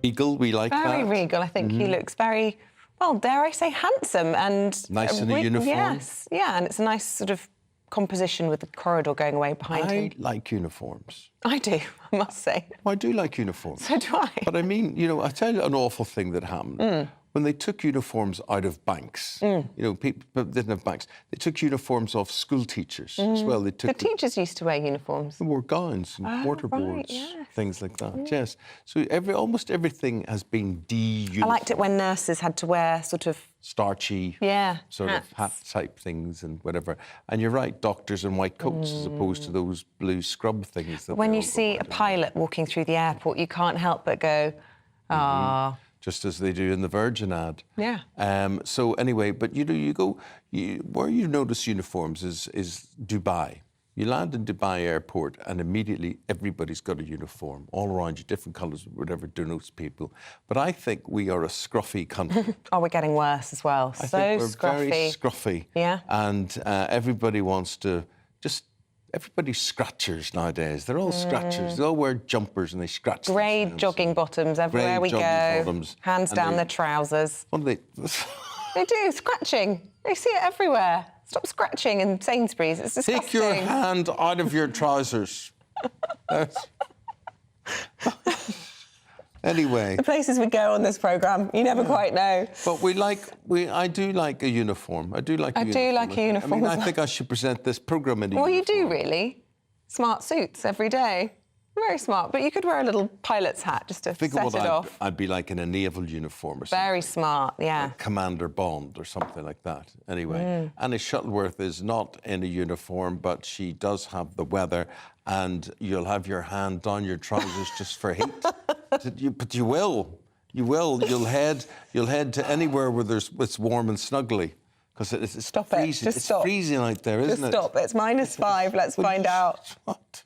Regal, we like that. Very regal. I think he looks very, well, dare I say, handsome and nice in a uniform. Yes, yeah, and it's a nice sort of composition with the corridor going away behind him. I like uniforms. I do, I must say. I do like uniforms. So do I. But I mean, you know, I tell you an awful thing that happened. when they took uniforms out of banks, you know, people didn't have banks. They took uniforms off school teachers as well. They took the teachers used to wear uniforms. They wore gowns and mortarboards, things like that. Yes. So almost everything has been de-uniformed. I liked it when nurses had to wear sort of starchy, sort of hat type things and whatever. And you're right, doctors in white coats as opposed to those blue scrub things. That when you see a pilot walking through the airport, you can't help but go, ah. Just as they do in the Virgin ad. Yeah. So anyway, but you know, where you notice uniforms is Dubai. You land in Dubai airport and immediately everybody's got a uniform all around you, different colours, whatever denotes people. But I think we are a scruffy country. Oh, we're getting worse as well. I think we're scruffy. Very scruffy. Yeah. And everybody wants to just. Everybody's scratchers nowadays. They're all scratchers. They all wear jumpers and they scratch. Grey jogging bottoms everywhere we go. Bottoms. Hands down their trousers. What do they? They do, scratching. They see it everywhere. Stop scratching in Sainsbury's. It's disgusting. Take your hand out of your trousers. Anyway. The places we go on this programme, you never quite know. But I do like a uniform. I do like a uniform. I mean, I think I should present this programme in a uniform. Well, you do, really. Smart suits every day. Very smart. But you could wear a little pilot's hat just to set it off. I'd be like in a naval uniform or something. Very smart, yeah. Like Commander Bond or something like that. Anyway, Annie Shuttleworth is not in a uniform, but she does have the weather, and you'll have your hand down your trousers just for heat. But you will. You'll head to anywhere where it's warm and snuggly. Because it's freezing. It's freezing out there, isn't it? Just stop. It's -5. Let's find out. What?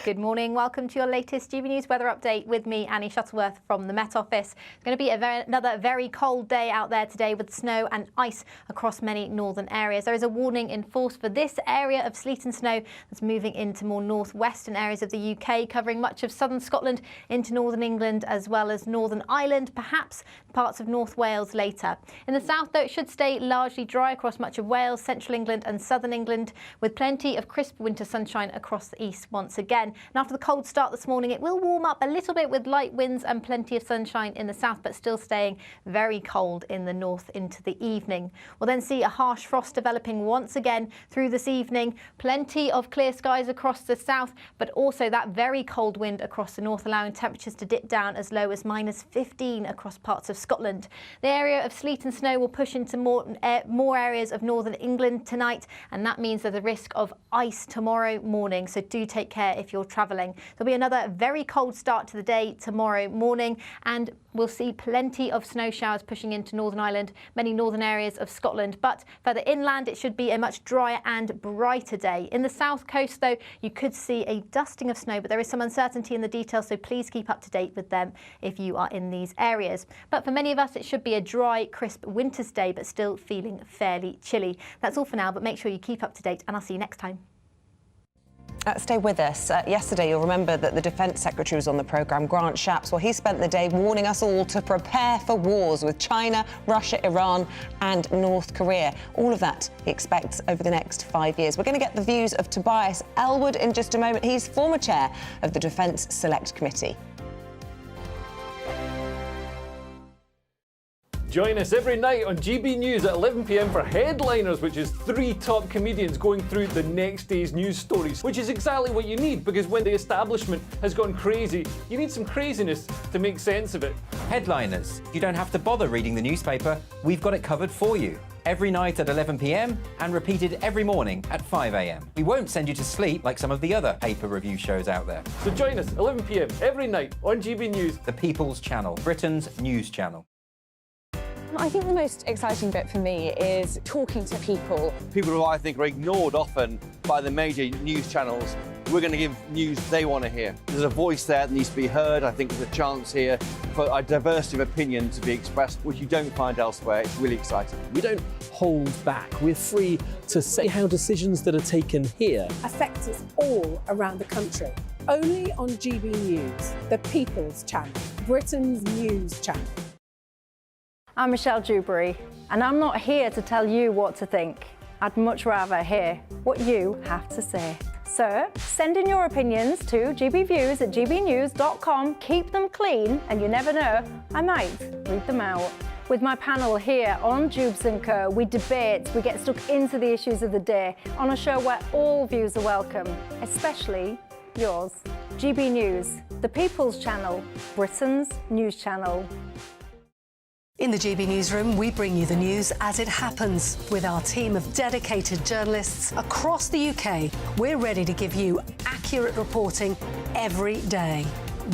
Good morning. Welcome to your latest GB News weather update with me, Annie Shuttleworth from the Met Office. It's going to be another very cold day out there today with snow and ice across many northern areas. There is a warning in force for this area of sleet and snow that's moving into more northwestern areas of the UK, covering much of southern Scotland into northern England as well as Northern Ireland, perhaps parts of North Wales later. In the south, though, it should stay largely dry across much of Wales, central England and southern England, with plenty of crisp winter sunshine across the east once again. And after the cold start this morning, it will warm up a little bit with light winds and plenty of sunshine in the south, but still staying very cold in the north into the evening. We'll then see a harsh frost developing once again through this evening. Plenty of clear skies across the south, but also that very cold wind across the north, allowing temperatures to dip down as low as -15 across parts of Scotland. The area of sleet and snow will push into more areas of northern England tonight, and that means there's a risk of ice tomorrow morning, so do take care if you're travelling. There'll be another very cold start to the day tomorrow morning, and we'll see plenty of snow showers pushing into Northern Ireland, many northern areas of Scotland, but further inland it should be a much drier and brighter day. In the south coast, though, you could see a dusting of snow, but there is some uncertainty in the details, so please keep up to date with them if you are in these areas. But for many of us, it should be a dry, crisp winter's day, but still feeling fairly chilly. That's all for now, but make sure you keep up to date, and I'll see you next time. Stay with us. Yesterday, you'll remember that the Defence Secretary was on the programme, Grant Shapps. Well, he spent the day warning us all to prepare for wars with China, Russia, Iran and North Korea. All of that he expects over the next 5 years. We're going to get the views of Tobias Elwood in just a moment. He's former chair of the Defence Select Committee. Join us every night on GB News at 11 p.m. for Headliners, which is 3 top comedians going through the next day's news stories, which is exactly what you need, because when the establishment has gone crazy, you need some craziness to make sense of it. Headliners. You don't have to bother reading the newspaper. We've got it covered for you. Every night at 11 p.m. and repeated every morning at 5 a.m. We won't send you to sleep like some of the other paper review shows out there. So join us 11 p.m. every night on GB News. The People's Channel, Britain's news channel. I think the most exciting bit for me is talking to people. People who I think are ignored often by the major news channels. We're going to give news they want to hear. There's a voice there that needs to be heard. I think there's a chance here for a diversity of opinion to be expressed, which you don't find elsewhere. It's really exciting. We don't hold back. We're free to say how decisions that are taken here affect us all around the country. Only on GB News, the People's Channel, Britain's news channel. I'm Michelle Dewberry, and I'm not here to tell you what to think. I'd much rather hear what you have to say. So send in your opinions to gbviews@gbnews.com. Keep them clean, and you never know, I might read them out. With my panel here on Jubes & Co, we debate, we get stuck into the issues of the day on a show where all views are welcome, especially yours. GB News, the People's Channel, Britain's news channel. In the GB Newsroom, we bring you the news as it happens. With our team of dedicated journalists across the UK, we're ready to give you accurate reporting every day.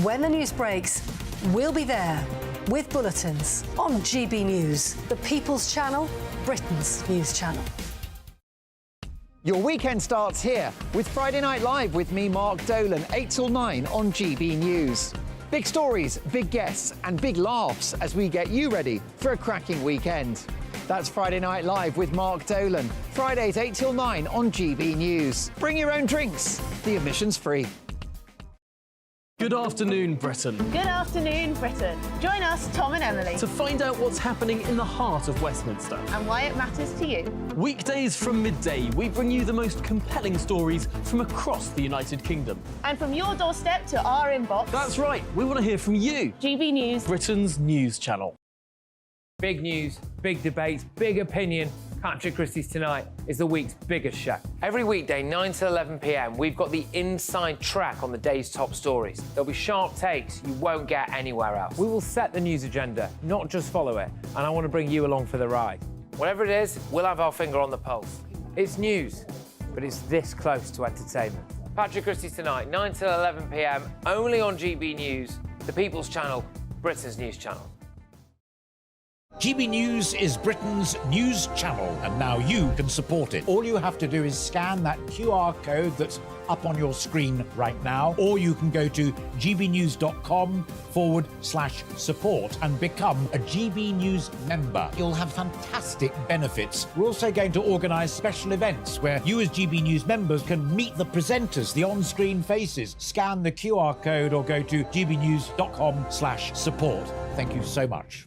When the news breaks, we'll be there with bulletins on GB News, the People's Channel, Britain's news channel. Your weekend starts here with Friday Night Live with me, Mark Dolan, 8 till 9 on GB News. Big stories, big guests and big laughs as we get you ready for a cracking weekend. That's Friday Night Live with Mark Dolan, Fridays 8 till 9 on GB News. Bring your own drinks, the admission's free. Good afternoon, Britain. Good afternoon, Britain. Join us, Tom and Emily, To find out what's happening in the heart of Westminster. and why it matters to you. Weekdays from midday, we bring you the most compelling stories from across the United Kingdom. And from your doorstep to our inbox. That's right, we want to hear from you. GB News, Britain's news channel. Big news, big debates, big opinion. Patrick Christie's Tonight is the week's biggest show. Every weekday, 9 to 11 p.m, we've got the inside track on the day's top stories. There'll be sharp takes you won't get anywhere else. We will set the news agenda, not just follow it, and I want to bring you along for the ride. Whatever it is, we'll have our finger on the pulse. It's news, but it's this close to entertainment. Patrick Christie's Tonight, 9 to 11 p.m, only on GB News, the People's Channel, Britain's news channel. GB News is Britain's news channel, and now you can support it. All you have to do is scan that QR code that's up on your screen right now, or you can go to gbnews.com/support and become a GB News member. You'll have fantastic benefits. We're also going to organise special events where you as GB News members can meet the presenters, the on-screen faces. Scan the QR code or go to gbnews.com/support. Thank you so much.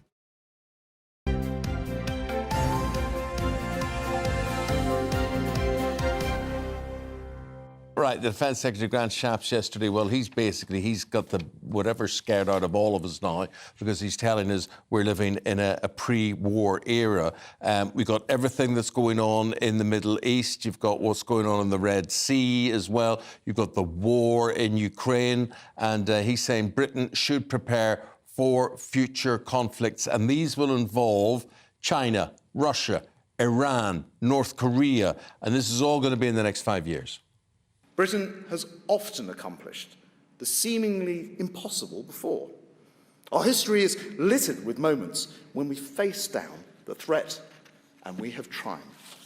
Right, the Defence Secretary Grant Shapps yesterday, well, he's got the whatever scared out of all of us now, because he's telling us we're living in a pre-war era. We've got everything that's going on in the Middle East. You've got what's going on in the Red Sea as well. You've got the war in Ukraine. And he's saying Britain should prepare for future conflicts. And these will involve China, Russia, Iran, North Korea. And this is all going to be in the next 5 years. Britain has often accomplished the seemingly impossible before. Our history is littered with moments when we faced down the threat and we have triumphed.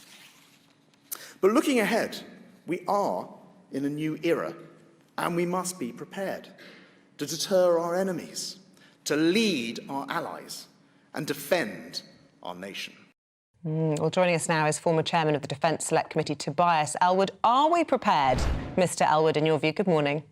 But looking ahead, we are in a new era, and we must be prepared to deter our enemies, to lead our allies, and defend our nation. Well, joining us now is former chairman of the Defence Select Committee, Tobias Ellwood. Are we prepared, Mr. Ellwood, in your view? Good morning.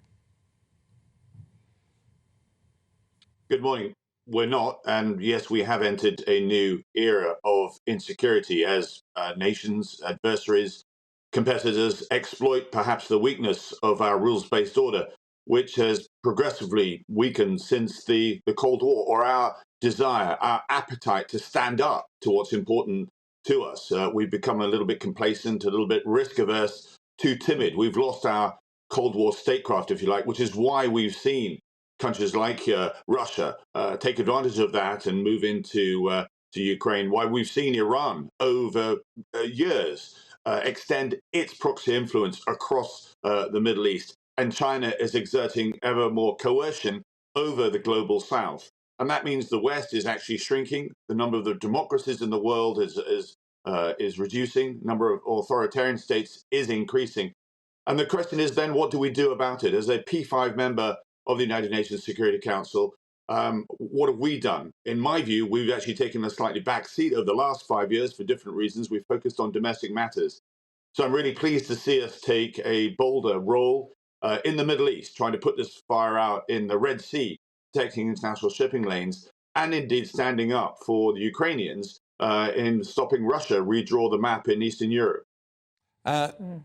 Good morning. We're not, and yes, we have entered a new era of insecurity as nations, adversaries, competitors exploit perhaps the weakness of our rules-based order, which has progressively weakened since the Cold War, or our desire, our appetite to stand up to what's important to us. We've become a little bit complacent, a little bit risk-averse, too timid. We've lost our Cold War statecraft, if you like, which is why we've seen countries like Russia take advantage of that and move into to Ukraine, why we've seen Iran over years extend its proxy influence across the Middle East, and China is exerting ever more coercion over the global south. And that means the West is actually shrinking. The number of the democracies in the world is reducing. The number of authoritarian states is increasing. And the question is then, what do we do about it? As a P5 member of the United Nations Security Council, what have we done? In my view, we've actually taken a slightly back seat over the last 5 years for different reasons. We've focused on domestic matters. So I'm really pleased to see us take a bolder role in the Middle East, trying to put this fire out in the Red Sea, protecting international shipping lanes, and indeed standing up for the Ukrainians in stopping Russia redraw the map in Eastern Europe.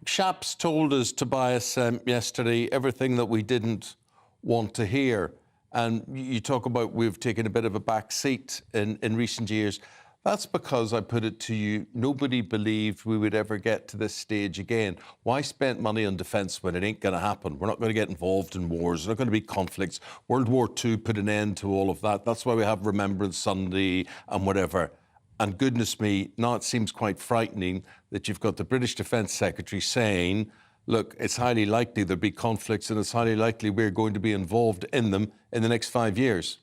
Shapps told us, Tobias, yesterday, everything that we didn't want to hear. And you talk about we've taken a bit of a back seat in recent years. That's because, I put it to you, nobody believed we would ever get to this stage again. Why spend money on defence when it ain't going to happen? We're not going to get involved in wars. There's not going to be conflicts. World War II put an end to all of that. That's why we have Remembrance Sunday and whatever. And goodness me, now it seems quite frightening that you've got the British Defence Secretary saying, look, it's highly likely there'll be conflicts and it's highly likely we're going to be involved in them in the next 5 years.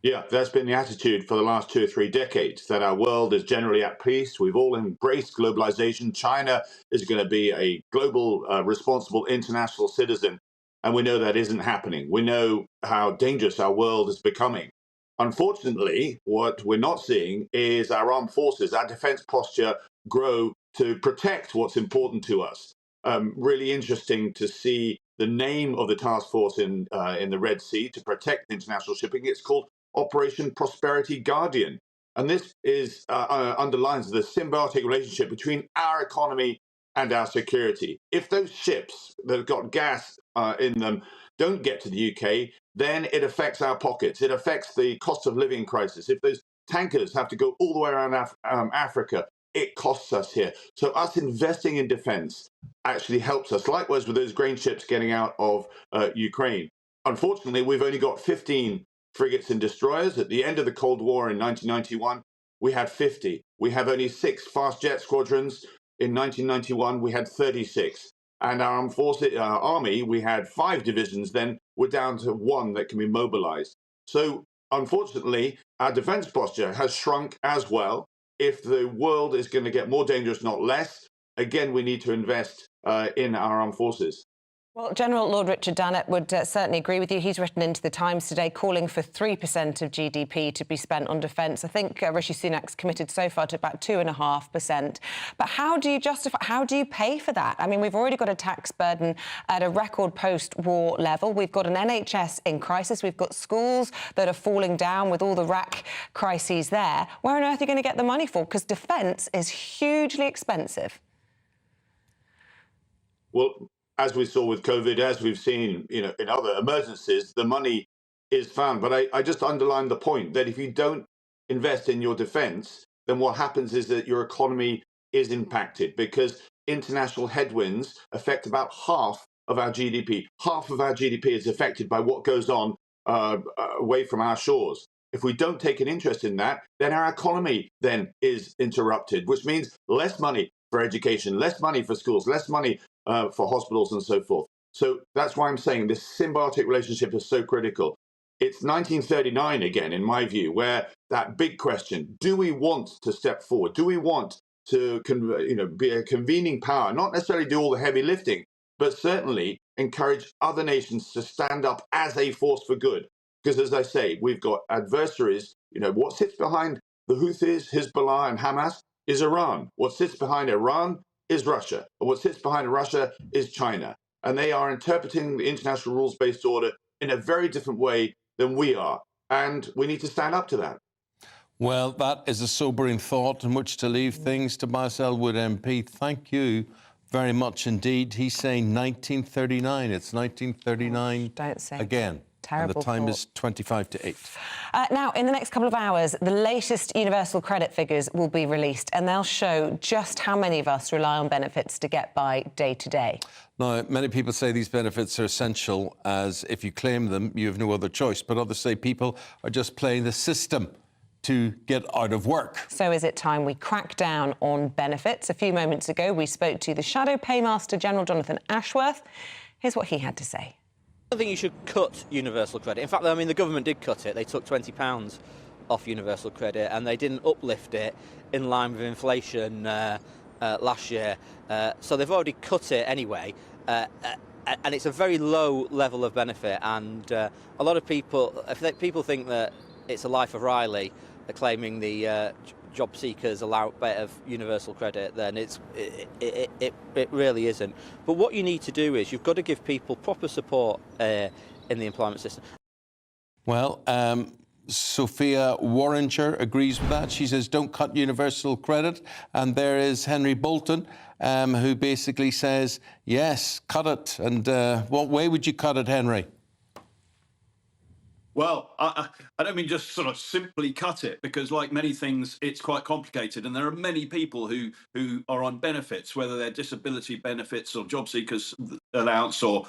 Yeah, that's been the attitude for the last 2 or 3 decades, that our world is generally at peace. We've all embraced globalization. China is going to be a global, responsible international citizen. And we know that isn't happening. We know how dangerous our world is becoming. Unfortunately, what we're not seeing is our armed forces, our defense posture grow to protect what's important to us. Really interesting to see the name of the task force in the Red Sea to protect international shipping. It's called Operation Prosperity Guardian. And this is underlines the symbiotic relationship between our economy and our security. If those ships that have got gas in them don't get to the UK, then it affects our pockets. It affects the cost of living crisis. If those tankers have to go all the way around Africa, it costs us here. So us investing in defense actually helps us. Likewise with those grain ships getting out of Ukraine. Unfortunately, we've only got 15 frigates and destroyers. At the end of the Cold War in 1991, we had 50. We have only 6 fast jet squadrons. In 1991, we had 36. And our armed forces, army, we had 5 divisions. Then we're down to 1 that can be mobilized. So unfortunately, our defense posture has shrunk as well. If the world is going to get more dangerous, not less, again, we need to invest in our armed forces. Well, General Lord Richard Dannatt would certainly agree with you. He's written into the Times today calling for 3% of GDP to be spent on defence. I think Rishi Sunak's committed so far to about 2.5%. But how do you justify, how do you pay for that? I mean, we've already got a tax burden at a record post-war level. We've got an NHS in crisis. We've got schools that are falling down with all the RAC crises there. Where on earth are you going to get the money for? Because defence is hugely expensive. Well, as we saw with COVID, as we've seen, in other emergencies, the money is found. But I just underline the point that if you don't invest in your defense, then what happens is that your economy is impacted, because international headwinds affect about half of our GDP. Half of our GDP is affected by what goes on away from our shores. If we don't take an interest in that, then our economy then is interrupted, which means less money for education, less money for schools, less money for hospitals and so forth. So that's why I'm saying this symbiotic relationship is so critical. It's 1939 again, in my view, where that big question, do we want to step forward? Do we want to be a convening power, not necessarily do all the heavy lifting, but certainly encourage other nations to stand up as a force for good? Because as I say, we've got adversaries. What sits behind the Houthis, Hezbollah and Hamas is Iran. What sits behind Iran is Russia. And what sits behind Russia is China. And they are interpreting the international rules-based order in a very different way than we are. And we need to stand up to that. Well, that is a sobering thought in which to leave things. Tobias Ellwood MP, thank you very much indeed. He's saying 1939. It's 1939 don't say again. Terrible and the time thought. is 25 to 8. Now, in the next couple of hours, the latest universal credit figures will be released, and they'll show just how many of us rely on benefits to get by day to day. Now, many people say these benefits are essential, as if you claim them, you have no other choice. But others say people are just playing the system to get out of work. So is it time we crack down on benefits? A few moments ago, we spoke to the Shadow Paymaster General Jonathan Ashworth. Here's what he had to say. I don't think you should cut universal credit. In fact, I mean, the government did cut it. They took £20 off universal credit, and they didn't uplift it in line with inflation last year. So they've already cut it anyway, and it's a very low level of benefit. And a lot of people, people think that it's a life of Riley, claiming the job seekers allow better universal credit, then it really isn't. But what you need to do is you've got to give people proper support in the employment system. Well, Sophia Warringer agrees with that. She says, don't cut universal credit. And there is Henry Bolton, who basically says, yes, cut it. And what way would you cut it, Henry? Well, I don't mean just sort of simply cut it, because like many things, it's quite complicated. And there are many people who are on benefits, whether they're disability benefits or job seekers allowance or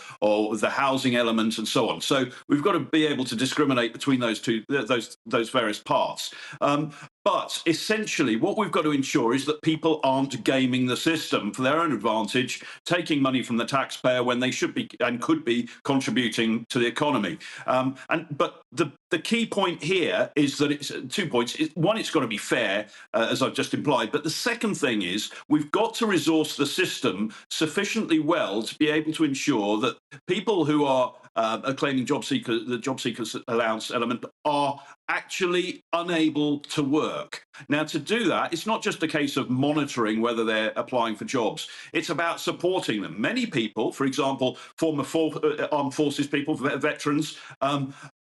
the housing element and so on. So we've got to be able to discriminate between those various parts. But essentially, what we've got to ensure is that people aren't gaming the system for their own advantage, taking money from the taxpayer when they should be and could be contributing to the economy. But the key point here is that it's 2 points. One, it's got to be fair, as I've just implied. But the second thing is we've got to resource the system sufficiently well to be able to ensure that people who are claiming the job seekers allowance element are actually unable to work. Now, to do that, it's not just a case of monitoring whether they're applying for jobs. It's about supporting them. Many people, for example, former armed forces people, veterans,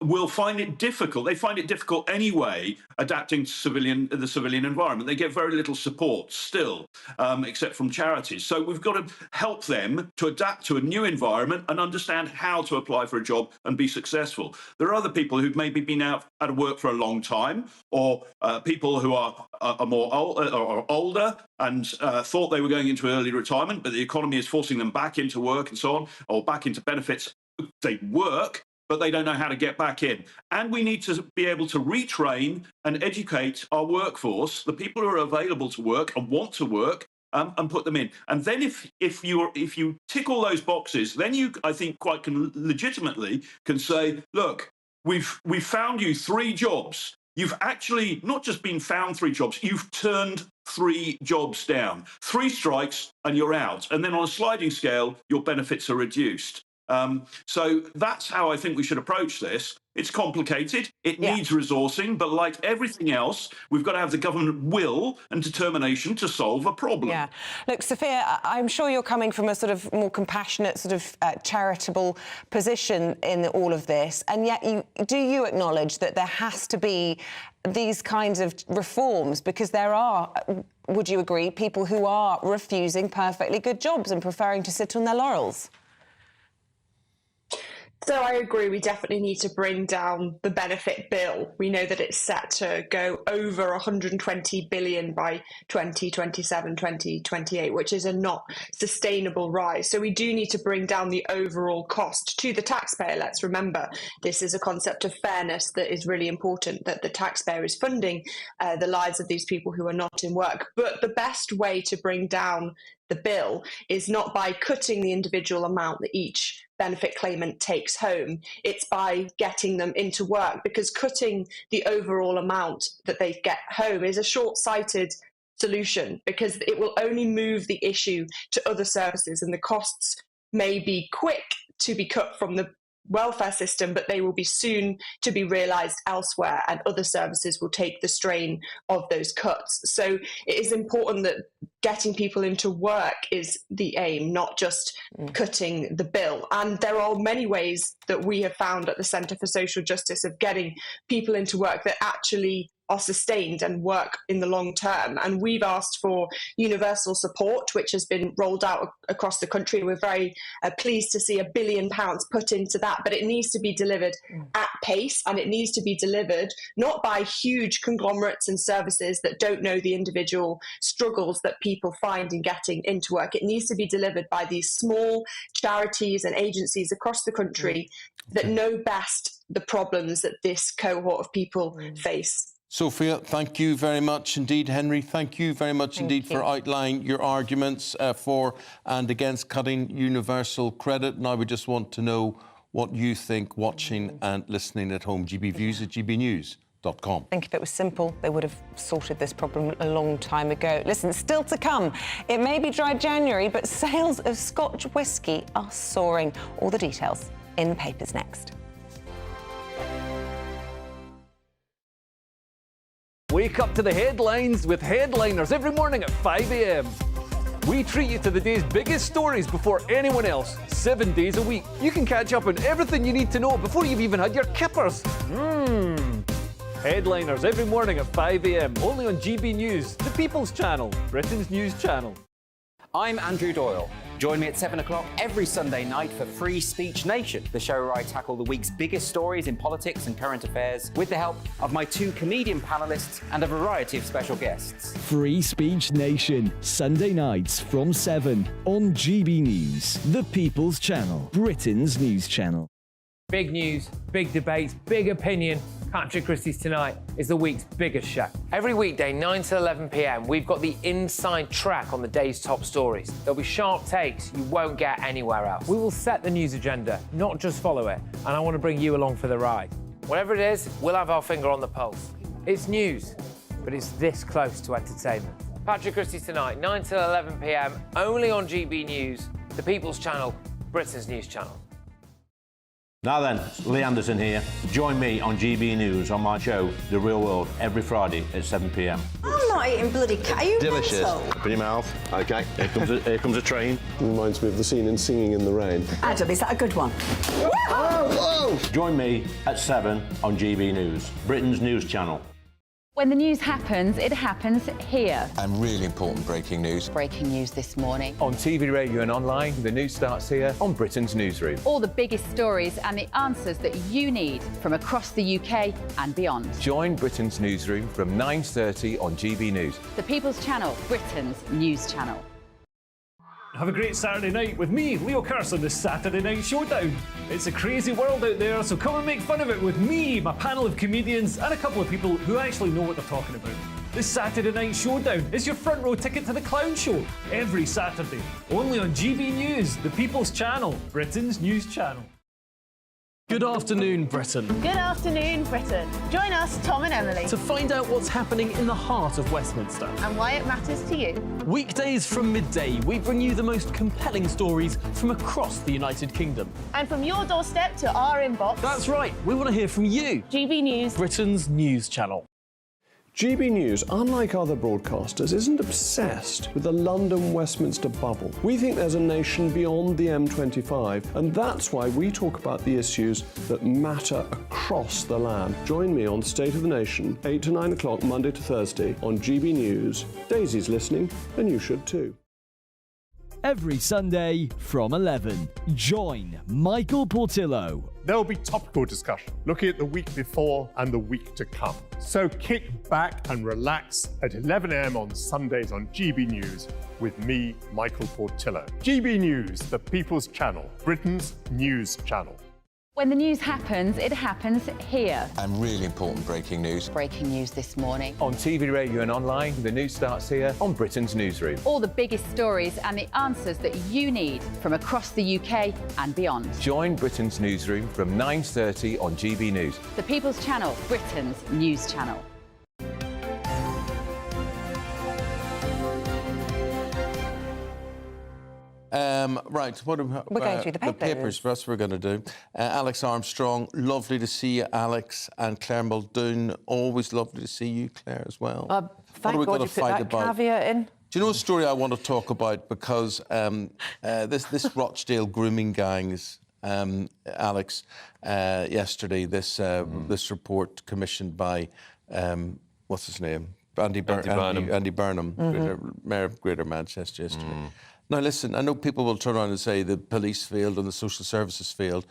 will find it difficult. They find it difficult anyway adapting to the civilian environment. They get very little support still, except from charities. So we've got to help them to adapt to a new environment and understand how to apply for a job and be successful. There are other people who've maybe been out of work for a long time, or people who are older and thought they were going into early retirement, but the economy is forcing them back into work and so on, or back into benefits. They work, but they don't know how to get back in. And we need to be able to retrain and educate our workforce, the people who are available to work and want to work, and put them in. And then if you tick all those boxes, then you, I think, quite legitimately can say, look, we've found you 3 jobs. You've actually not just been found 3 jobs, you've turned 3 jobs down. 3 strikes and you're out. And then on a sliding scale, your benefits are reduced. So that's how I think we should approach this. It's complicated. It needs resourcing, but like everything else, we've got to have the government will and determination to solve a problem. Yeah. Look, Sophia, I'm sure you're coming from a sort of more compassionate, sort of charitable position in all of this, and yet do you acknowledge that there has to be these kinds of reforms, because there are, would you agree, people who are refusing perfectly good jobs and preferring to sit on their laurels? So I agree, we definitely need to bring down the benefit bill. We know that it's set to go over 120 billion by 2027, 2028, which is a not sustainable rise. So we do need to bring down the overall cost to the taxpayer. Let's remember, this is a concept of fairness that is really important, that the taxpayer is funding the lives of these people who are not in work. But the best way to bring down the bill is not by cutting the individual amount that each benefit claimant takes home. It's by getting them into work, because cutting the overall amount that they get home is a short-sighted solution, because it will only move the issue to other services, and the costs may be quick to be cut from the welfare system, but they will be soon to be realised elsewhere, and other services will take the strain of those cuts. So it is important that getting people into work is the aim, not just cutting the bill. And there are many ways that we have found at the Centre for Social Justice of getting people into work that actually are sustained and work in the long term. And we've asked for universal support, which has been rolled out across the country. We're very pleased to see £1 billion put into that, but it needs to be delivered at pace, and it needs to be delivered not by huge conglomerates and services that don't know the individual struggles that people find in getting into work. It needs to be delivered by these small charities and agencies across the country that know best the problems that this cohort of people face. Sophia, thank you very much indeed. Henry, thank you very much indeed for outlining your arguments for and against cutting universal credit. Now we just want to know what you think watching and listening at home. gbviews@gbnews.com. I think if it was simple, they would have sorted this problem a long time ago. Listen, still to come. It may be dry January, but sales of Scotch whisky are soaring. All the details in the papers next. Wake up to the headlines with Headliners every morning at 5 a.m. We treat you to the day's biggest stories before anyone else, 7 days a week. You can catch up on everything you need to know before you've even had your kippers. Headliners every morning at 5 a.m. only on GB News, the People's Channel, Britain's news channel. I'm Andrew Doyle. Join me at 7 o'clock every Sunday night for Free Speech Nation, the show where I tackle the week's biggest stories in politics and current affairs with the help of my 2 comedian panellists and a variety of special guests. Free Speech Nation, Sunday nights from 7 on GB News, the People's Channel, Britain's news channel. Big news, big debates, big opinion. Patrick Christie's Tonight is the week's biggest show. Every weekday, 9 to 11 p.m, we've got the inside track on the day's top stories. There'll be sharp takes you won't get anywhere else. We will set the news agenda, not just follow it, and I want to bring you along for the ride. Whatever it is, we'll have our finger on the pulse. It's news, but it's this close to entertainment. Patrick Christie's Tonight, 9 to 11 p.m, only on GB News, the People's Channel, Britain's news channel. Now then, Lee Anderson here. Join me on GB News on my show, The Real World, every Friday at 7 p.m. I'm not eating bloody cat. Are you delicious. mental? Open your mouth. OK, here comes a train. Reminds me of the scene in Singing in the Rain. Adam, is that a good one? Whoa! Join me at 7 on GB News, Britain's news channel. When the news happens, it happens here. And really important breaking news. Breaking news this morning. On TV, radio and online, the news starts here on Britain's Newsroom. All the biggest stories and the answers that you need from across the UK and beyond. Join Britain's Newsroom from 9:30 on GB News. The People's Channel, Britain's news channel. Have a great Saturday night with me, Leo Carson, this Saturday Night Showdown. It's a crazy world out there, so come and make fun of it with me, my panel of comedians, and a couple of people who actually know what they're talking about. This Saturday Night Showdown is your front row ticket to the clown show, every Saturday, only on GB News, the People's Channel, Britain's news channel. Good afternoon, Britain. Good afternoon, Britain. Join us, Tom and Emily, To find out what's happening in the heart of Westminster. and why it matters to you. Weekdays from midday, we bring you the most compelling stories from across the United Kingdom. And from your doorstep to our inbox. That's right, we want to hear from you. GB News, Britain's news channel. GB News, unlike other broadcasters, isn't obsessed with the London-Westminster bubble. We think there's a nation beyond the M25, and that's why we talk about the issues that matter across the land. Join me on State of the Nation, 8 to 9 o'clock, Monday to Thursday, on GB News. Daisy's listening, and you should too. Every Sunday from 11, join Michael Portillo. There'll be topical discussion, looking at the week before and the week to come. So kick back and relax at 11 a.m. on Sundays on GB News with me, Michael Portillo. GB News, the People's Channel, Britain's news channel. When the news happens, it happens here. And really important breaking news. Breaking news this morning. On TV, radio and online, the news starts here on Britain's Newsroom. All the biggest stories and the answers that you need from across the UK and beyond. Join Britain's Newsroom from 9:30 on GB News. The People's Channel, Britain's news channel. Right, what about We're going through the papers. That's what we're going to do. Alex Armstrong, lovely to see you, Alex, and Claire Muldoon, always lovely to see you, Claire, as well. Thank God you put that caveat in. Do you know a story I want to talk about? Because this Rochdale grooming gangs, Alex, yesterday, this report commissioned by, what's his name? Andy Burnham, Mayor of Greater Manchester yesterday. Now, listen, I know people will turn around and say the police failed and the social services failed,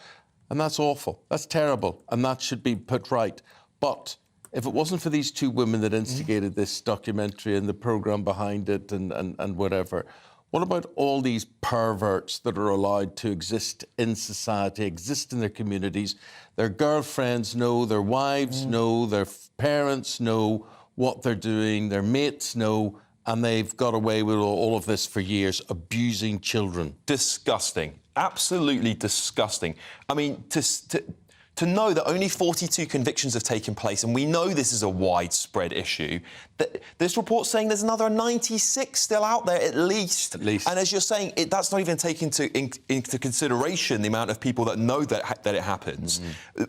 and that's awful. That's terrible, and that should be put right. But if it wasn't for these two women that instigated this documentary and the programme behind it and whatever, what about all these perverts that are allowed to exist in society, exist in their communities? Their girlfriends know, their wives know, their parents know what they're doing, their mates know, and they've got away with all of this for years, abusing children. Disgusting. Absolutely disgusting. I mean, to know that only 42 convictions have taken place, and we know this is a widespread issue, that this report's saying there's another 96 still out there at least. And as you're saying, that's not even taking into consideration the amount of people that know that it happens.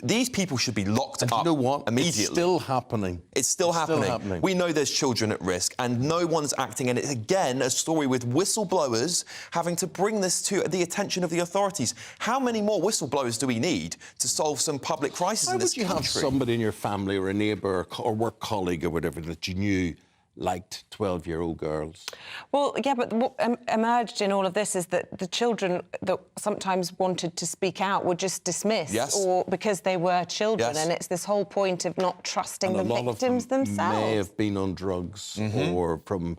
These people should be locked up. You know what? Immediately. It's still happening. It's still happening. We know there's children at risk, and no one's acting. And it's, again, a story with whistleblowers having to bring this to the attention of the authorities. How many more whistleblowers do we need to solve some public crisis in this country? Why would you have somebody in your family or a neighbour or work colleague or whatever that you knew liked 12-year-old girls. Well, yeah, but what emerged in all of this is that the children that sometimes wanted to speak out were just dismissed, or because they were children, and it's this whole point of not trusting the victims themselves. May have been on drugs or from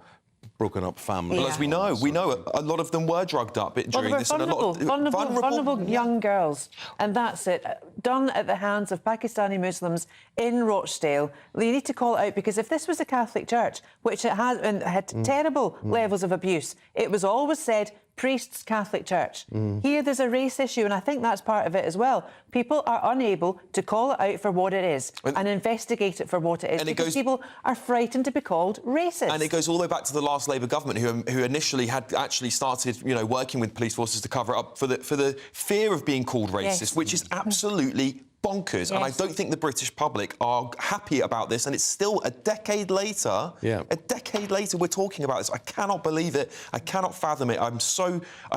broken up families. Well, as we know a lot of them were drugged up during this. Vulnerable young girls, and that's it. Done at the hands of Pakistani Muslims in Rochdale. You need to call it out, because if this was a Catholic church, which it has and had terrible levels of abuse, it was always said priests, Catholic Church. Here there's a race issue, and I think that's part of it as well. People are unable to call it out for what it is and investigate it for what it is, because people are frightened to be called racist. And it goes all the way back to the last Labour government, who initially had actually started, working with police forces to cover it up for the fear of being called racist, which is absolutely bonkers. And I don't think the British public are happy about this, and it's still a decade later. A decade later we're talking about this. I cannot believe it. I cannot fathom it. I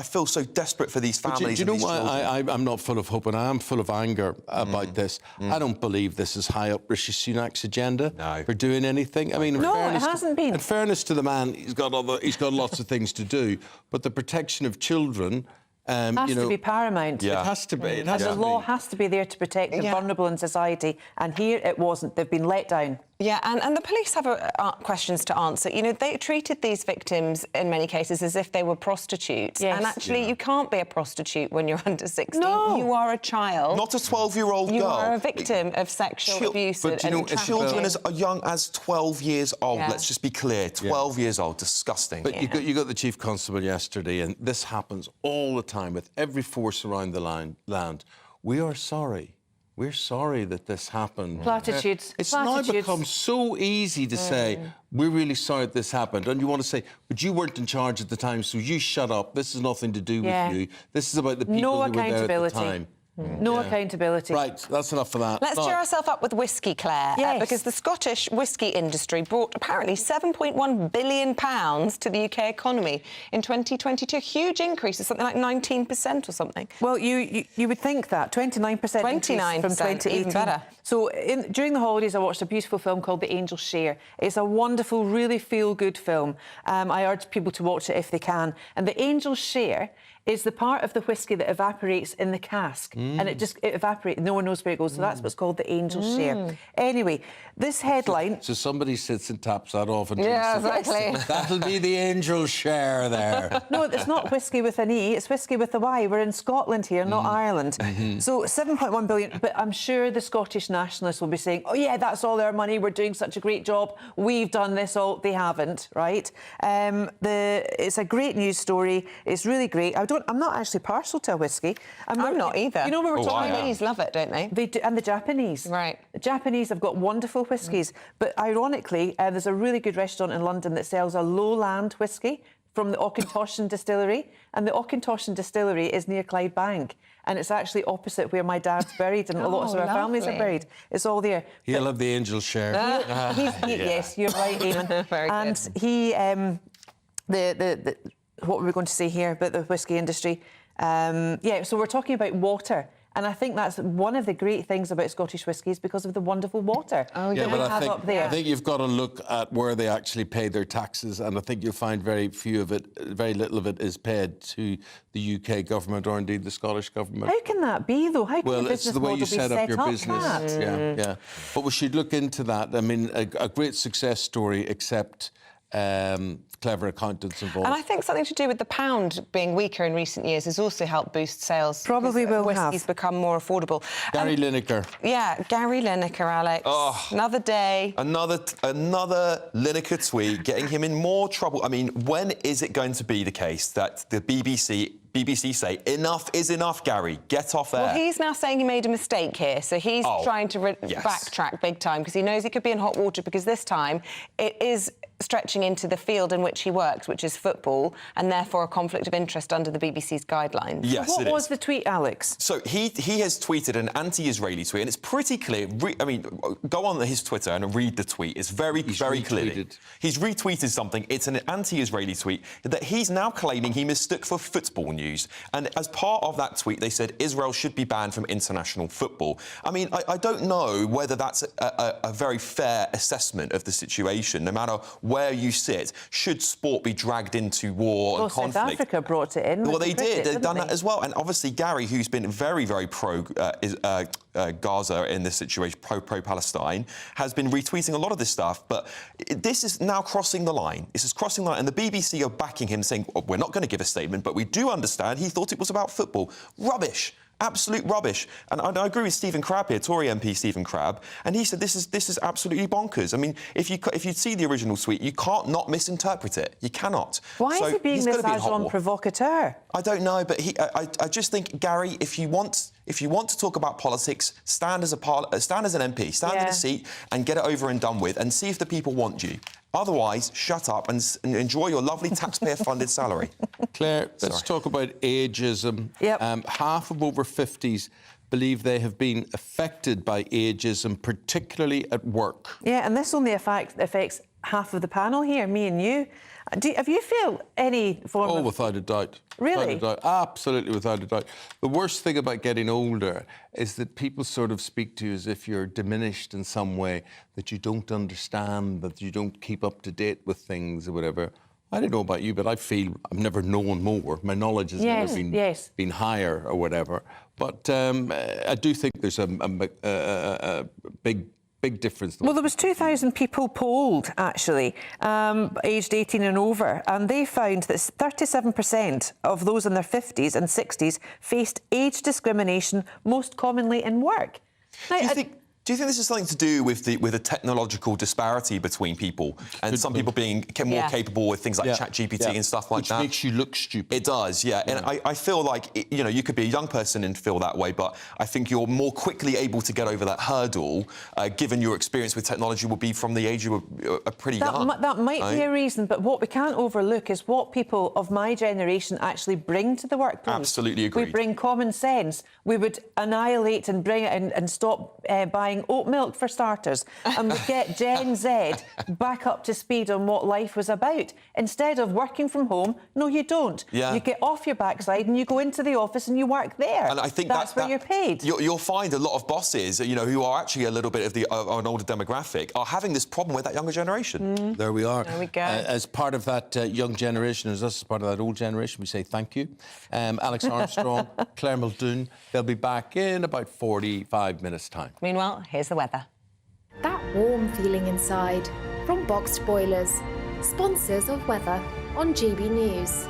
feel so desperate for these families. Do you know why I'm not full of hope, and I am full of anger about this? I don't believe this is high up Rishi Sunak's agenda for doing anything. I mean, it hasn't been. In fairness to the man, he's got lots of things to do, but the protection of children has to be paramount. It has to be. The law has to be there to protect the vulnerable in society, and here it wasn't. They've been let down. Yeah, and the police have questions to answer. They treated these victims in many cases as if they were prostitutes. And actually, you can't be a prostitute when you're under 16. No. You are a child. Not a 12-year-old girl. You are a victim of sexual abuse and children as young as 12 years old. Let's just be clear. 12 years old. Disgusting. But you got the Chief Constable yesterday, and this happens all the time with every force around the land. We are sorry. We're sorry that this happened. Platitudes. It's now become so easy to say, we're really sorry that this happened. And you want to say, but you weren't in charge at the time, so you shut up. This has nothing to do with you. This is about the people who were there at the time. No accountability. Right, that's enough of that. Let's cheer ourselves up with whiskey, Claire. Because the Scottish whisky industry brought apparently £7.1 billion to the UK economy in 2022. Huge increase, it's something like 19% or something. Well, you would think that. 29% increase from 2018. Even better. So during the holidays, I watched a beautiful film called The Angel's Share. It's a wonderful, really feel-good film. I urge people to watch it if they can. And The Angel's Share is the part of the whiskey that evaporates in the cask. And it evaporates. No one knows where it goes. So that's what's called the Angel's Share. Anyway, this headline... So somebody sits and taps that off and exactly. That'll be the Angel's Share there. No, it's not whiskey with an E, it's whiskey with a Y. We're in Scotland here, not Ireland. So 7.1 billion, but I'm sure the Scottish nationalists will be saying, oh yeah, that's all our money, we're doing such a great job, we've done this all. They haven't, right? It's a great news story, it's really great. I'm not actually partial to a whiskey. I'm not either. You know, we were talking about... Chinese love it, don't they? They do, and the Japanese. Right. The Japanese have got wonderful whiskies, but ironically, there's a really good restaurant in London that sells a lowland whiskey from the Auchentoshan distillery, and the Auchentoshan distillery is near Clydebank, and it's actually opposite where my dad's buried, and lots of our families are buried. It's all there. He'll have the Angel's Share. Yes, you're right, Eamonn. And he, what were we going to say here about the whisky industry? So we're talking about water. And I think that's one of the great things about Scottish whiskies because of the wonderful water but I think you've got to look at where they actually pay their taxes, and I think you'll find very little of it is paid to the UK government or indeed the Scottish government. How can that be, though? How can well, it's the way you set up your business. Yeah. But we should look into that. I mean, a great success story, except clever accountants involved. And I think something to do with the pound being weaker in recent years has also helped boost sales. Probably will have. Whiskies become more affordable. Gary Lineker. Yeah, Gary Lineker, Alex. Oh, another day. Another Lineker tweet, getting him in more trouble. I mean, when is it going to be the case that the BBC say, enough is enough, Gary, get off there? Well, he's now saying he made a mistake here, so he's trying to backtrack big time because he knows he could be in hot water because this time it is stretching into the field in which he works, which is football, and therefore a conflict of interest under the BBC's guidelines. Yes, so what was the tweet, Alex? So he has tweeted an anti-Israeli tweet, and it's pretty clear. Go on his Twitter and read the tweet. It's very clear. He's retweeted something. It's an anti-Israeli tweet that he's now claiming he mistook for football news. And as part of that tweet, they said Israel should be banned from international football. I mean, I don't know whether that's a very fair assessment of the situation, no matter where you sit. Should sport be dragged into war and conflict? South Africa brought it in. Well, they cricket, did. They've done they? that as well. And obviously, Gary, who's been very, very pro-Gaza in this situation, pro-Palestine, has been retweeting a lot of this stuff. But this is now crossing the line. This is crossing the line. And the BBC are backing him, saying, oh, we're not going to give a statement, but we do understand he thought it was about football. Rubbish. Absolute rubbish. And I agree with Stephen Crabb here, Tory MP Stephen Crabb, and he said this is absolutely bonkers. I mean, if you see the original tweet, you can't not misinterpret it. You cannot. Why is he being this agent provocateur? I don't know, but I just think, Gary, if you want to talk about politics, stand as an MP, stand in a seat and get it over and done with, and see if the people want you. Otherwise, shut up and enjoy your lovely taxpayer-funded salary. Claire, let's talk about ageism. Yep. Half of over 50s believe they have been affected by ageism, particularly at work. Yeah, and this only affects half of the panel here, me and you. Have you felt any form of... Oh, without a doubt. Really? Without a doubt. Absolutely, without a doubt. The worst thing about getting older is that people sort of speak to you as if you're diminished in some way, that you don't understand, that you don't keep up to date with things or whatever. I don't know about you, but I feel I've never known more. My knowledge has never been higher or whatever. But I do think there's a big difference. Well, there was 2,000 people polled, actually, aged 18 and over, and they found that 37% of those in their 50s and 60s faced age discrimination, most commonly in work. Now, Do you think this is something to do with the technological disparity between people and some people being more capable with things like ChatGPT and stuff like that? Which makes you look stupid. It does, yeah. And I feel like, you could be a young person and feel that way, but I think you're more quickly able to get over that hurdle, given your experience with technology will be from the age you were pretty young. That might be a reason, but what we can't overlook is what people of my generation actually bring to the workplace. Absolutely agreed. We bring common sense. We would annihilate and bring it and stop buying oat milk for starters, and would get Gen Z back up to speed on what life was about. Instead of working from home, no, you don't. Yeah. You get off your backside and you go into the office and you work there. And I think that's where you're paid. You'll find a lot of bosses, who are actually a little bit of an older demographic, are having this problem with that younger generation. There we are. There we go. As part of that young generation, as us as part of that old generation, we say thank you. Alex Armstrong, Claire Muldoon, they'll be back in about 45 minutes' time. Meanwhile, here's the weather. That warm feeling inside from Boxed Boilers, sponsors of weather on GB News.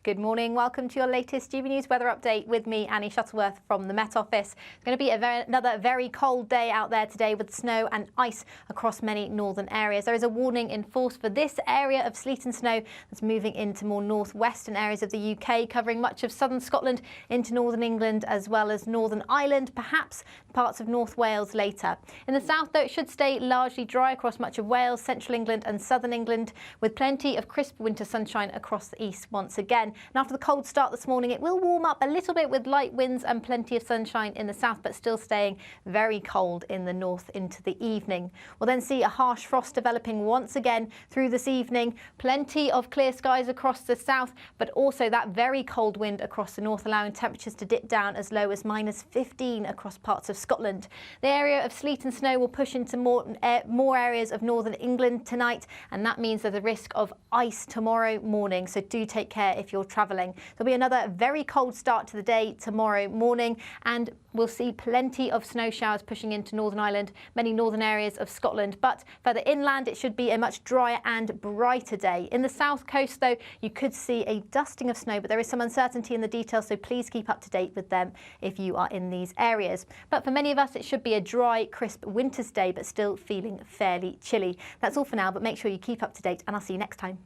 Good morning. Welcome to your latest GB News weather update with me, Annie Shuttleworth from the Met Office. It's going to be another very cold day out there today with snow and ice across many northern areas. There is a warning in force for this area of sleet and snow that's moving into more northwestern areas of the UK, covering much of southern Scotland into northern England as well as Northern Ireland, perhaps parts of North Wales later. In the south, though, it should stay largely dry across much of Wales, central England and southern England, with plenty of crisp winter sunshine across the east once again. And after the cold start this morning, it will warm up a little bit with light winds and plenty of sunshine in the south, but still staying very cold in the north into the evening. We'll then see a harsh frost developing once again through this evening. Plenty of clear skies across the south, but also that very cold wind across the north, allowing temperatures to dip down as low as -15 across parts of Scotland. The area of sleet and snow will push into more areas of northern England tonight, and that means there's a risk of ice tomorrow morning, so do take care if you're travelling. There'll be another very cold start to the day tomorrow morning, and we'll see plenty of snow showers pushing into Northern Ireland, many northern areas of Scotland, but further inland it should be a much drier and brighter day. In the south coast, though, you could see a dusting of snow, but there is some uncertainty in the details, so please keep up to date with them if you are in these areas. But for many of us, it should be a dry, crisp winter's day, but still feeling fairly chilly. That's all for now, but make sure you keep up to date, and I'll see you next time.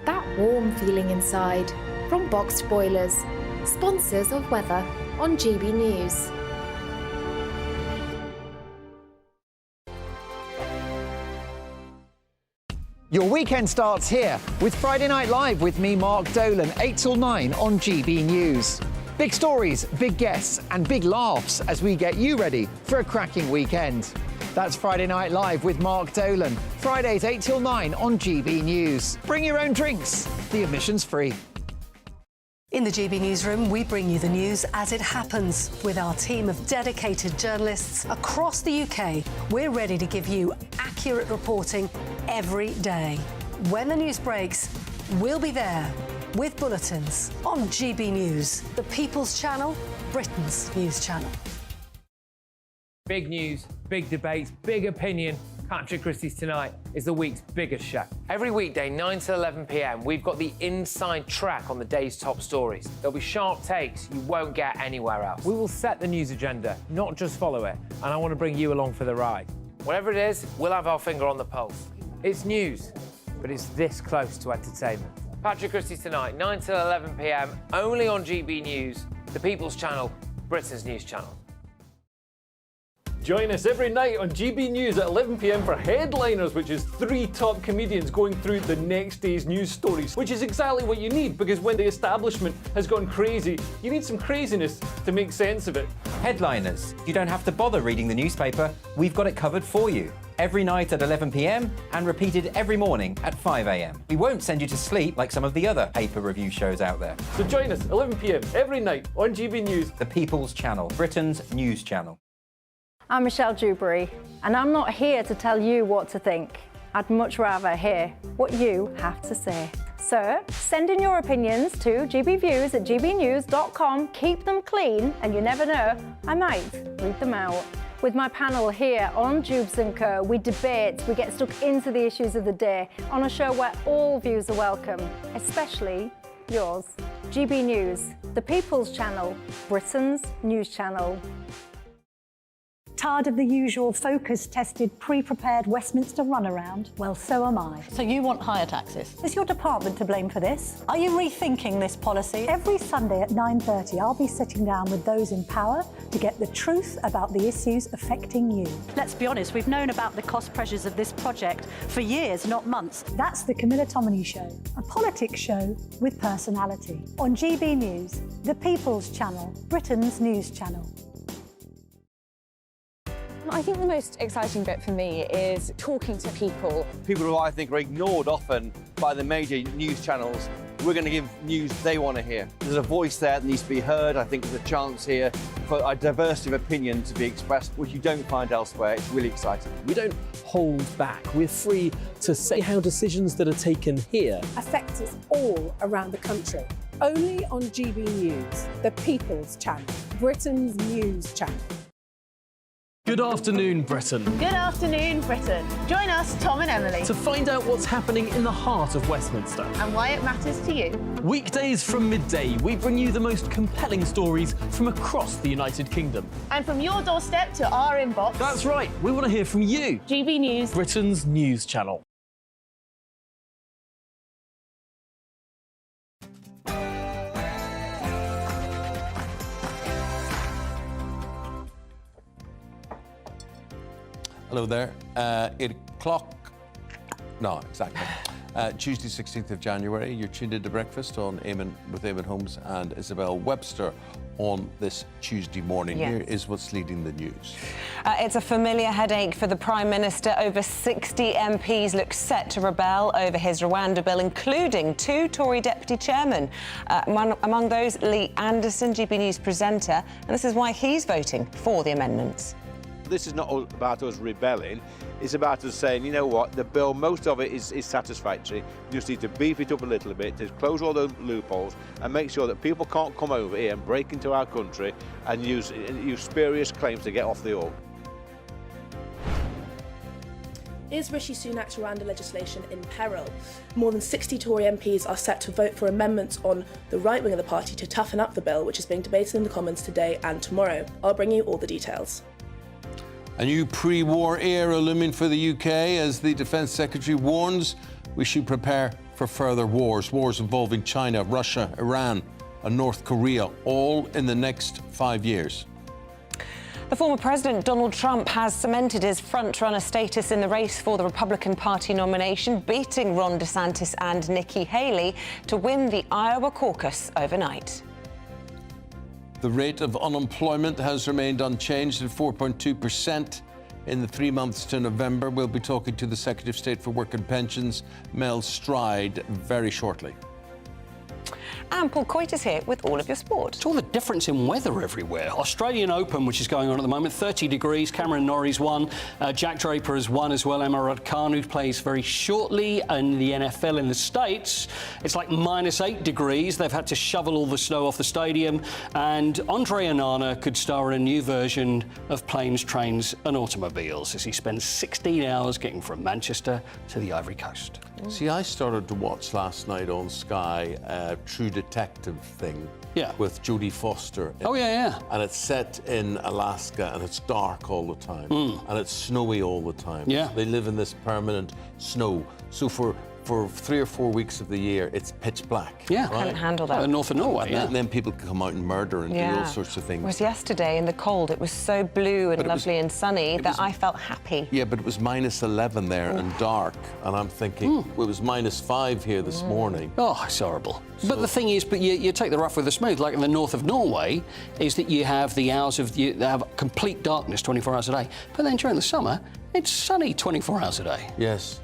That warm feeling inside from Boxed Boilers, sponsors of weather on GB News. Your weekend starts here with Friday Night Live with me, Mark Dolan, 8 till 9 on GB News. Big stories, big guests and big laughs as we get you ready for a cracking weekend. That's Friday Night Live with Mark Dolan. Fridays 8 till 9 on GB News. Bring your own drinks. The admission's free. In the GB Newsroom, we bring you the news as it happens. With our team of dedicated journalists across the UK, we're ready to give you accurate reporting every day. When the news breaks, we'll be there with bulletins on GB News, the People's Channel, Britain's news channel. Big news, big debates, big opinion. Patrick Christie's Tonight is the week's biggest show. Every weekday, 9 to 11 p.m, we've got the inside track on the day's top stories. There'll be sharp takes you won't get anywhere else. We will set the news agenda, not just follow it, and I want to bring you along for the ride. Whatever it is, we'll have our finger on the pulse. It's news, but it's this close to entertainment. Patrick Christie's Tonight, 9 to 11 p.m, only on GB News, the People's Channel, Britain's news channel. Join us every night on GB News at 11 p.m. for Headliners, which is 3 top comedians going through the next day's news stories, which is exactly what you need, because when the establishment has gone crazy, you need some craziness to make sense of it. Headliners. You don't have to bother reading the newspaper. We've got it covered for you. Every night at 11 p.m. and repeated every morning at 5 a.m. We won't send you to sleep like some of the other paper review shows out there. So join us 11 p.m. every night on GB News, the People's Channel, Britain's news channel. I'm Michelle Dewberry, and I'm not here to tell you what to think. I'd much rather hear what you have to say. So, send in your opinions to gbviews@gbnews.com. Keep them clean, and you never know, I might read them out. With my panel here on Jubes & Co, we debate, we get stuck into the issues of the day on a show where all views are welcome, especially yours. GB News, the People's Channel, Britain's news channel. Tired of the usual focus-tested, pre-prepared Westminster runaround? Well, so am I. So you want higher taxes? Is your department to blame for this? Are you rethinking this policy? Every Sunday at 9:30, I'll be sitting down with those in power to get the truth about the issues affecting you. Let's be honest, we've known about the cost pressures of this project for years, not months. That's the Camilla Tominey Show, a politics show with personality. On GB News, the People's Channel, Britain's news channel. I think the most exciting bit for me is talking to people. People who I think are ignored often by the major news channels. We're going to give news they want to hear. There's a voice there that needs to be heard. I think there's a chance here for a diversity of opinion to be expressed, which you don't find elsewhere. It's really exciting. We don't hold back. We're free to say how decisions that are taken here affect us all around the country. Only on GB News, the People's Channel, Britain's news channel. Good afternoon, Britain. Good afternoon, Britain. Join us, Tom and Emily, to find out what's happening in the heart of Westminster and why it matters to you. Weekdays from midday, we bring you the most compelling stories from across the United Kingdom. And from your doorstep to our inbox. That's right, we want to hear from you. GB News, Britain's news channel. Hello there. 8 o'clock. No, exactly. Tuesday, 16th of January. You're tuned into breakfast on Eamonn with Eamonn Holmes and Isabel Webster on this Tuesday morning. Yes. Here is what's leading the news. It's a familiar headache for the Prime Minister. Over 60 MPs look set to rebel over his Rwanda bill, including 2 Tory deputy chairmen. Among those, Lee Anderson, GB News presenter, and this is why he's voting for the amendments. This is not about us rebelling, it's about us saying, you know what, the bill, most of it is satisfactory. You just need to beef it up a little bit, to close all those loopholes and make sure that people can't come over here and break into our country and use spurious claims to get off the hook. Is Rishi Sunak's Rwanda legislation in peril? More than 60 Tory MPs are set to vote for amendments on the right wing of the party to toughen up the bill, which is being debated in the Commons today and tomorrow. I'll bring you all the details. A new pre-war era looming for the UK as the Defence Secretary warns we should prepare for further wars involving China, Russia, Iran and North Korea, all in the next 5 years. The former President Donald Trump has cemented his front-runner status in the race for the Republican Party nomination, beating Ron DeSantis and Nikki Haley to win the Iowa caucus overnight. The rate of unemployment has remained unchanged at 4.2% in the 3 months to November. We'll be talking to the Secretary of State for Work and Pensions, Mel Stride, very shortly. And Paul Coit is here with all of your sport. It's all the difference in weather everywhere. Australian Open, which is going on at the moment, 30 degrees. Cameron Norrie's won. Jack Draper has won as well. Emma Raducanu plays very shortly. In the NFL in the States, it's like -8 degrees. They've had to shovel all the snow off the stadium. And Andre Onana could star in a new version of Planes, Trains and Automobiles as he spends 16 hours getting from Manchester to the Ivory Coast. See, I started to watch last night on Sky True Detective thing. Yeah. With Jodie Foster. Oh, yeah. And it's set in Alaska and it's dark all the time. And it's snowy all the time. Yeah. So they live in this permanent snow. So for 3 or 4 weeks of the year, it's pitch black. Yeah. Right? Can't handle that. North of Norway, And then people can come out and murder and do all sorts of things. Whereas yesterday in the cold, it was so blue and lovely and sunny that I felt happy. Yeah, but it was -11 there and dark. And I'm thinking, well, it was -5 here this morning. Oh, it's horrible. But the thing is, you take the rough with the smooth. Like in the north of Norway, is that you have the hours of they have complete darkness 24 hours a day. But then during the summer, it's sunny 24 hours a day. Yes.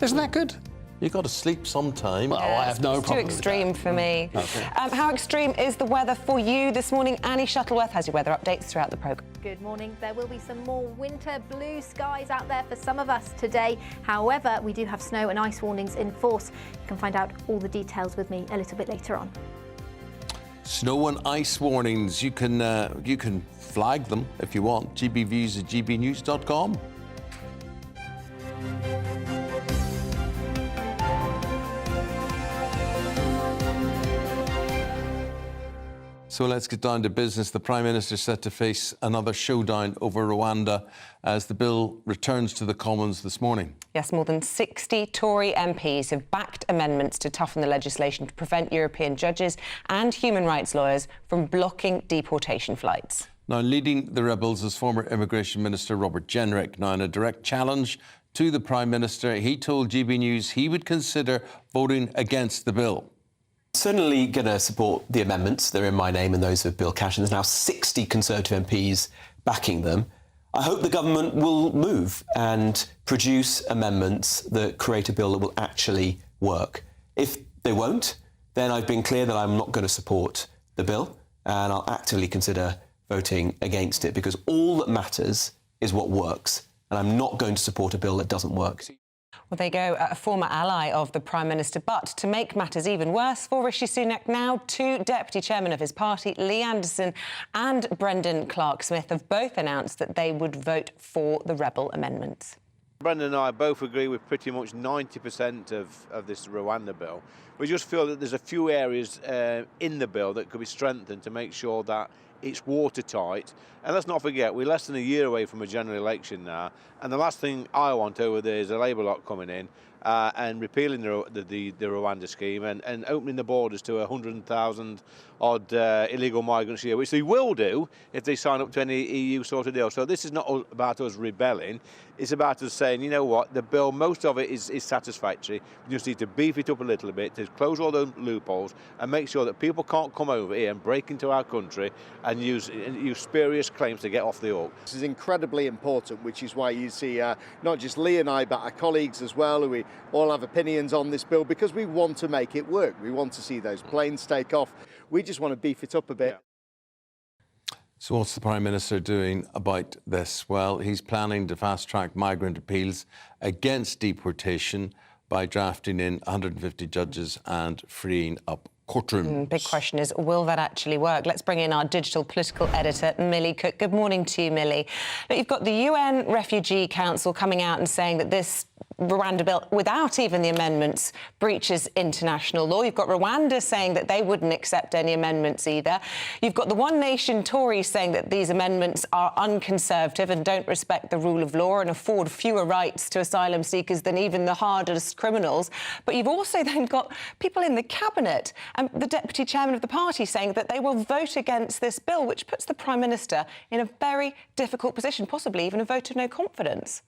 Isn't that good? You got to sleep sometime. Well, I have no problem. Too extreme for me. Okay. How extreme is the weather for you this morning? Annie Shuttleworth has your weather updates throughout the programme. Good morning. There will be some more winter blue skies out there for some of us today. However, we do have snow and ice warnings in force. You can find out all the details with me a little bit later on. Snow and ice warnings. You can flag them if you want. gbviews@gbnews.com. So let's get down to business. The Prime Minister is set to face another showdown over Rwanda as the bill returns to the Commons this morning. Yes, more than 60 Tory MPs have backed amendments to toughen the legislation to prevent European judges and human rights lawyers from blocking deportation flights. Now, leading the rebels is former Immigration Minister Robert Jenrick. Now, in a direct challenge to the Prime Minister, he told GB News he would consider voting against the bill. Certainly going to support the amendments. They're in my name and those of Bill Cash, and there's now 60 Conservative MPs backing them. I hope the government will move and produce amendments that create a bill that will actually work. If they won't, then I've been clear that I'm not going to support the bill, and I'll actively consider voting against it, because all that matters is what works, and I'm not going to support a bill that doesn't work. Well, there you go, a former ally of the Prime Minister. But to make matters even worse for Rishi Sunak now, two deputy chairmen of his party, Lee Anderson and Brendan Clark-Smith, have both announced that they would vote for the rebel amendments. Brendan and I both agree with pretty much 90% of this Rwanda bill. We just feel that there's a few areas in the bill that could be strengthened to make sure that it's watertight. And let's not forget, we're less than a year away from a general election now. And the last thing I want over there is a Labour lot coming in and repealing the Rwanda scheme and opening the borders to 100,000 odd illegal migrants a year, which they will do if they sign up to any EU sort of deal. So this is not about us rebelling. It's about us saying, you know what, the bill, most of it is satisfactory. We just need to beef it up a little bit to close all those loopholes and make sure that people can't come over here and break into our country and use spurious claims to get off the hook. This is incredibly important, which is why you see not just Lee and I, but our colleagues as well, who we all have opinions on this bill, because we want to make it work. We want to see those planes take off. We just want to beef it up a bit. So what's the Prime Minister doing about this? Well, he's planning to fast-track migrant appeals against deportation by drafting in 150 judges and freeing up courtrooms. Big question is, will that actually work? Let's bring in our digital political editor, Millie Cook. Good morning to you, Millie. Now, you've got the UN Refugee Council coming out and saying that this Rwanda bill, without even the amendments, breaches international law. You've got Rwanda saying that they wouldn't accept any amendments either. You've got the One Nation Tories saying that these amendments are unconservative and don't respect the rule of law and afford fewer rights to asylum seekers than even the hardest criminals. But you've also then got people in the cabinet and the deputy chairman of the party saying that they will vote against this bill, which puts the Prime Minister in a very difficult position, possibly even a vote of no confidence.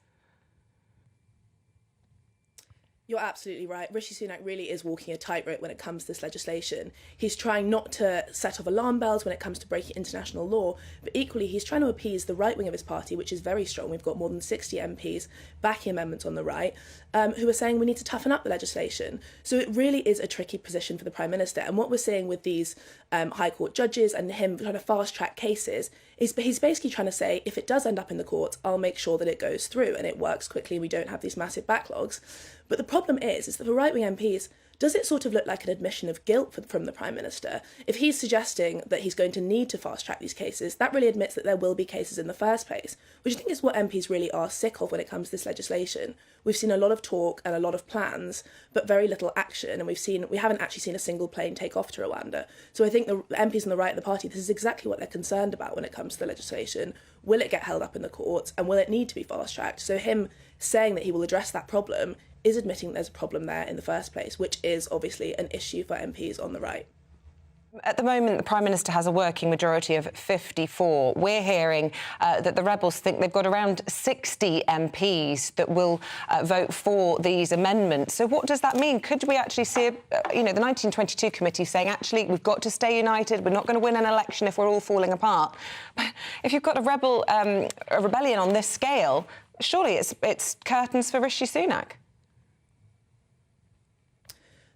You're absolutely right. Rishi Sunak really is walking a tightrope when it comes to this legislation. He's trying not to set off alarm bells when it comes to breaking international law, but equally he's trying to appease the right wing of his party, which is very strong. We've got more than 60 MPs backing amendments on the right, who are saying we need to toughen up the legislation. So it really is a tricky position for the Prime Minister. And what we're seeing with these High Court judges and him trying to fast-track cases is he's basically trying to say, if it does end up in the courts, I'll make sure that it goes through and it works quickly and we don't have these massive backlogs. But the problem is that for right-wing MPs, does it sort of look like an admission of guilt from the Prime Minister? If he's suggesting that he's going to need to fast-track these cases, that really admits that there will be cases in the first place, which I think is what MPs really are sick of when it comes to this legislation. We've seen a lot of talk and a lot of plans, but very little action, and we haven't actually seen a single plane take off to Rwanda. So I think the MPs on the right of the party, this is exactly what they're concerned about when it comes to the legislation. Will it get held up in the courts, and will it need to be fast-tracked? So him saying that he will address that problem is admitting there's a problem there in the first place, which is obviously an issue for MPs on the right. At the moment, the Prime Minister has a working majority of 54. We're hearing that the rebels think they've got around 60 MPs that will vote for these amendments. So what does that mean? Could we actually see, the 1922 committee saying, actually, we've got to stay united, we're not going to win an election if we're all falling apart? But if you've got a rebellion on this scale, surely it's curtains for Rishi Sunak.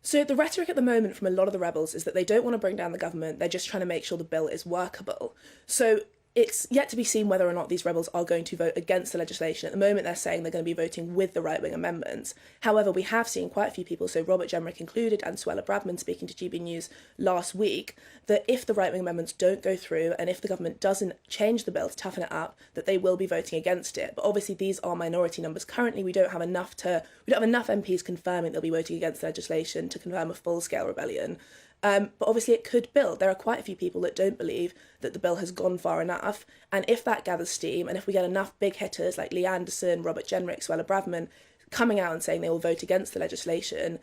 So the rhetoric at the moment from a lot of the rebels is that they don't want to bring down the government, they're just trying to make sure the bill is workable. So it's yet to be seen whether or not these rebels are going to vote against the legislation. At the moment, they're saying they're going to be voting with the right-wing amendments. However, we have seen quite a few people, so Robert Jenrick included, and Suella Braverman speaking to GB News last week, that if the right-wing amendments don't go through and if the government doesn't change the bill to toughen it up, that they will be voting against it. But obviously, these are minority numbers. Currently, we don't have enough MPs confirming they'll be voting against the legislation to confirm a full-scale rebellion. But obviously it could build. There are quite a few people that don't believe that the bill has gone far enough. And if that gathers steam, and if we get enough big hitters like Lee Anderson, Robert Jenrick, Suella Braverman coming out and saying they will vote against the legislation,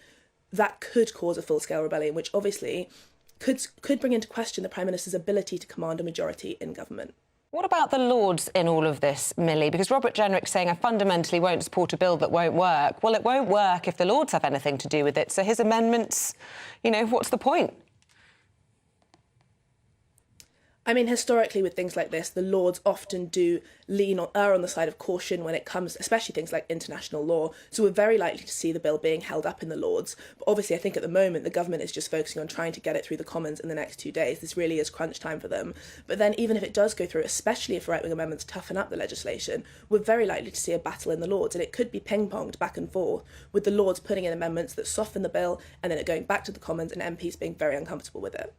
that could cause a full-scale rebellion, which obviously could bring into question the Prime Minister's ability to command a majority in government. What about the Lords in all of this, Millie? Because Robert Jenrick's saying, I fundamentally won't support a bill that won't work. Well, it won't work if the Lords have anything to do with it. So his amendments, what's the point? I mean, historically, with things like this, the Lords often do err on the side of caution when it comes, especially things like international law. So we're very likely to see the bill being held up in the Lords. But obviously, I think at the moment, the government is just focusing on trying to get it through the Commons in the next 2 days. This really is crunch time for them. But then even if it does go through, especially if right-wing amendments toughen up the legislation, we're very likely to see a battle in the Lords. And it could be ping-ponged back and forth, with the Lords putting in amendments that soften the bill and then it going back to the Commons and MPs being very uncomfortable with it.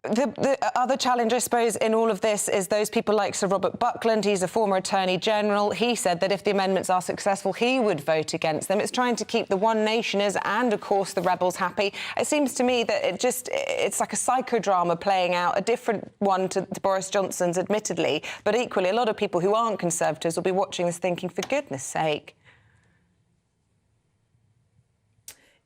The other challenge, I suppose, in all of this is those people like Sir Robert Buckland. He's a former Attorney General. He said that if the amendments are successful, he would vote against them. It's trying to keep the One Nationers and, of course, the rebels happy. It seems to me that it's like a psychodrama playing out, a different one to Boris Johnson's, admittedly. But equally, a lot of people who aren't Conservatives will be watching this thinking, for goodness sake.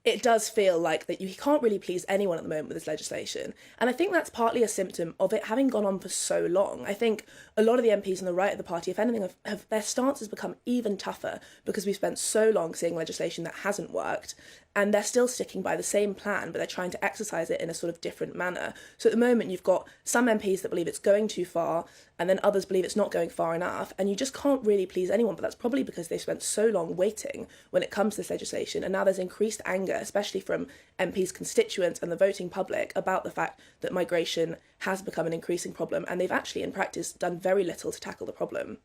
It does feel like that you can't really please anyone at the moment with this legislation. And I think that's partly a symptom of it having gone on for so long. I think a lot of the MPs on the right of the party, if anything, have their stance has become even tougher because we've spent so long seeing legislation that hasn't worked. And they're still sticking by the same plan, but they're trying to exercise it in a sort of different manner. So at the moment, you've got some MPs that believe it's going too far, and then others believe it's not going far enough, and you just can't really please anyone. But that's probably because they've spent so long waiting when it comes to this legislation, and now there's increased anger, especially from MPs' constituents and the voting public, about the fact that migration has become an increasing problem, and they've actually, in practice, done very little to tackle the problem.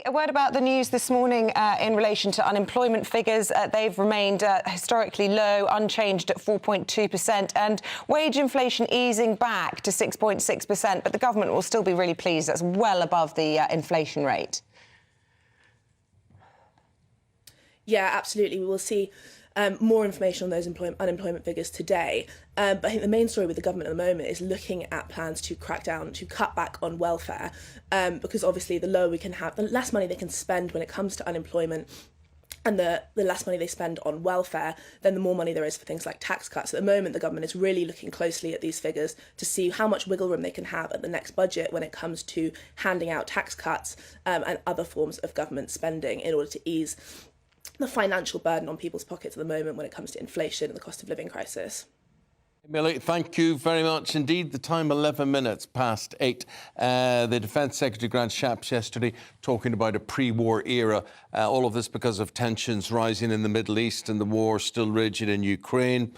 A word about the news this morning in relation to unemployment figures. They've remained historically low, unchanged at 4.2%, and wage inflation easing back to 6.6%, but the government will still be really pleased. That's well above the inflation rate. Yeah, absolutely. We will see more information on those unemployment figures today. But I think the main story with the government at the moment is looking at plans to crack down, to cut back on welfare, because obviously the lower we can have, the less money they can spend when it comes to unemployment, and the less money they spend on welfare, then the more money there is for things like tax cuts. At the moment, the government is really looking closely at these figures to see how much wiggle room they can have at the next budget when it comes to handing out tax cuts and other forms of government spending in order to ease the financial burden on people's pockets at the moment when it comes to inflation and the cost of living crisis. Millie, thank you very much indeed. The time 11 minutes past 8. The Defence Secretary Grant Shapps yesterday talking about a pre-war era. All of this because of tensions rising in the Middle East and the war still raging in Ukraine.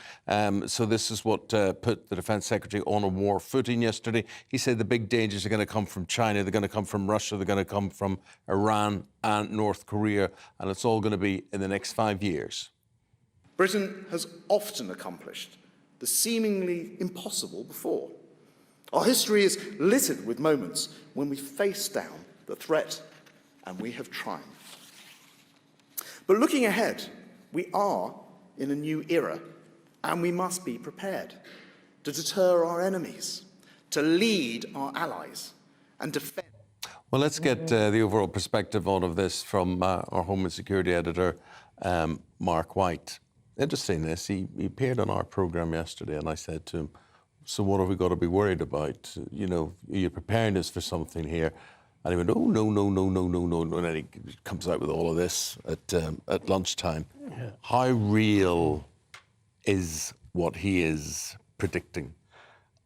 So this is what put the Defence Secretary on a war footing yesterday. He said the big dangers are going to come from China, they're going to come from Russia, they're going to come from Iran and North Korea, and it's all going to be in the next 5 years. Britain has often accomplished the seemingly impossible before. Our history is littered with moments when we faced down the threat and we have triumphed. But looking ahead, we are in a new era and we must be prepared to deter our enemies, to lead our allies and defend. Well, let's get the overall perspective on of this from our Home and Security Editor, Mark White. Interesting this, he appeared on our programme yesterday and I said to him, so what have we got to be worried about? You know, are you preparing us for something here? And he went, oh, no. And then he comes out with all of this at lunchtime. Yeah. How real is what he is predicting?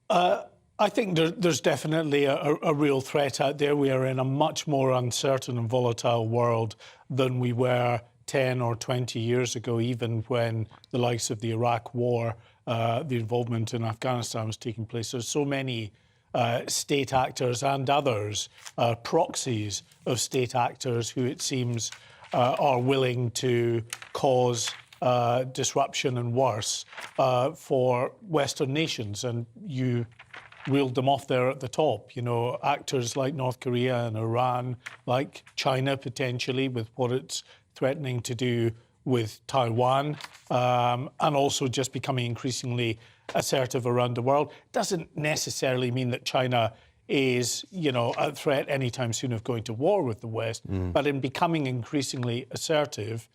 I think there's definitely a real threat out there. We are in a much more uncertain and volatile world than we were 10 or 20 years ago, even when the likes of the Iraq War, the involvement in Afghanistan was taking place. There's so many state actors and others, proxies of state actors who it seems are willing to cause disruption and worse for Western nations. And you reeled them off there at the top. You know, actors like North Korea and Iran, like China potentially with what it's threatening to do with Taiwan, and also just becoming increasingly assertive around the world. Doesn't necessarily mean that China is, you know, a threat anytime soon of going to war with the West, but in becoming increasingly assertive,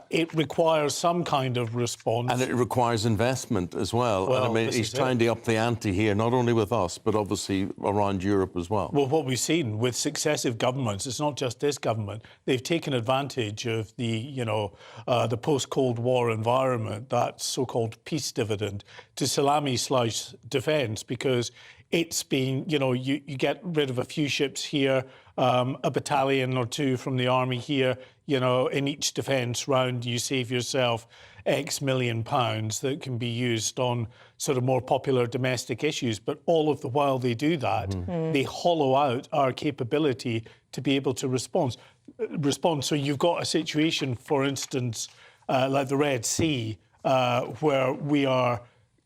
it requires some kind of response. And it requires investment as well. Well, and I mean, he's trying to up the ante here, not only with us, but obviously around Europe as well. Well, what we've seen with successive governments, it's not just this government, they've taken advantage of the, you know, the post-Cold War environment, that so-called peace dividend, to salami-slice defence, because it's been, you know, you get rid of a few ships here, a battalion or two from the army here, you know, in each defence round, you save yourself X million pounds that can be used on sort of more popular domestic issues. But all of the while they do that, they hollow out our capability to be able to respond. So you've got a situation, for instance, like the Red Sea, where we are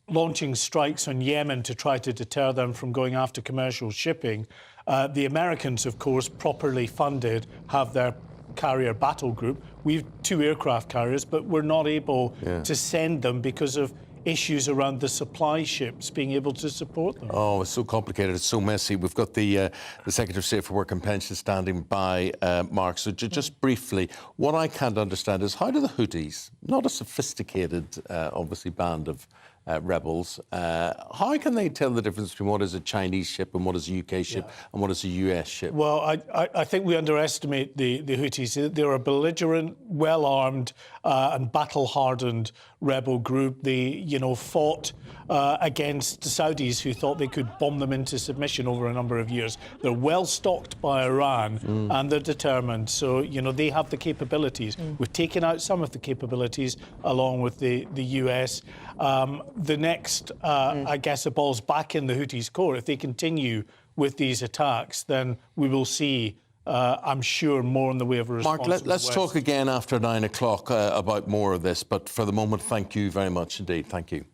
launching strikes on Yemen to try to deter them from going after commercial shipping. The Americans, of course, properly funded, have their carrier battle group. We've 2 aircraft carriers, but we're not able to send them because of issues around the supply ships being able to support them. Oh, it's so complicated, it's so messy. We've got the Secretary of State for Work and Pensions standing by, Mark. So just briefly, what I can't understand is how do the Houthis, not a sophisticated, obviously, band of rebels, how can they tell the difference between what is a Chinese ship and what is a UK ship and what is a US ship? Well, I think we underestimate the Houthis. They're a belligerent, well-armed and battle-hardened rebel group. They, you know, fought against the Saudis who thought they could bomb them into submission over a number of years. They're well-stocked by Iran and they're determined. So, you know, they have the capabilities. We've taken out some of the capabilities along with the US. The next, I guess, the ball's back in the Houthis' court. If they continue with these attacks, then we will see, I'm sure, more in the way of a response. Mark, let's talk again after 9 o'clock about more of this. But for the moment, thank you very much indeed. Thank you.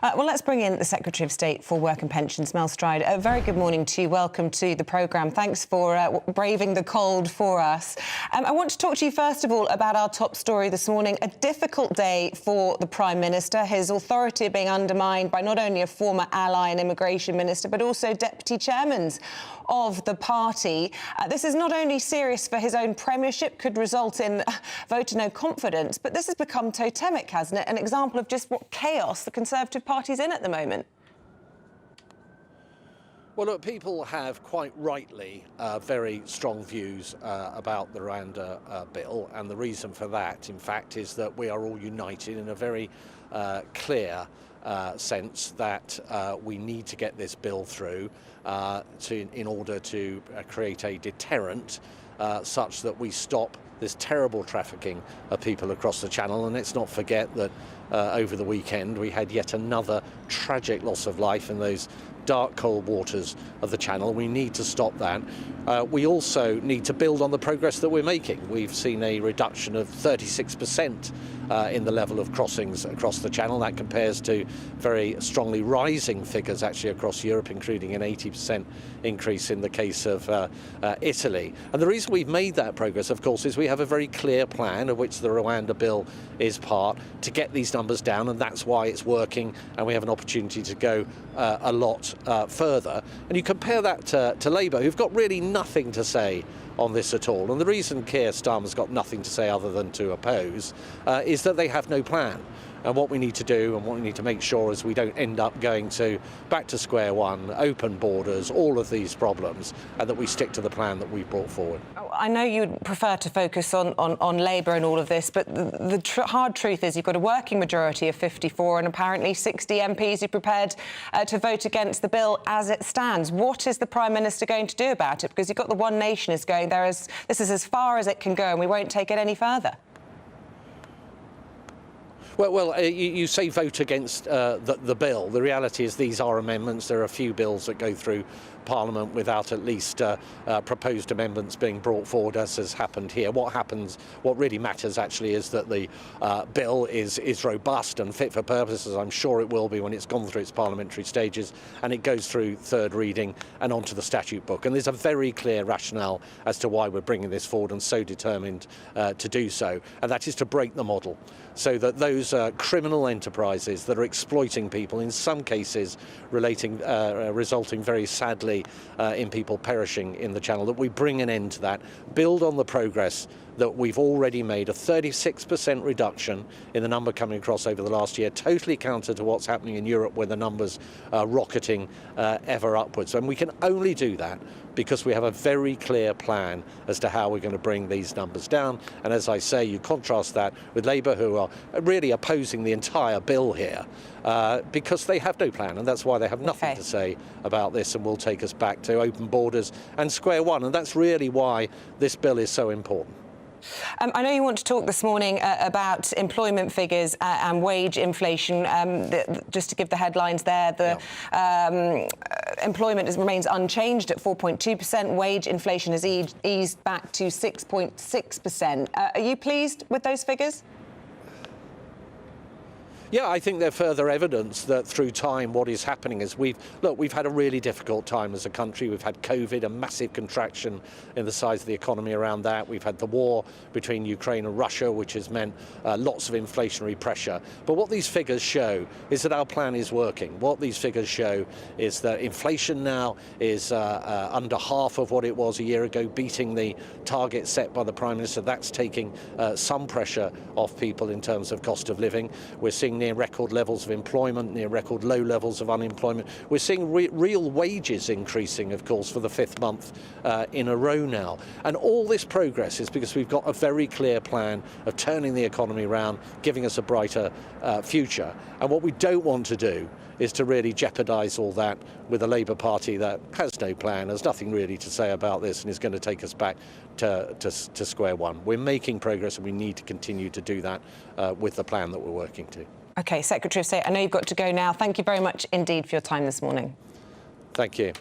Well, let's bring in the Secretary of State for Work and Pensions, Mel Stride. A very good morning to you. Welcome to the programme. Thanks for braving the cold for us. I want to talk to you, first of all, about our top story this morning. A difficult day for the Prime Minister. His authority being undermined by not only a former ally and immigration minister, but also deputy chairmans of the party. This is not only serious for his own premiership, could result in vote of no confidence, but this has become totemic, hasn't it? An example of just what chaos the Conservative Party's in at the moment. Well, look, people have quite rightly very strong views about the Rwanda bill, and the reason for that, in fact, is that we are all united in a very clear sense that we need to get this bill through in order to create a deterrent such that we stop this terrible trafficking of people across the Channel. And let's not forget that over the weekend we had yet another tragic loss of life in those dark, cold waters of the Channel. We need to stop that. We also need to build on the progress that we're making. We've seen a reduction of 36% in the level of crossings across the Channel. That compares to very strongly rising figures actually across Europe, including an 80% increase in the case of Italy. And the reason we've made that progress, of course, is we have a very clear plan, of which the Rwanda bill is part, to get these numbers down, and that's why it's working, and we have an opportunity to go a lot further. And you compare that to Labour, who've got really nothing to say on this at all. And the reason Keir Starmer's got nothing to say other than to oppose is that they have no plan. And what we need to do and what we need to make sure is we don't end up going back to square one, open borders, all of these problems, and that we stick to the plan that we've brought forward. I know you'd prefer to focus on Labour and all of this, but the hard truth is you've got a working majority of 54 and apparently 60 MPs who are prepared to vote against the bill as it stands. What is the Prime Minister going to do about it? Because you've got the One Nation is going, this is as far as it can go and we won't take it any further. Well, you say vote against the bill. The reality is these are amendments. There are a few bills that go through Parliament without at least proposed amendments being brought forward, as has happened here. What really matters actually is that the bill is robust and fit for purpose, as I'm sure it will be when it's gone through its parliamentary stages and it goes through third reading and onto the statute book. And there's a very clear rationale as to why we're bringing this forward and so determined to do so, and that is to break the model so that those criminal enterprises that are exploiting people, in some cases resulting very sadly in people perishing in the Channel, that we bring an end to that, build on the progress that we've already made, a 36% reduction in the number coming across over the last year, totally counter to what's happening in Europe where the numbers are rocketing ever upwards. And we can only do that because we have a very clear plan as to how we're going to bring these numbers down. And as I say, you contrast that with Labour, who are really opposing the entire bill here because they have no plan, and that's why they have nothing to say about this and will take us back to open borders and square one. And that's really why this bill is so important. I know you want to talk this morning about employment figures and wage inflation. Just to give the headlines there, employment remains unchanged at 4.2%. Wage inflation has eased back to 6.6%. Are you pleased with those figures? Yeah, I think they're further evidence that through time what is happening is we've had a really difficult time as a country. We've had COVID, a massive contraction in the size of the economy around that. We've had the war between Ukraine and Russia, which has meant lots of inflationary pressure. But what these figures show is that our plan is working. What these figures show is that inflation now is under half of what it was a year ago, beating the target set by the Prime Minister. That's taking some pressure off people in terms of cost of living. We're seeing near record levels of employment, near record low levels of unemployment. We're seeing real wages increasing, of course, for the fifth month in a row now. And all this progress is because we've got a very clear plan of turning the economy around, giving us a brighter future. And what we don't want to do is to really jeopardise all that with a Labour Party that has no plan, has nothing really to say about this, and is going to take us back to square one. We're making progress and we need to continue to do that with the plan that we're working to. OK, Secretary of State, I know you've got to go now. Thank you very much indeed for your time this morning. Thank you.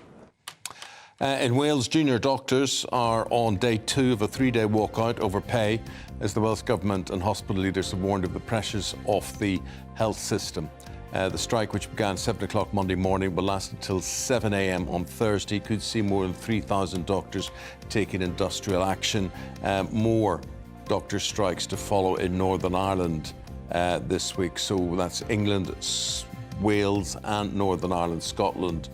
In Wales, junior doctors are on day 2 of a 3-day walkout over pay as the Welsh Government and hospital leaders have warned of the pressures of the health system. The strike, which began 7 o'clock Monday morning, will last until 7 a.m. on Thursday. Could see more than 3,000 doctors taking industrial action. More doctor strikes to follow in Northern Ireland this week. So that's England, Wales and Northern Ireland, Scotland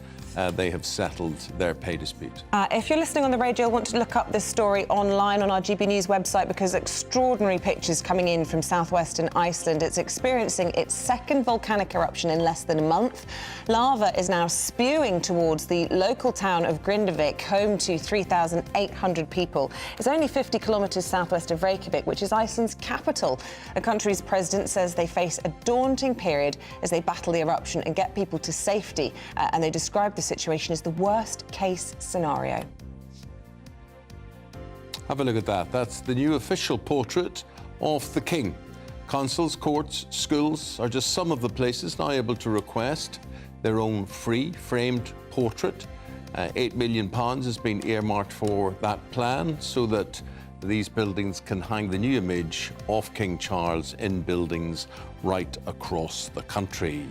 they have settled their pay dispute. If you're listening on the radio, I want to look up this story online on our GB News website because extraordinary pictures coming in from southwestern Iceland. It's experiencing its second volcanic eruption in less than a month. Lava is now spewing towards the local town of Grindavik, home to 3,800 people. It's only 50 kilometres southwest of Reykjavik, which is Iceland's capital. The country's president says they face a daunting period as they battle the eruption and get people to safety, and they describe the situation as the worst case scenario. Have a look at that. That's the new official portrait of the King. Consuls, courts, schools are just some of the places now able to request their own free framed portrait. £8 million has been earmarked for that plan so that these buildings can hang the new image of King Charles in buildings right across the country.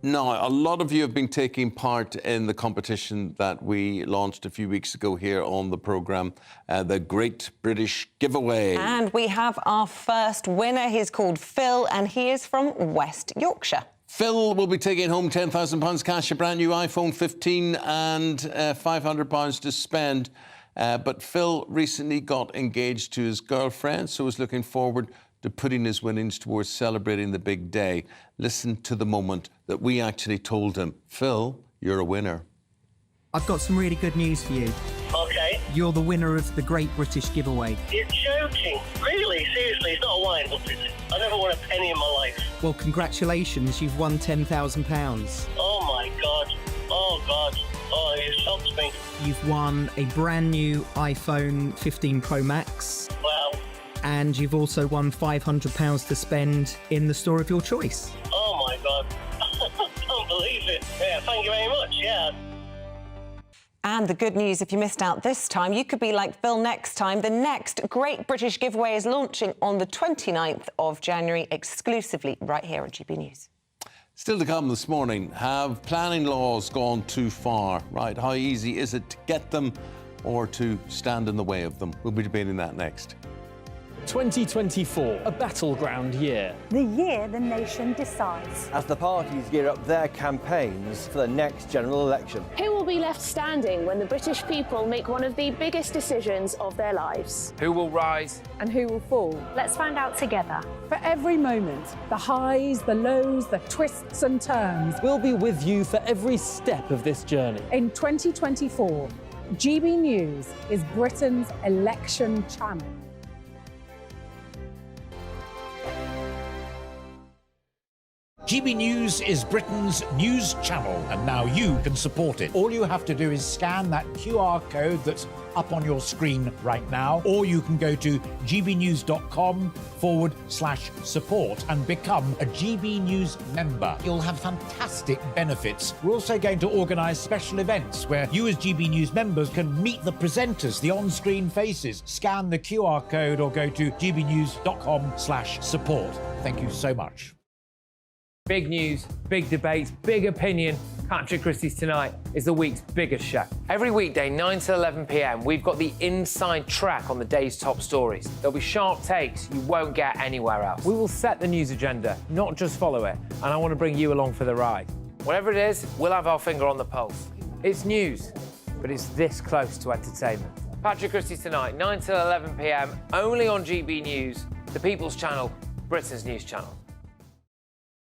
Now, a lot of you have been taking part in the competition that we launched a few weeks ago here on the programme, the Great British Giveaway. And we have our first winner. He's called Phil, and he is from West Yorkshire. Phil will be taking home £10,000 cash, a brand new iPhone 15 and £500 to spend. But Phil recently got engaged to his girlfriend, so is looking forward to putting his winnings towards celebrating the big day. Listen to the moment that we actually told him, Phil, you're a winner. I've got some really good news for you. Okay. You're the winner of the Great British Giveaway. You're joking. Really? Seriously? It's not a line, is it? I never won a penny in my life. Well, congratulations, you've won £10,000. Oh my God. Oh God. Oh, you shocked me. You've won a brand new iPhone 15 Pro Max. Wow. And you've also won £500 to spend in the store of your choice. Oh my God. I can't believe it. Yeah, thank you very much. Yeah. And the good news, if you missed out this time, you could be like Phil next time. The next Great British Giveaway is launching on the 29th of January, exclusively right here on GB News. Still to come this morning, have planning laws gone too far? Right, how easy is it to get them or to stand in the way of them? We'll be debating that next. 2024, a battleground year. The year the nation decides. As the parties gear up their campaigns for the next general election. Who will be left standing when the British people make one of the biggest decisions of their lives? Who will rise? And who will fall? Let's find out together. For every moment, the highs, the lows, the twists and turns. We'll be with you for every step of this journey. In 2024, GB News is Britain's election channel. GB News is Britain's news channel, and now you can support it. All you have to do is scan that QR code that's up on your screen right now, or you can go to gbnews.com/support and become a GB News member. You'll have fantastic benefits. We're also going to organise special events where you as GB News members can meet the presenters, the on-screen faces. Scan the QR code or go to gbnews.com/support. Thank you so much. Big news, big debates, big opinion. Patrick Christie's Tonight is the week's biggest show. Every weekday, 9 to 11 p.m, we've got the inside track on the day's top stories. There'll be sharp takes you won't get anywhere else. We will set the news agenda, not just follow it, and I want to bring you along for the ride. Whatever it is, we'll have our finger on the pulse. It's news, but it's this close to entertainment. Patrick Christie's Tonight, 9 to 11 p.m, only on GB News, the People's Channel, Britain's news channel.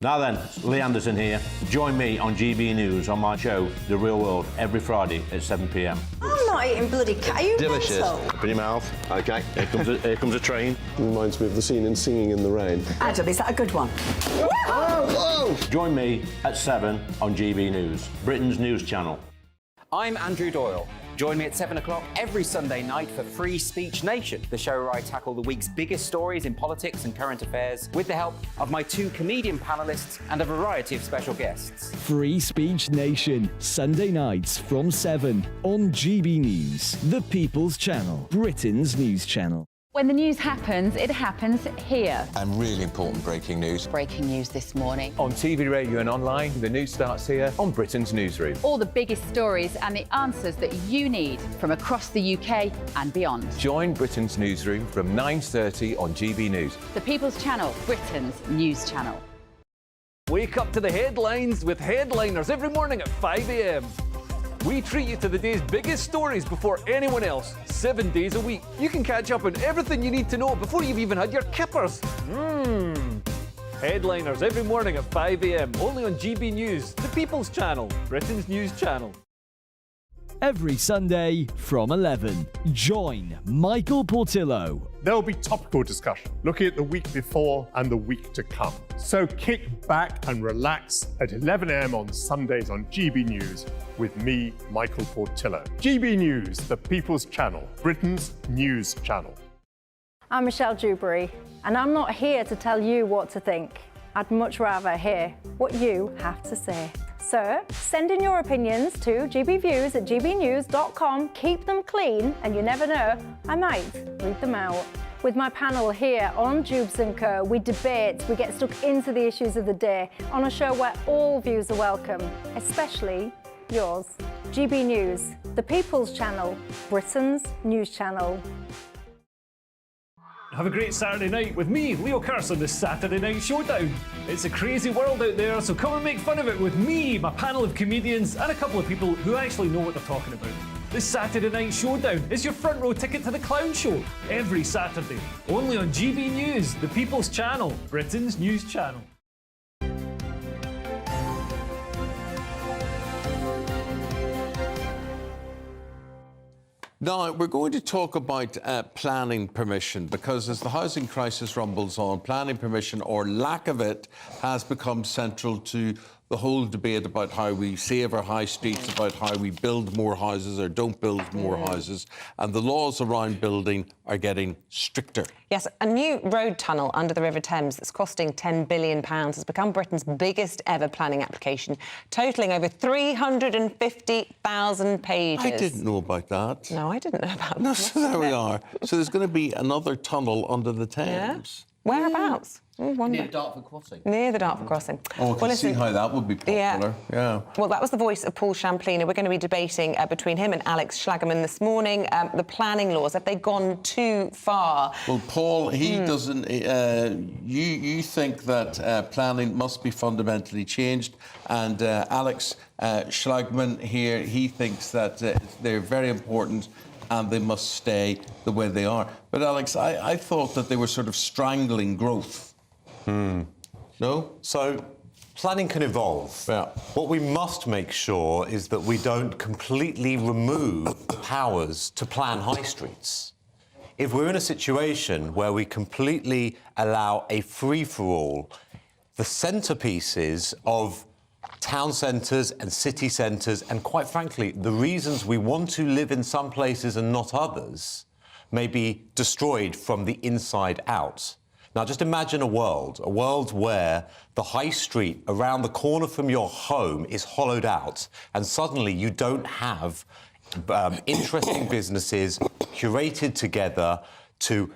Now then, Lee Anderson here. Join me on GB News on my show, The Real World, every Friday at 7 p.m. I'm not eating bloody cat. Are you Delicious. mental? Put your mouth. OK. Here comes a train. Reminds me of the scene in Singing in the Rain. Adam, is that a good one? Whoa! Join me at 7 on GB News, Britain's news channel. I'm Andrew Doyle. Join me at 7 o'clock every Sunday night for Free Speech Nation, the show where I tackle the week's biggest stories in politics and current affairs with the help of my two comedian panellists and a variety of special guests. Free Speech Nation, Sunday nights from 7 on GB News, the People's Channel, Britain's news channel. When the news happens, it happens here. And really important breaking news. Breaking news this morning. On TV, radio and online, the news starts here on Britain's Newsroom. All the biggest stories and the answers that you need from across the UK and beyond. Join Britain's Newsroom from 9:30 on GB News. The People's Channel, Britain's news channel. Wake up to the headlines with Headliners every morning at 5 a.m. We treat you to the day's biggest stories before anyone else, 7 days a week. You can catch up on everything you need to know before you've even had your kippers. Headliners every morning at 5 a.m, only on GB News, the People's Channel, Britain's news channel. Every Sunday from 11, join Michael Portillo. There'll be topical discussion, looking at the week before and the week to come. So kick back and relax at 11 a.m. on Sundays on GB News with me, Michael Portillo. GB News, the People's Channel, Britain's news channel. I'm Michelle Dewberry, and I'm not here to tell you what to think. I'd much rather hear what you have to say. So, send in your opinions to gbviews@gbnews.com. Keep them clean, and you never know, I might read them out. With my panel here on Jubes & Co, we debate, we get stuck into the issues of the day on a show where all views are welcome, especially yours. GB News, the People's Channel, Britain's news channel. Have a great Saturday night with me, Leo Curse, on the Saturday Night Showdown. It's a crazy world out there, so come and make fun of it with me, my panel of comedians, and a couple of people who actually know what they're talking about. The Saturday Night Showdown is your front row ticket to the clown show, every Saturday, only on GB News, the People's Channel, Britain's news channel. Now, we're going to talk about planning permission, because as the housing crisis rumbles on, planning permission, or lack of it, has become central to the whole debate about how we save our high streets, about how we build more houses or don't build more houses. And the laws around building are getting stricter. Yes, a new road tunnel under the River Thames that's costing £10 billion has become Britain's biggest ever planning application, totalling over 350,000 pages. I didn't know about that. No, I didn't know about that. No, so there we are. So there's going to be another tunnel under the Thames. Yeah. Whereabouts? Near Dartford Crossing. Near the Dartford Crossing. Oh, I can see how that would be popular. Yeah. Well, that was the voice of Paul Champlina. We're going to be debating between him and Alex Schlagerman this morning. The planning laws, have they gone too far? Well, Paul, he doesn't... you think that planning must be fundamentally changed, and Alex Schlagerman here, he thinks that they're very important and they must stay the way they are. But, Alex, I thought that they were sort of strangling growth. No? So, planning can evolve. Yeah. What we must make sure is that we don't completely remove powers to plan high streets. If we're in a situation where we completely allow a free-for-all, the centrepieces of town centres and city centres, and quite frankly, the reasons we want to live in some places and not others, may be destroyed from the inside out. Now, just imagine a world where the high street around the corner from your home is hollowed out, and suddenly you don't have interesting businesses curated together to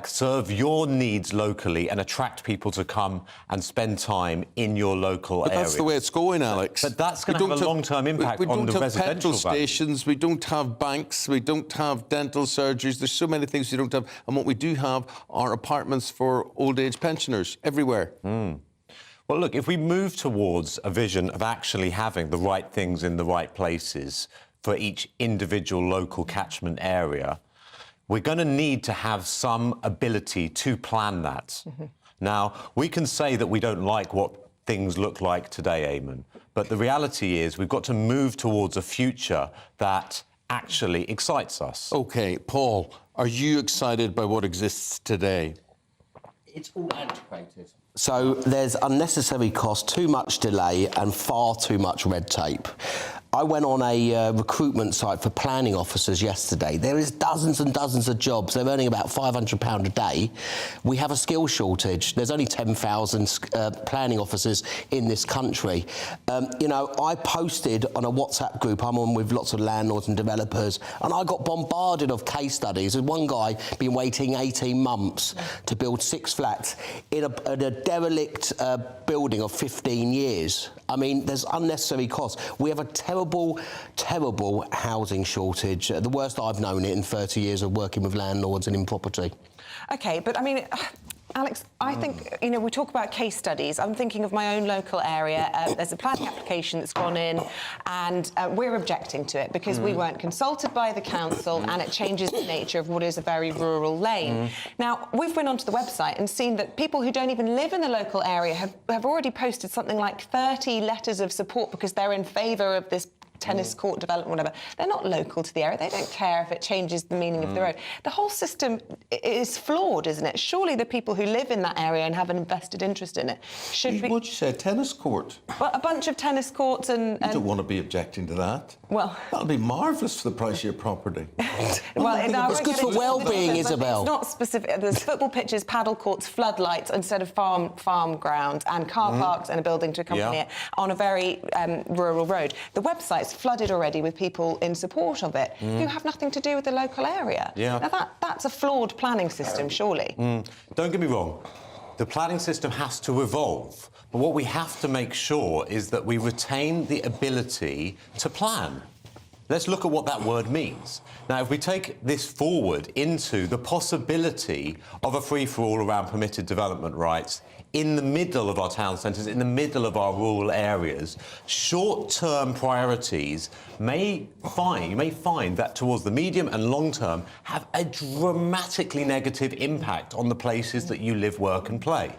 serve your needs locally and attract people to come and spend time in your local area. But that's the way it's going, Alex. But that's going to have a long-term impact on the residential We don't have petrol value. stations, we don't have banks, we don't have dental surgeries. There's so many things we don't have. And what we do have are apartments for old-age pensioners everywhere. Well, look, if we move towards a vision of actually having the right things in the right places for each individual local catchment area, we're going to need to have some ability to plan that. Now, we can say that we don't like what things look like today, Eamonn, but the reality is we've got to move towards a future that actually excites us. OK, Paul, are you excited by what exists today? It's all antiquated. So there's unnecessary cost, too much delay and far too much red tape. I went on a recruitment site for planning officers yesterday. There is dozens and dozens of jobs. They're earning about £500 a day. We have a skill shortage. There's only 10,000 planning officers in this country. You know, I posted on a WhatsApp group I'm on with lots of landlords and developers, and I got bombarded of case studies. There's one guy been waiting 18 months to build 6 flats in a derelict building of 15 years. I mean, there's unnecessary costs. We have a terrible, terrible housing shortage, the worst I've known it in 30 years of working with landlords and in property. OK, but I mean, Alex, I think, you know, we talk about case studies. I'm thinking of my own local area. There's a planning application that's gone in and we're objecting to it because we weren't consulted by the council and it changes the nature of what is a very rural lane. Now, we've went onto the website and seen that people who don't even live in the local area have already posted something like 30 letters of support because they're in favour of this tennis court development, whatever. They're not local to the area. They don't care if it changes the meaning of the road. The whole system is flawed, isn't it? Surely the people who live in that area and have an invested interest in it should be... What'd you say, tennis court? Well, a bunch of tennis courts and... You don't want to be objecting to that. Well... That'll be marvellous for the price of your property. It's good for well-being, Isabel. It's not specific. There's football pitches, paddle courts, floodlights instead of farm grounds and car parks and a building to accompany it on a very rural road. The website's flooded already with people in support of it who have nothing to do with the local area. Now that's a flawed planning system, surely. Don't get me wrong. The planning system has to evolve. But what we have to make sure is that we retain the ability to plan. Let's look at what that word means. Now, if we take this forward into the possibility of a free-for-all around permitted development rights in the middle of our town centres, in the middle of our rural areas, short-term priorities you may find that towards the medium and long term have a dramatically negative impact on the places that you live, work and play.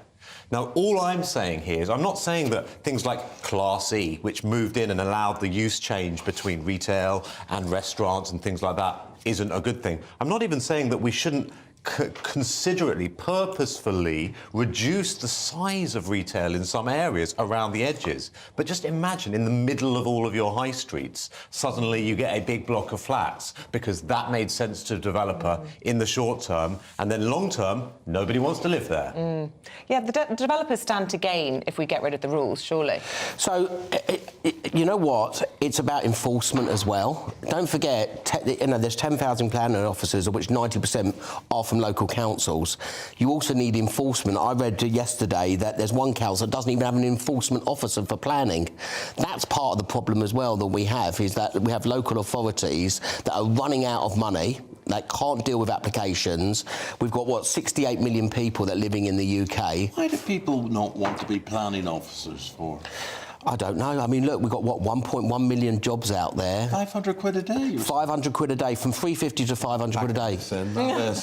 Now, all I'm saying here is I'm not saying that things like Class E, which moved in and allowed the use change between retail and restaurants and things like that, isn't a good thing. I'm not even saying that we shouldn't considerately, purposefully reduce the size of retail in some areas around the edges. But just imagine in the middle of all of your high streets, suddenly you get a big block of flats because that made sense to a developer in the short term, and then long term, nobody wants to live there. Yeah, the developers stand to gain if we get rid of the rules, surely. So, you know what? It's about enforcement as well. Don't forget, you know, there's 10,000 planning officers, of which 90% are from local councils. You also need enforcement. I read yesterday that there's one council that doesn't even have an enforcement officer for planning. That's part of the problem as well that we have, is that we have local authorities that are running out of money. They can't deal with applications. We've got, 68 million people that are living in the UK. Why do people not want to be planning officers for? I don't know. I mean, look, we've got, 1.1 million jobs out there. 500 quid a day? 500 quid a day, from 350 to 500 quid a day.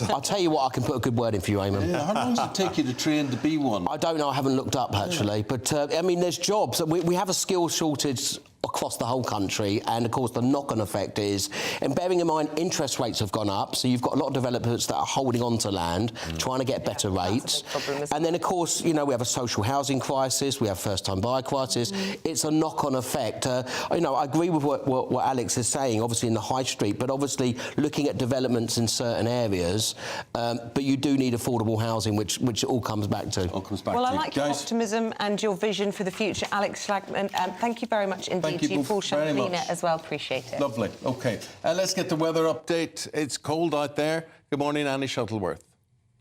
I'll tell you what, I can put a good word in for you, Eamonn. Yeah, how long does it take you to train to be one? I don't know, I haven't looked up, actually. But, I mean, there's jobs. We have a skills shortage across the whole country, and of course the knock-on effect is, and bearing in mind interest rates have gone up, so you've got a lot of developers that are holding on to land, trying to get better rates, and then of course, you know, we have a social housing crisis, we have first-time buyer crisis. It's a knock-on effect. You know, I agree with what Alex is saying, obviously in the high street, but obviously looking at developments in certain areas, but you do need affordable housing, which it all comes back to. Well, I like your optimism and your vision for the future, Alex Schlagman. Thank you very much indeed. Thank you Paul very much. Shamlina as well, appreciate it. Lovely. OK, let's get the weather update. It's cold out there. Good morning, Annie Shuttleworth.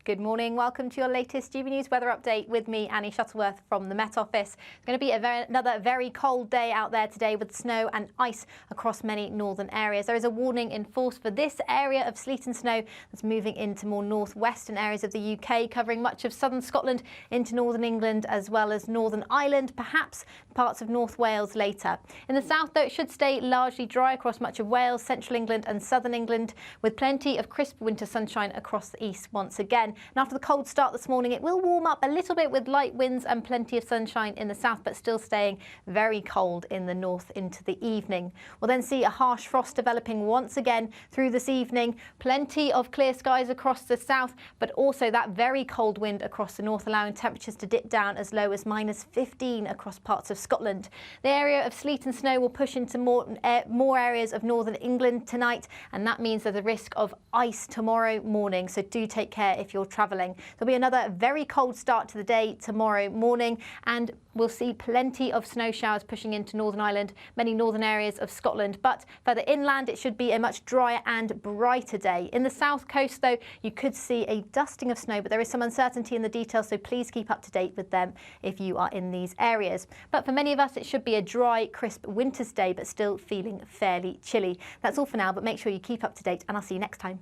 Good morning. Welcome to your latest GB News weather update with me, Annie Shuttleworth from the Met Office. It's going to be another very cold day out there today with snow and ice across many northern areas. There is a warning in force for this area of sleet and snow that's moving into more northwestern areas of the UK, covering much of southern Scotland into northern England as well as Northern Ireland, perhaps parts of North Wales later. In the south, though, it should stay largely dry across much of Wales, central England and southern England, with plenty of crisp winter sunshine across the east once again. And after the cold start this morning, it will warm up a little bit with light winds and plenty of sunshine in the south, but still staying very cold in the north into the evening. We'll then see a harsh frost developing once again through this evening. Plenty of clear skies across the south, but also that very cold wind across the north, allowing temperatures to dip down as low as -15 across parts of Scotland. The area of sleet and snow will push into more areas of northern England tonight, and that means there's a risk of ice tomorrow morning, so do take care if you're travelling. There'll be another very cold start to the day tomorrow morning, and we'll see plenty of snow showers pushing into Northern Ireland, many northern areas of Scotland, but further inland it should be a much drier and brighter day. In the south coast, though, you could see a dusting of snow, but there is some uncertainty in the details, so please keep up to date with them if you are in these areas. But for many of us, it should be a dry, crisp winter's day, but still feeling fairly chilly. That's all for now, but make sure you keep up to date, and I'll see you next time.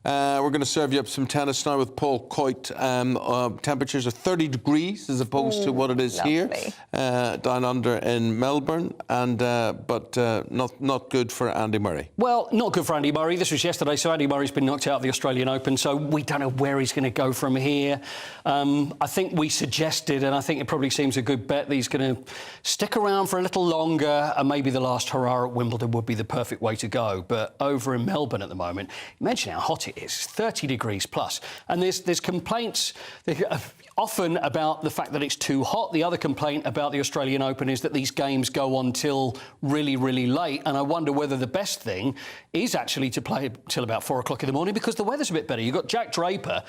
We're going to serve you up some tennis now with Paul Coit. Temperatures are 30 degrees as opposed to what it is here down under in Melbourne, and but not good for Andy Murray. Well, not good for Andy Murray. This was yesterday, so Andy Murray's been knocked out of the Australian Open, so we don't know where he's going to go from here. I think we suggested, and I think it probably seems a good bet, that he's going to stick around for a little longer, and maybe the last hurrah at Wimbledon would be the perfect way to go. But over in Melbourne at the moment, imagine how hot it is, 30 degrees plus. And there's complaints often about the fact that it's too hot. The other complaint about the Australian Open is that these games go on till really, really late. And I wonder whether the best thing is actually to play till about 4 o'clock in the morning, because the weather's a bit better. You've got Jack Draper,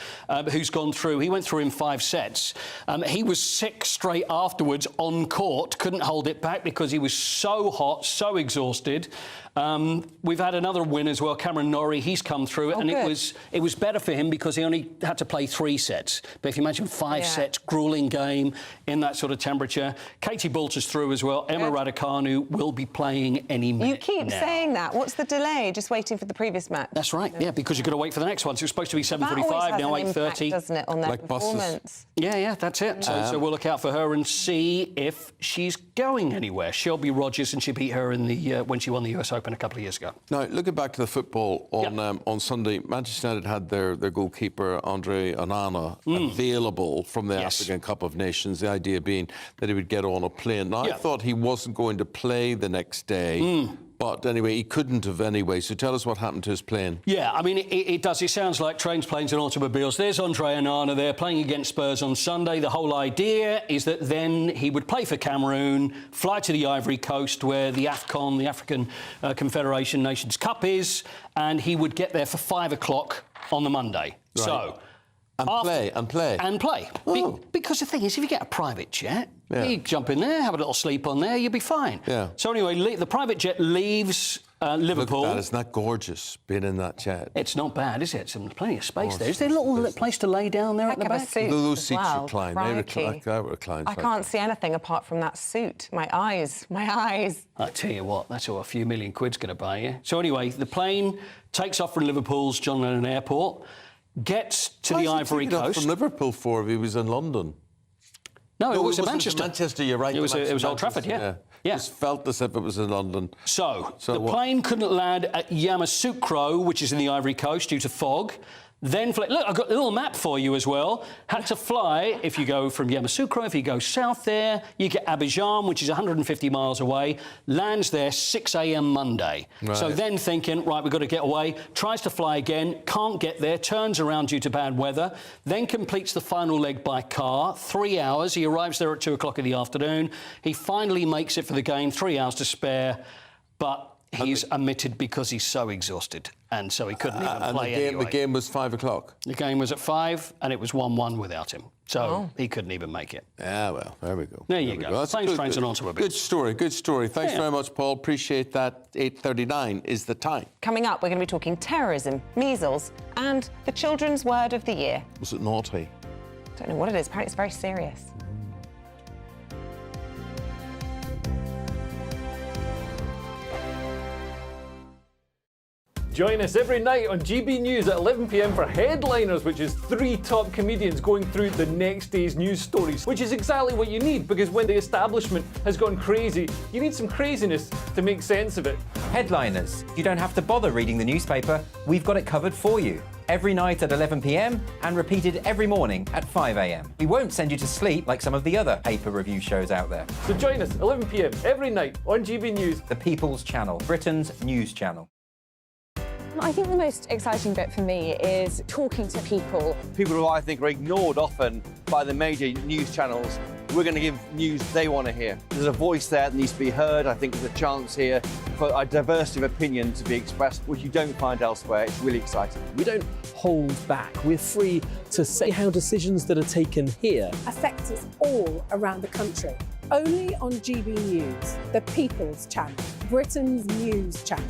who's gone through. He went through in 5 sets. He was sick straight afterwards on court, couldn't hold it back because he was so hot, so exhausted. We've had another win as well, Cameron Norrie. He's come through it, and it was better for him because he only had to play 3 sets. But if you imagine 5 sets, gruelling game in that sort of temperature. Katie Boulter's through as well. Emma Raducanu will be playing any minute. You keep saying that. What's the delay? Just waiting for the previous match. That's right. Yeah, because you've got to wait for the next one. So it's supposed to be 7:45 now, 8:30. Doesn't it, on their performance? Yeah, that's it. So we'll look out for her and see if she's going anywhere. Shelby Rogers, and she beat her in the when she won the US Open a couple of years ago. Now, looking back to the football on Sunday, Manchester United had their goalkeeper, Andre Onana, available from the African Cup of Nations, the idea being that he would get on a plane. Now, I thought he wasn't going to play the next day. But anyway, he couldn't have anyway. So tell us what happened to his plane. Yeah, I mean, it does. It sounds like trains, planes and automobiles. There's Andre Onana there playing against Spurs on Sunday. The whole idea is that then he would play for Cameroon, fly to the Ivory Coast where the AFCON, the African Confederation Nations Cup is, and he would get there for 5 o'clock on the Monday. Right. So... And play. Because the thing is, if you get a private jet, you jump in there, have a little sleep on there, you'll be fine. Yeah. So anyway, the private jet leaves Liverpool. Look at that. Isn't that gorgeous, being in that jet? It's not bad, is it? There's plenty of space there. Is there a little place to lay down there at the back? Those seats recline. They recline. I can't see anything apart from that suit. My eyes. I tell you what, that's all a few million quid's going to buy you. So anyway, the plane takes off from Liverpool's John Lennon Airport, gets to the Ivory Coast. From Liverpool for if he was in London? No, it was in Manchester. Manchester, you're right. It was Old Trafford, yeah. Just felt as if it was in London. So the plane couldn't land at Yamoussoukro, which is in the Ivory Coast, due to fog. Then, look, I've got a little map for you as well. Had to fly, if you go from Yamoussoukro, if you go south there, you get Abidjan, which is 150 miles away, lands there 6 a.m. Monday. Right. So then thinking, right, we've got to get away, tries to fly again, can't get there, turns around due to bad weather, then completes the final leg by car, 3 hours. He arrives there at 2 o'clock in the afternoon. He finally makes it for the game, 3 hours to spare, but he's omitted because he's so exhausted, and so he couldn't even play anyway. The game was 5 o'clock? The game was at 5, and it was 1-1 without him. So he couldn't even make it. Yeah, well, there we go. There you go. Planes, trains and automobiles. Good story. Thanks very much, Paul. Appreciate that. 8:39 is the time. Coming up, we're going to be talking terrorism, measles, and the children's word of the year. Was it naughty? Don't know what it is. Apparently it's very serious. Join us every night on GB News at 11 p.m. for Headliners, which is 3 top comedians going through the next day's news stories, which is exactly what you need, because when the establishment has gone crazy, you need some craziness to make sense of it. Headliners. You don't have to bother reading the newspaper. We've got it covered for you. every night at 11 p.m. and repeated every morning at 5 a.m. We won't send you to sleep like some of the other paper review shows out there. So join us 11 p.m. every night on GB News. The People's Channel, Britain's news channel. I think the most exciting bit for me is talking to people. People who I think are ignored often by the major news channels. We're going to give news they want to hear. There's a voice there that needs to be heard. I think there's a chance here for a diversity of opinion to be expressed, which you don't find elsewhere. It's really exciting. We don't hold back. We're free to say how decisions that are taken here affect us all around the country. Only on GB News, the People's Channel, Britain's news channel.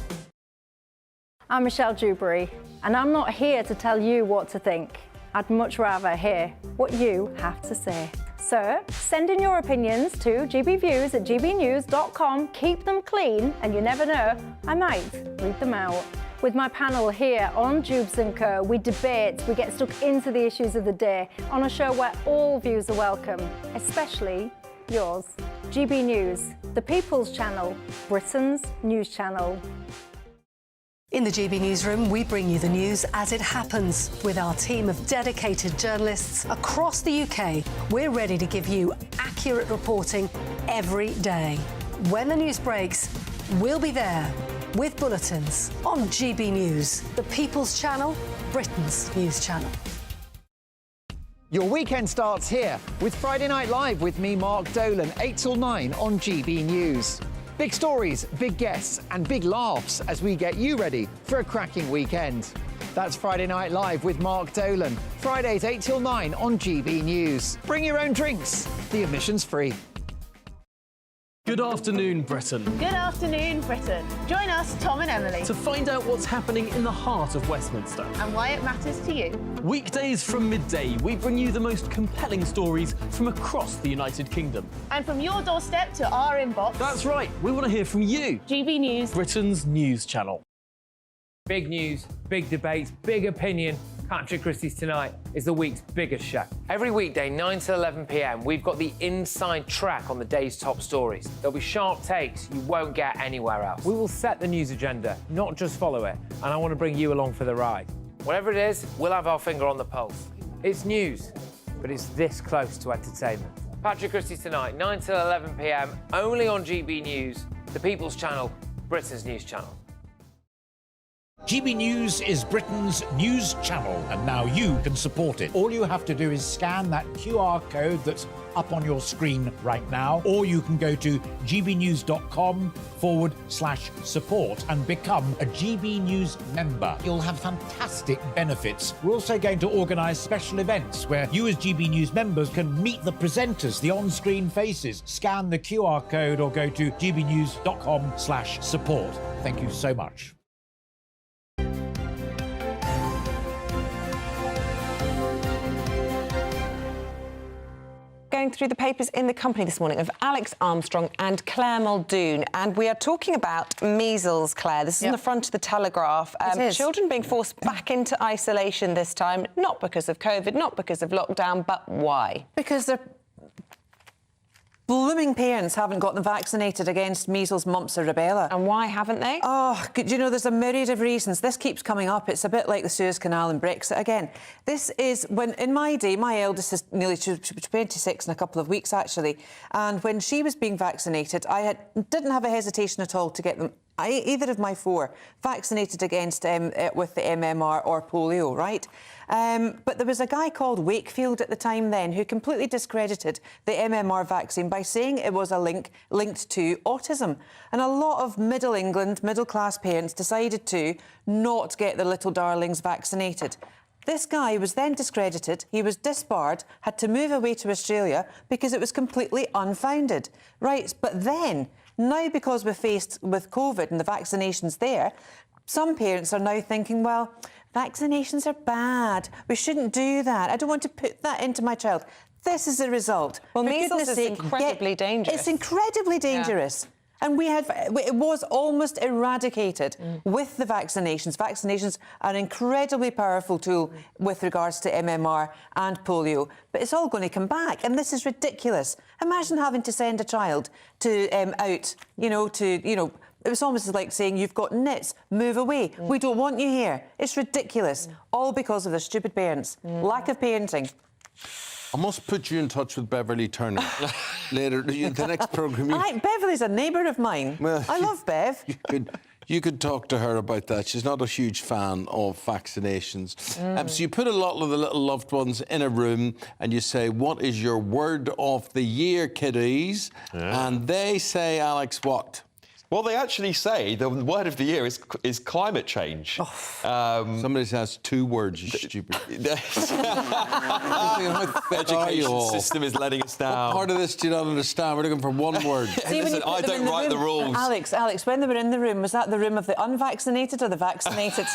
I'm Michelle Dewberry, and I'm not here to tell you what to think. I'd much rather hear what you have to say. So send in your opinions to gbviews@gbnews.com. Keep them clean, and you never know, I might read them out. With my panel here on Jubes & Co, we debate, we get stuck into the issues of the day on a show where all views are welcome, especially yours. GB News, the People's Channel, Britain's news channel. In the GB Newsroom, we bring you the news as it happens. With our team of dedicated journalists across the UK, we're ready to give you accurate reporting every day. When the news breaks, we'll be there with bulletins on GB News, the People's Channel, Britain's news channel. Your weekend starts here with Friday Night Live with me, Mark Dolan, 8 till 9 on GB News. Big stories, big guests and big laughs as we get you ready for a cracking weekend. That's Friday Night Live with Mark Dolan. Fridays 8 till 9 on GB News. Bring your own drinks. The admission's free. Good afternoon, Britain. Good afternoon, Britain. Join us, Tom and Emily, To find out what's happening in the heart of Westminster. and why it matters to you. Weekdays from midday, we bring you the most compelling stories from across the United Kingdom. And from your doorstep to our inbox. That's right, we want to hear from you. GB News, Britain's news channel. Big news, big debates, big opinion. Patrick Christie's Tonight is the week's biggest show. Every weekday, 9 to 11 p.m, we've got the inside track on the day's top stories. There'll be sharp takes you won't get anywhere else. We will set the news agenda, not just follow it, and I want to bring you along for the ride. Whatever it is, we'll have our finger on the pulse. It's news, but it's this close to entertainment. Patrick Christie's Tonight, 9 till 11 p.m, only on GB News, the People's Channel, Britain's news channel. GB News is Britain's news channel, and now you can support it. All you have to do is scan that QR code that's up on your screen right now, or you can go to gbnews.com/support and become a GB News member. You'll have fantastic benefits. We're also going to organise special events where you as GB News members can meet the presenters, the on-screen faces. Scan the QR code or go to gbnews.com/support. Thank you so much. Going through the papers in the company this morning of Alex Armstrong and Claire Muldoon, and we are talking about measles, Claire. This is on the front of the Telegraph. Children being forced back into isolation this time, not because of COVID, not because of lockdown, but why? Because they're blooming parents haven't got them vaccinated against measles, mumps or rubella. And why haven't they? Oh, you know, there's a myriad of reasons. This keeps coming up. It's a bit like the Suez Canal and Brexit again. This is when, in my day, my eldest is nearly 26 in a couple of weeks, actually. And when she was being vaccinated, I didn't have a hesitation at all to get them, either of my four, vaccinated against with the MMR or polio, right? But there was a guy called Wakefield at the time then who completely discredited the MMR vaccine by saying it was a linked to autism. And a lot of Middle England, middle-class parents decided to not get their little darlings vaccinated. This guy was then discredited, he was disbarred, had to move away to Australia because it was completely unfounded. Right, but then, now because we're faced with COVID and the vaccinations there, some parents are now thinking, well, vaccinations are bad. We shouldn't do that. I don't want to put that into my child. This is the result. Well, measles is incredibly dangerous. It's incredibly dangerous. Yeah. And it was almost eradicated with the vaccinations. Vaccinations are an incredibly powerful tool with regards to MMR and polio. But it's all going to come back. And this is ridiculous. Imagine having to send a child to It was almost like saying, you've got nits, move away. We don't want you here. It's ridiculous. All because of their stupid parents. Lack of parenting. I must put you in touch with Beverly Turner later. The next programme. Beverly's a neighbour of mine. Well, I love Bev. You could talk to her about that. She's not a huge fan of vaccinations. So you put a lot of the little loved ones in a room and you say, what is your word of the year, kiddies? Yeah. And they say, Alex, what? Well, they actually say the word of the year is climate change. Somebody says 2 words, you stupid. Education system is letting us down. What part of this do you not understand? We're looking for 1 word. Listen, I don't write the rules. Alex, when they were in the room, was that the room of the unvaccinated or the vaccinated?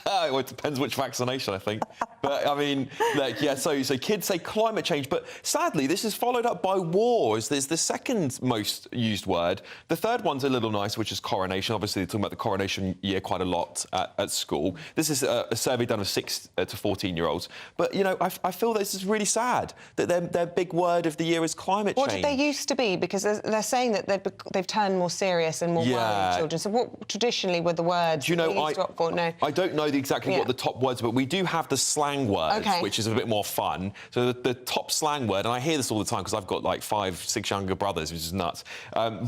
Well, it depends which vaccination, I think. But, I mean, like, yeah, so kids say climate change, but sadly, this is followed up by wars. There's the second most used word. The third one's a little nice, which is coronation. Obviously, they're talking about the coronation year quite a lot at school. This is a survey done of 6 to 14-year-olds. But, you know, I feel this is really sad that their big word of the year is climate change. What did they used to be? Because they're saying that they've turned more serious and more worrying children. So what traditionally were the words Do you know, I don't know exactly what the top words, but we do have the slang word, which is a bit more fun. So the top slang word, and I hear this all the time because I've got like 5, 6 younger brothers, which is nuts.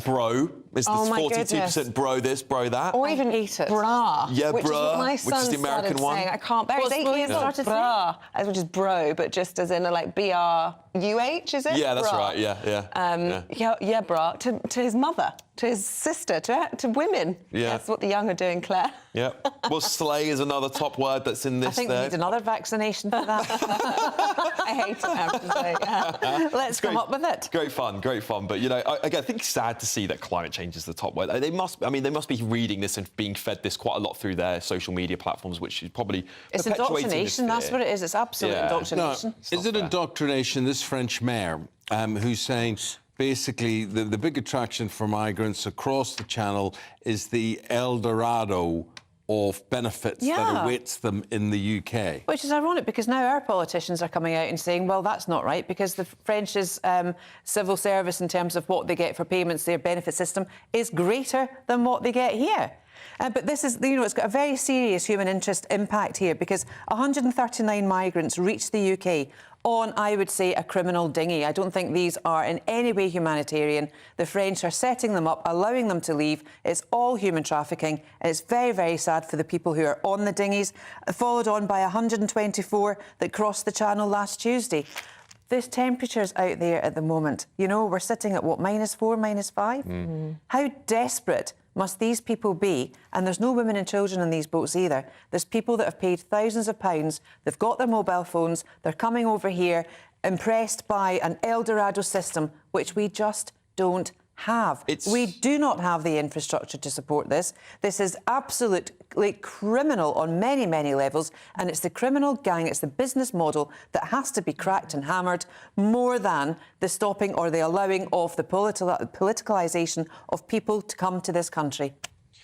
Bro is the 42% bro this, bro that. Or even bra. Yeah, which bra, is what my which son is the American started one. saying. I can't bear it. What's He's 8 years old. Bra, which is bro, but just as in a like B-R-U-H, is it? Yeah, that's bra. right. Yeah. Yeah, bra. To his mother, to his sister, to women. Yeah. That's what the young are doing, Claire. Yeah. Well, slay is another top word that's in this. I think we need another vaccination for that. I hate it, I have to say. Yeah. Let's come up with it. Great fun. But you know, I think it's sad to see that climate change is the top word. They must be reading this and being fed this quite a lot through their social media platforms, which is probably It's indoctrination. That's what it is. It's absolute indoctrination. No, is it indoctrination? This French mayor who's saying basically the big attraction for migrants across the Channel is the El Dorado of benefits that awaits them in the UK. Which is ironic because now our politicians are coming out and saying, well, that's not right because the French's civil service in terms of what they get for payments, their benefit system, is greater than what they get here. But this is, you know, it's got a very serious human interest impact here because 139 migrants reached the UK on, I would say, a criminal dinghy. I don't think these are in any way humanitarian. The French are setting them up, allowing them to leave. It's all human trafficking. And it's very, very sad for the people who are on the dinghies, followed on by 124 that crossed the Channel last Tuesday. There's temperatures out there at the moment. You know, we're sitting at, what, -4, -5? How desperate must these people be? And there's no women and children in these boats either. There's people that have paid thousands of pounds. They've got their mobile phones. They're coming over here impressed by an El Dorado system, which we just don't have. We do not have the infrastructure to support this. This is absolutely criminal on many, many levels, and it's the criminal gang, it's the business model that has to be cracked and hammered more than the stopping or the allowing of the politicalisation of people to come to this country.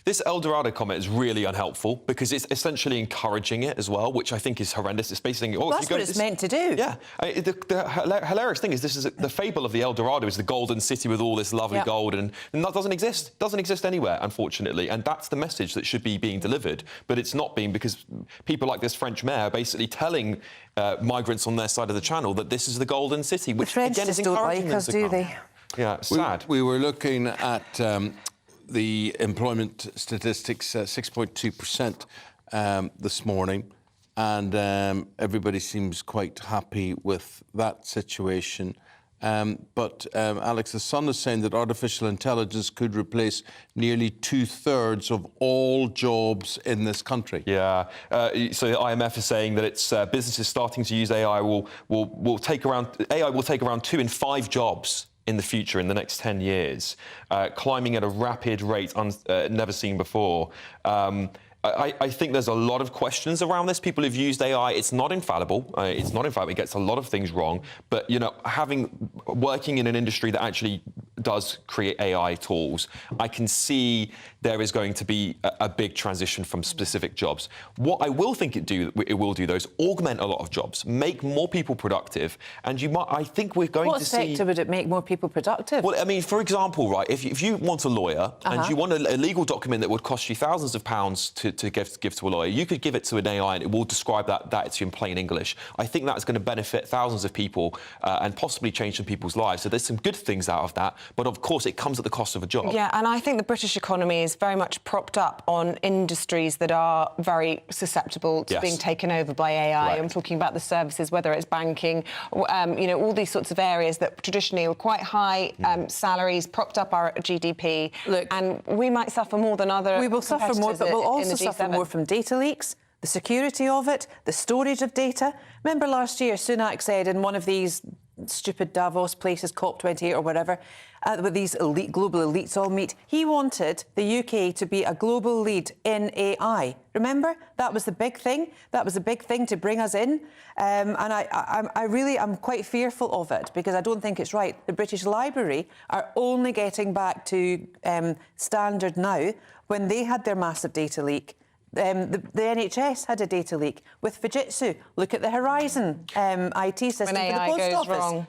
This El Dorado comment is really unhelpful because it's essentially encouraging it as well, which I think is horrendous. It's basically saying, that's what it's meant to do. Yeah. The hilarious thing is this is the fable of the El Dorado is the golden city with all this lovely gold, and that doesn't exist. Doesn't exist anywhere, unfortunately. And that's the message that should be being delivered. But it's not being because people like this French mayor are basically telling migrants on their side of the Channel that this is the golden city, which the French again just is don't encouraging like them us, to do come. they? Yeah, it's sad. We were looking at the employment statistics, 6.2% this morning, and everybody seems quite happy with that situation. But Alex, the Sun is saying that artificial intelligence could replace nearly 2/3 of all jobs in this country. Yeah. So the IMF is saying that it's businesses starting to use AI will take around 2 in 5 jobs in the future, in the next 10 years, climbing at a rapid rate never seen before. I think there's a lot of questions around this. People who've used AI, it's not infallible. It gets a lot of things wrong. But, you know, working in an industry that actually does create AI tools, I can see there is going to be a big transition from specific jobs. What I will think it will do, though, is augment a lot of jobs, make more people productive, and I think we're going to see... What sector would it make more people productive? Well, I mean, for example, right, if you want a lawyer and you want a legal document that would cost you thousands of pounds to give to a lawyer, you could give it to an AI and it will describe that to you in plain English. I think that's going to benefit thousands of people and possibly change some people's lives. So there's some good things out of that, but of course it comes at the cost of a job. Yeah, and I think the British economy is very much propped up on industries that are very susceptible to being taken over by AI. I'm talking about the services, whether it's banking, you know, all these sorts of areas that traditionally were quite high salaries, propped up our GDP. Look, and we might suffer more than other. We will suffer more, but we'll also suffer more from data leaks, the security of it, the storage of data. Remember last year, Sunak said in one of these stupid Davos places, COP28 or whatever, where these global elites all meet, he wanted the UK to be a global lead in AI. Remember? That was the big thing. That was the big thing to bring us in. And I really am quite fearful of it because I don't think it's right. The British Library are only getting back to standard now when they had their massive data leak. The NHS had a data leak with Fujitsu. Look at the Horizon IT system when for the AI post goes office. Wrong.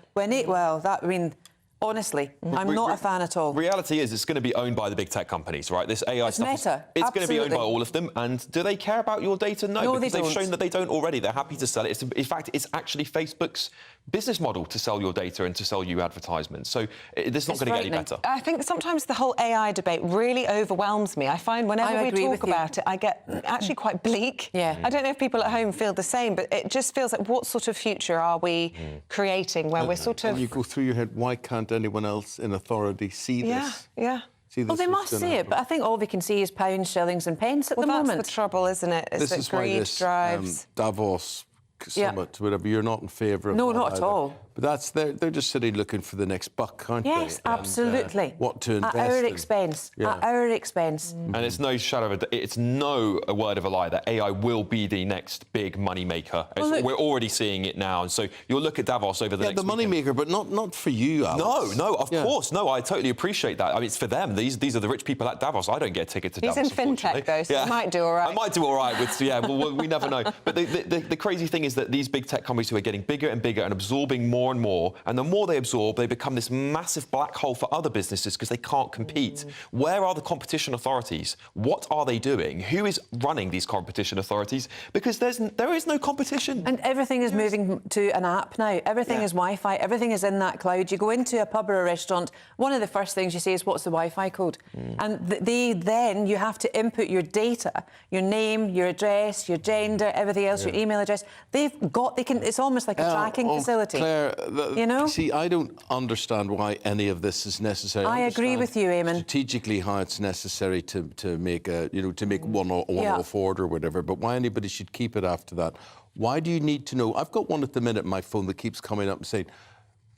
I mean, honestly, I'm not a fan at all. Reality is it's going to be owned by the big tech companies, right? This AI stuff, Meta. it's going to be owned by Absolutely. all of them. And do they care about your data? No, because they they've don't. shown that they don't already. They're happy to sell it. In fact, it's actually Facebook's business model to sell your data and to sell you advertisements. So this is not going to get any better. I think sometimes the whole AI debate really overwhelms me. I find whenever we talk about it, I get actually quite bleak. Yeah. I don't know if people at home feel the same, but it just feels like what sort of future are we creating where we're sort of... And you go through your head, why can't anyone else in authority see this? Yeah. Well, they must see it, but I think all they can see is pounds, shillings and pence at the moment. That's the trouble, isn't it? This is why this drives... Davos summit, whatever, you're not in favour of No, that not at either. all. But they're just sitting looking for the next buck, aren't they? Yes, absolutely. What to invest at our in. expense. Yeah. At our expense. And it's no shadow of it's no word of a lie that AI will be the next big money maker. Well, we're already seeing it now. And so you'll look at Davos over the next the money maker, but not for you, Alex. No, of course. No, I totally appreciate that. I mean, it's for them. These are the rich people at Davos. I don't get a ticket to He's Davos. in fintech, though, so he might do all right. I might do all right with, well, we never know. But the crazy thing is that these big tech companies who are getting bigger and bigger and absorbing more and more, and the more they absorb, they become this massive black hole for other businesses because they can't compete. Where are the competition authorities? What are they doing? Who is running these competition authorities? Because there is no competition. And everything is moving to an app now. Everything is Wi-Fi. Everything is in that cloud. You go into a pub or a restaurant, one of the first things you say is, what's the Wi-Fi code? And then you have to input your data, your name, your address, your gender, everything else, your email address. It's almost like a tracking facility. Claire, you know? See, I don't understand why any of this is necessary. I agree with you, Eamonn. Strategically, how it's necessary to make one-off order or whatever, but why anybody should keep it after that? Why do you need to know? I've got one at the minute on my phone that keeps coming up and saying,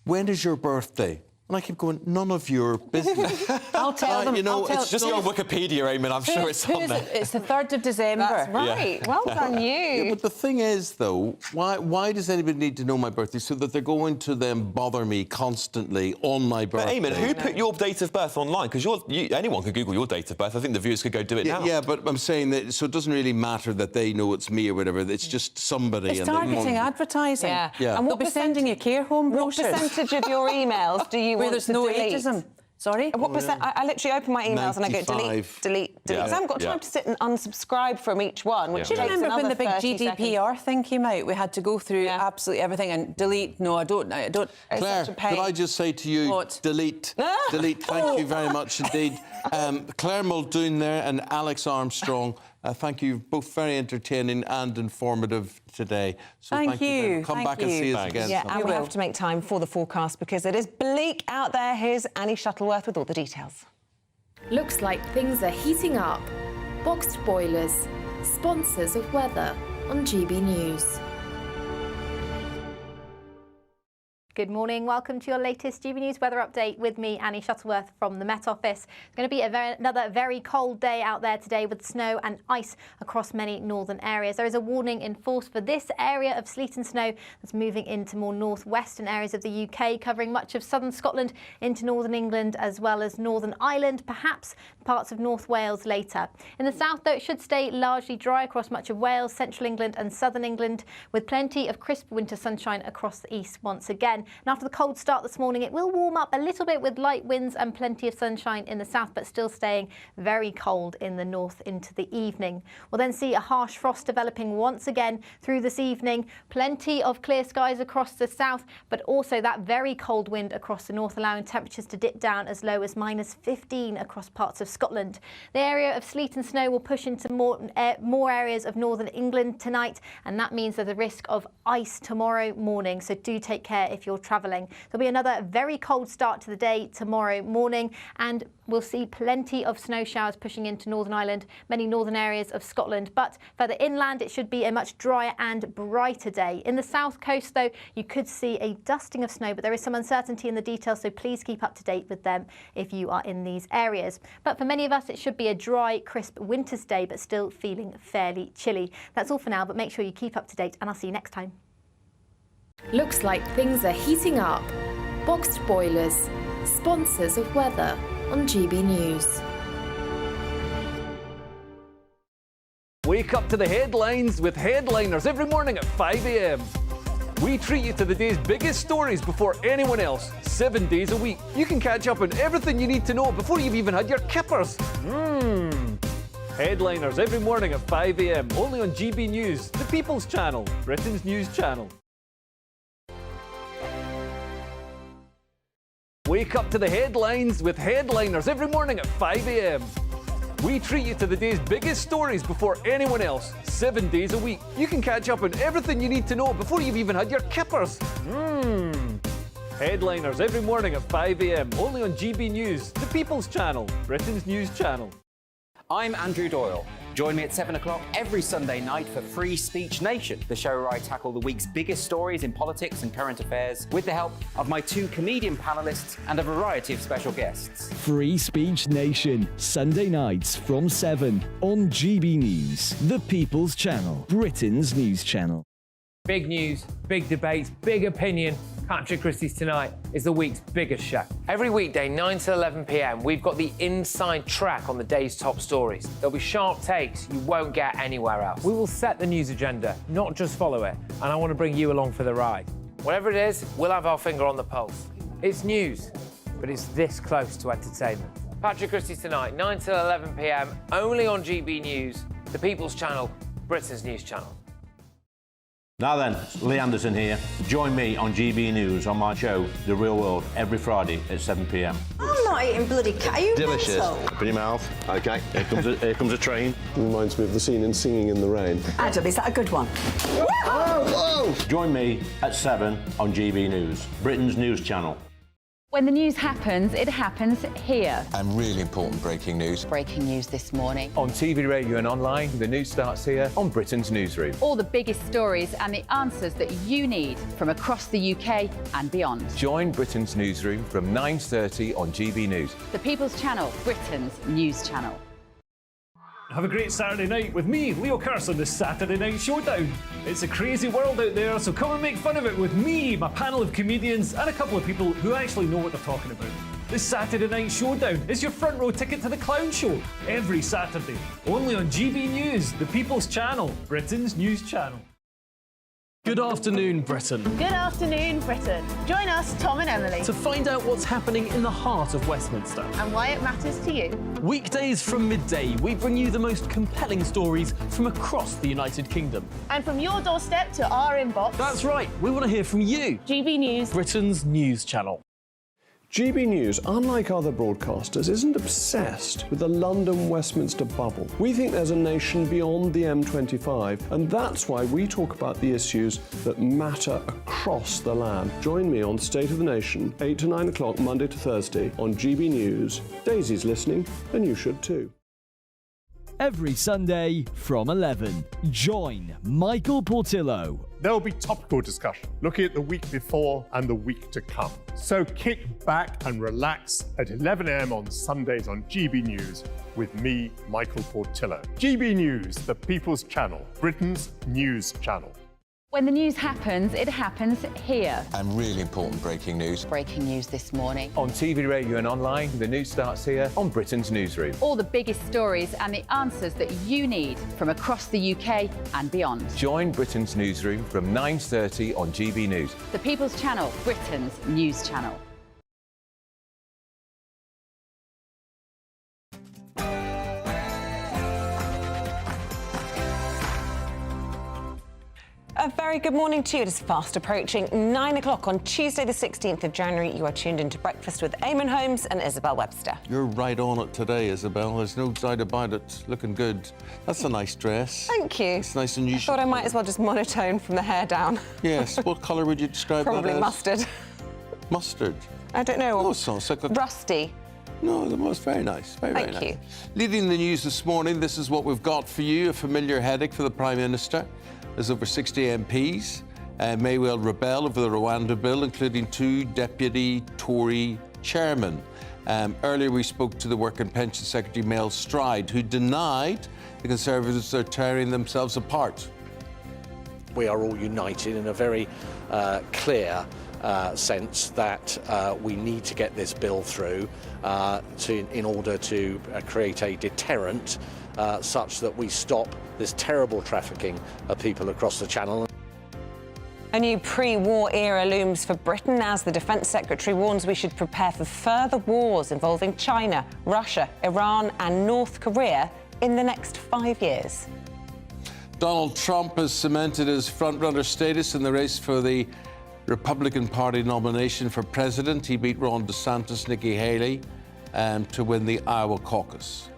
"When is your birthday?" And I keep going, none of your business. I'll tell them. It's just on Wikipedia, Eamonn. I'm sure it's on there. It's the 3rd of December. That's right. Yeah. Well done, you. Yeah, but the thing is, though, why does anybody need to know my birthday so that they're going to then bother me constantly on my birthday? But Eamonn, who put your date of birth online? Because anyone could Google your date of birth. I think the viewers could go do it now. Yeah, but I'm saying that, so it doesn't really matter that they know it's me or whatever. It's just somebody. It's targeting advertising. Yeah. And they'll be sending you care home brochures. What percentage of your emails do you Where want there's to no delete? ageism. Sorry? What percent? I literally open my emails and I go delete. Because I haven't got time to sit and unsubscribe from each one, which Do you takes remember when the big 30 GDPR thing came out? We had to go through absolutely everything and delete. No, I don't. Claire, could I just say to you, delete. Delete. Thank you very much indeed. Claire Muldoon there and Alex Armstrong. Thank you, both very entertaining and informative today. So thank you. Come back and see us again. Yeah, and we have to make time for the forecast because it is bleak out there. Here's Annie Shuttleworth with all the details. Looks like things are heating up. Boxed boilers, sponsors of weather on GB News. Good morning. Welcome to your latest GB News weather update with me, Annie Shuttleworth from the Met Office. It's going to be another very cold day out there today with snow and ice across many northern areas. There is a warning in force for this area of sleet and snow that's moving into more northwestern areas of the UK, covering much of southern Scotland into northern England as well as Northern Ireland, perhaps parts of North Wales later. In the south, though, it should stay largely dry across much of Wales, central England and southern England, with plenty of crisp winter sunshine across the east once again. And after the cold start this morning, it will warm up a little bit with light winds and plenty of sunshine in the south, but still staying very cold in the north into the evening. We'll then see a harsh frost developing once again through this evening. Plenty of clear skies across the south, but also that very cold wind across the north, allowing temperatures to dip down as low as -15 across parts of Scotland. The area of sleet and snow will push into more areas of northern England tonight, and that means there's a risk of ice tomorrow morning, so do take care if you're travelling. There'll be another very cold start to the day tomorrow morning, and we'll see plenty of snow showers pushing into Northern Ireland, many northern areas of Scotland, but further inland it should be a much drier and brighter day. In the south coast, though, you could see a dusting of snow, but there is some uncertainty in the details, so please keep up to date with them if you are in these areas. But for many of us, it should be a dry, crisp winter's day, but still feeling fairly chilly. That's all for now, but make sure you keep up to date, and I'll see you next time. Looks like things are heating up. Boxed boilers, sponsors of weather on GB News. Wake up to the headlines with Headliners every morning at 5 a.m. We treat you to the day's biggest stories before anyone else, 7 days a week. You can catch up on everything you need to know before you've even had your kippers. Headliners every morning at 5 a.m. only on GB News, the People's Channel, Britain's news channel. Wake up to the headlines with Headliners every morning at 5 a.m. We treat you to the day's biggest stories before anyone else, 7 days a week. You can catch up on everything you need to know before you've even had your kippers. Headliners every morning at 5 a.m. only on GB News, the People's Channel, Britain's news channel. I'm Andrew Doyle. Join me at 7 o'clock every Sunday night for Free Speech Nation, the show where I tackle the week's biggest stories in politics and current affairs with the help of my 2 comedian panellists and a variety of special guests. Free Speech Nation, Sunday nights from 7 on GB News, the People's Channel, Britain's news channel. Big news, big debates, big opinion. Patrick Christie's Tonight is the week's biggest show. Every weekday, 9 to 11 p.m, we've got the inside track on the day's top stories. There'll be sharp takes you won't get anywhere else. We will set the news agenda, not just follow it, and I want to bring you along for the ride. Whatever it is, we'll have our finger on the pulse. It's news, but it's this close to entertainment. Patrick Christie's Tonight, 9 to 11 p.m, only on GB News, the People's Channel, Britain's news channel. Now then, Lee Anderson here. Join me on GB News on my show, The Real World, every Friday at 7 p.m. I'm not eating bloody cat. Are you Delicious. mental? Open your mouth. OK, here comes a train. Reminds me of the scene in Singing in the Rain. Adam, is that a good one? Whoa! Join me at 7 on GB News, Britain's news channel. When the news happens, it happens here. And really important breaking news. Breaking news this morning. On TV, radio and online, the news starts here on Britain's Newsroom. All the biggest stories and the answers that you need from across the UK and beyond. Join Britain's Newsroom from 9:30 on GB News. The People's Channel, Britain's news channel. Have a great Saturday night with me, Leo Curse, on the Saturday Night Showdown. It's a crazy world out there, so come and make fun of it with me, my panel of comedians, and a couple of people who actually know what they're talking about. The Saturday Night Showdown is your front row ticket to the clown show every Saturday, only on GB News, the People's Channel, Britain's news channel. Good afternoon, Britain. Good afternoon, Britain. Join us, Tom and Emily, To find out what's happening in the heart of Westminster. and why it matters to you. Weekdays from midday, we bring you the most compelling stories from across the United Kingdom. And from your doorstep to our inbox. That's right, we want to hear from you. GB News, Britain's news channel. GB News, unlike other broadcasters, isn't obsessed with the London-Westminster bubble. We think there's a nation beyond the M25, and that's why we talk about the issues that matter across the land. Join me on State of the Nation, 8 to 9 o'clock, Monday to Thursday, on GB News. Daisy's listening, and you should too. every Sunday from 11. Join Michael Portillo. There'll be topical discussion, looking at the week before and the week to come. So kick back and relax at 11 a.m. on Sundays on GB News with me, Michael Portillo. GB News, the People's Channel, Britain's news channel. When the news happens, it happens here. And really important breaking news. Breaking news this morning. On TV, radio and online, the news starts here on Britain's Newsroom. All the biggest stories and the answers that you need from across the UK and beyond. Join Britain's Newsroom from 9:30 on GB News. The People's Channel, Britain's news channel. A very good morning to you. It is fast approaching 9 o'clock on Tuesday, the 16th of January. You are tuned into Breakfast with Eamonn Holmes and Isabel Webster. You're right on it today, Isabel. There's no doubt about it. Looking good. That's a nice dress. Thank you. It's nice and unusual. I thought I might as well just monotone from the hair down. Yes. What colour would you describe that as? Probably mustard. Mustard? I don't know. Oh, it's like a... Rusty. No, that was very nice. Very Thank nice. you. Leading the news this morning, this is what we've got for you. A familiar headache for the Prime Minister. There's over 60 MPs may well rebel over the Rwanda bill, including 2 deputy Tory chairmen. Earlier we spoke to the Work and Pension Secretary Mel Stride, who denied the Conservatives are tearing themselves apart. We are all united in a very clear sense that we need to get this bill through in order to create a deterrent such that we stop this terrible trafficking of people across the Channel. A new pre-war era looms for Britain as the Defence Secretary warns we should prepare for further wars involving China, Russia, Iran and North Korea in the next 5 years. Donald Trump has cemented his front-runner status in the race for the Republican Party nomination for president. He beat Ron DeSantis, Nikki Haley to win the Iowa caucus.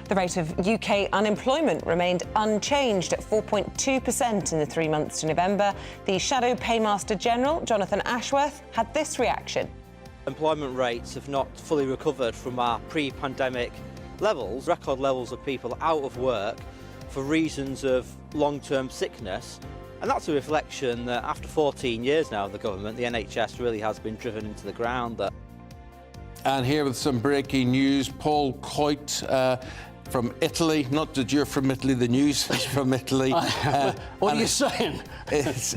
The rate of UK unemployment remained unchanged at 4.2% in the 3 months to November. The Shadow Paymaster General, Jonathan Ashworth, had this reaction. Employment rates have not fully recovered from our pre-pandemic levels. Record levels of people out of work for reasons of long-term sickness. And that's a reflection that after 14 years now of the government, the NHS really has been driven into the ground. And here with some breaking news, Paul Coit from Italy. Not that you're from Italy, the news is from Italy. What are you saying? It's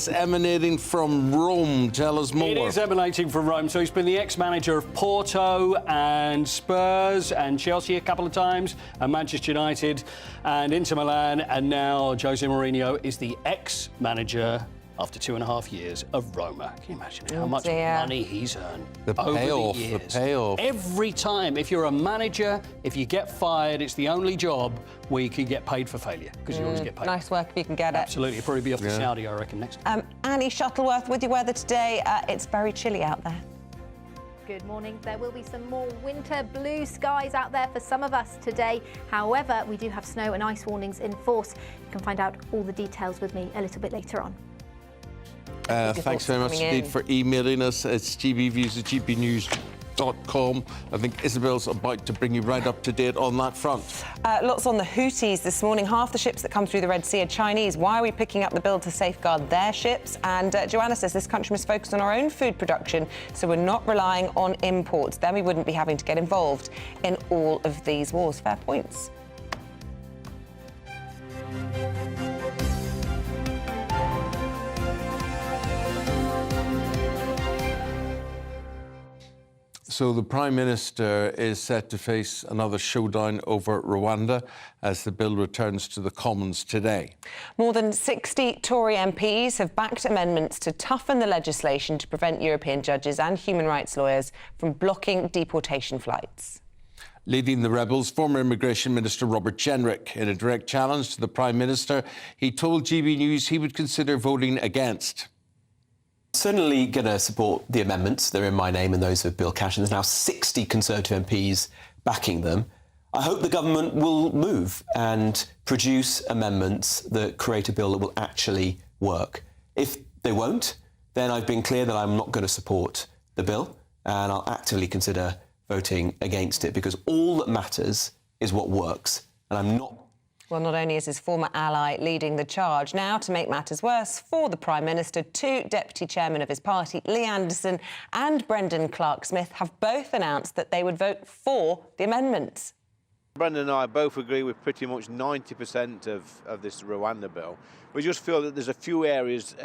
emanating from Rome. Tell us more. It is emanating from Rome. So he's been the ex-manager of Porto and Spurs and Chelsea a couple of times, and Manchester United and Inter Milan, and now Jose Mourinho is the ex-manager after 2.5 years of Roma. Can you imagine how much money he's earned over the years? The payoff. Every time, if you're a manager, if you get fired, it's the only job where you can get paid for failure, because you always get paid. Nice work if you can get it. Absolutely. It'll probably be off to Saudi, I reckon, next. Annie Shuttleworth with your weather today. It's very chilly out there. Good morning. There will be some more winter blue skies out there for some of us today. However, we do have snow and ice warnings in force. You can find out all the details with me a little bit later on. Thanks very much indeed for emailing us. It's gbviews@gbnews.com. I think Isabel's about to bring you right up to date on that front. Lots on the Houthis this morning. Half the ships that come through the Red Sea are Chinese. Why are we picking up the bill to safeguard their ships? And Joanna says this country must focus on our own food production, so we're not relying on imports. Then we wouldn't be having to get involved in all of these wars. Fair points. So the Prime Minister is set to face another showdown over Rwanda as the bill returns to the Commons today. More than 60 Tory MPs have backed amendments to toughen the legislation to prevent European judges and human rights lawyers from blocking deportation flights. Leading the rebels, former Immigration Minister Robert Jenrick. In a direct challenge to the Prime Minister, he told GB News he would consider voting against. Certainly going to support the amendments. They're in my name and those of Bill Cash, and there's now 60 Conservative MPs backing them. I hope the government will move and produce amendments that create a bill that will actually work. If they won't, then I've been clear that I'm not going to support the bill, and I'll actively consider voting against it, because all that matters is what works. And I'm not... Well, not only is his former ally leading the charge, now, to make matters worse for the Prime Minister, two deputy chairmen of his party, Lee Anderson and Brendan Clark-Smith, have both announced that they would vote for the amendments. Brendan and I both agree with pretty much 90% of this Rwanda bill. We just feel that there's a few areas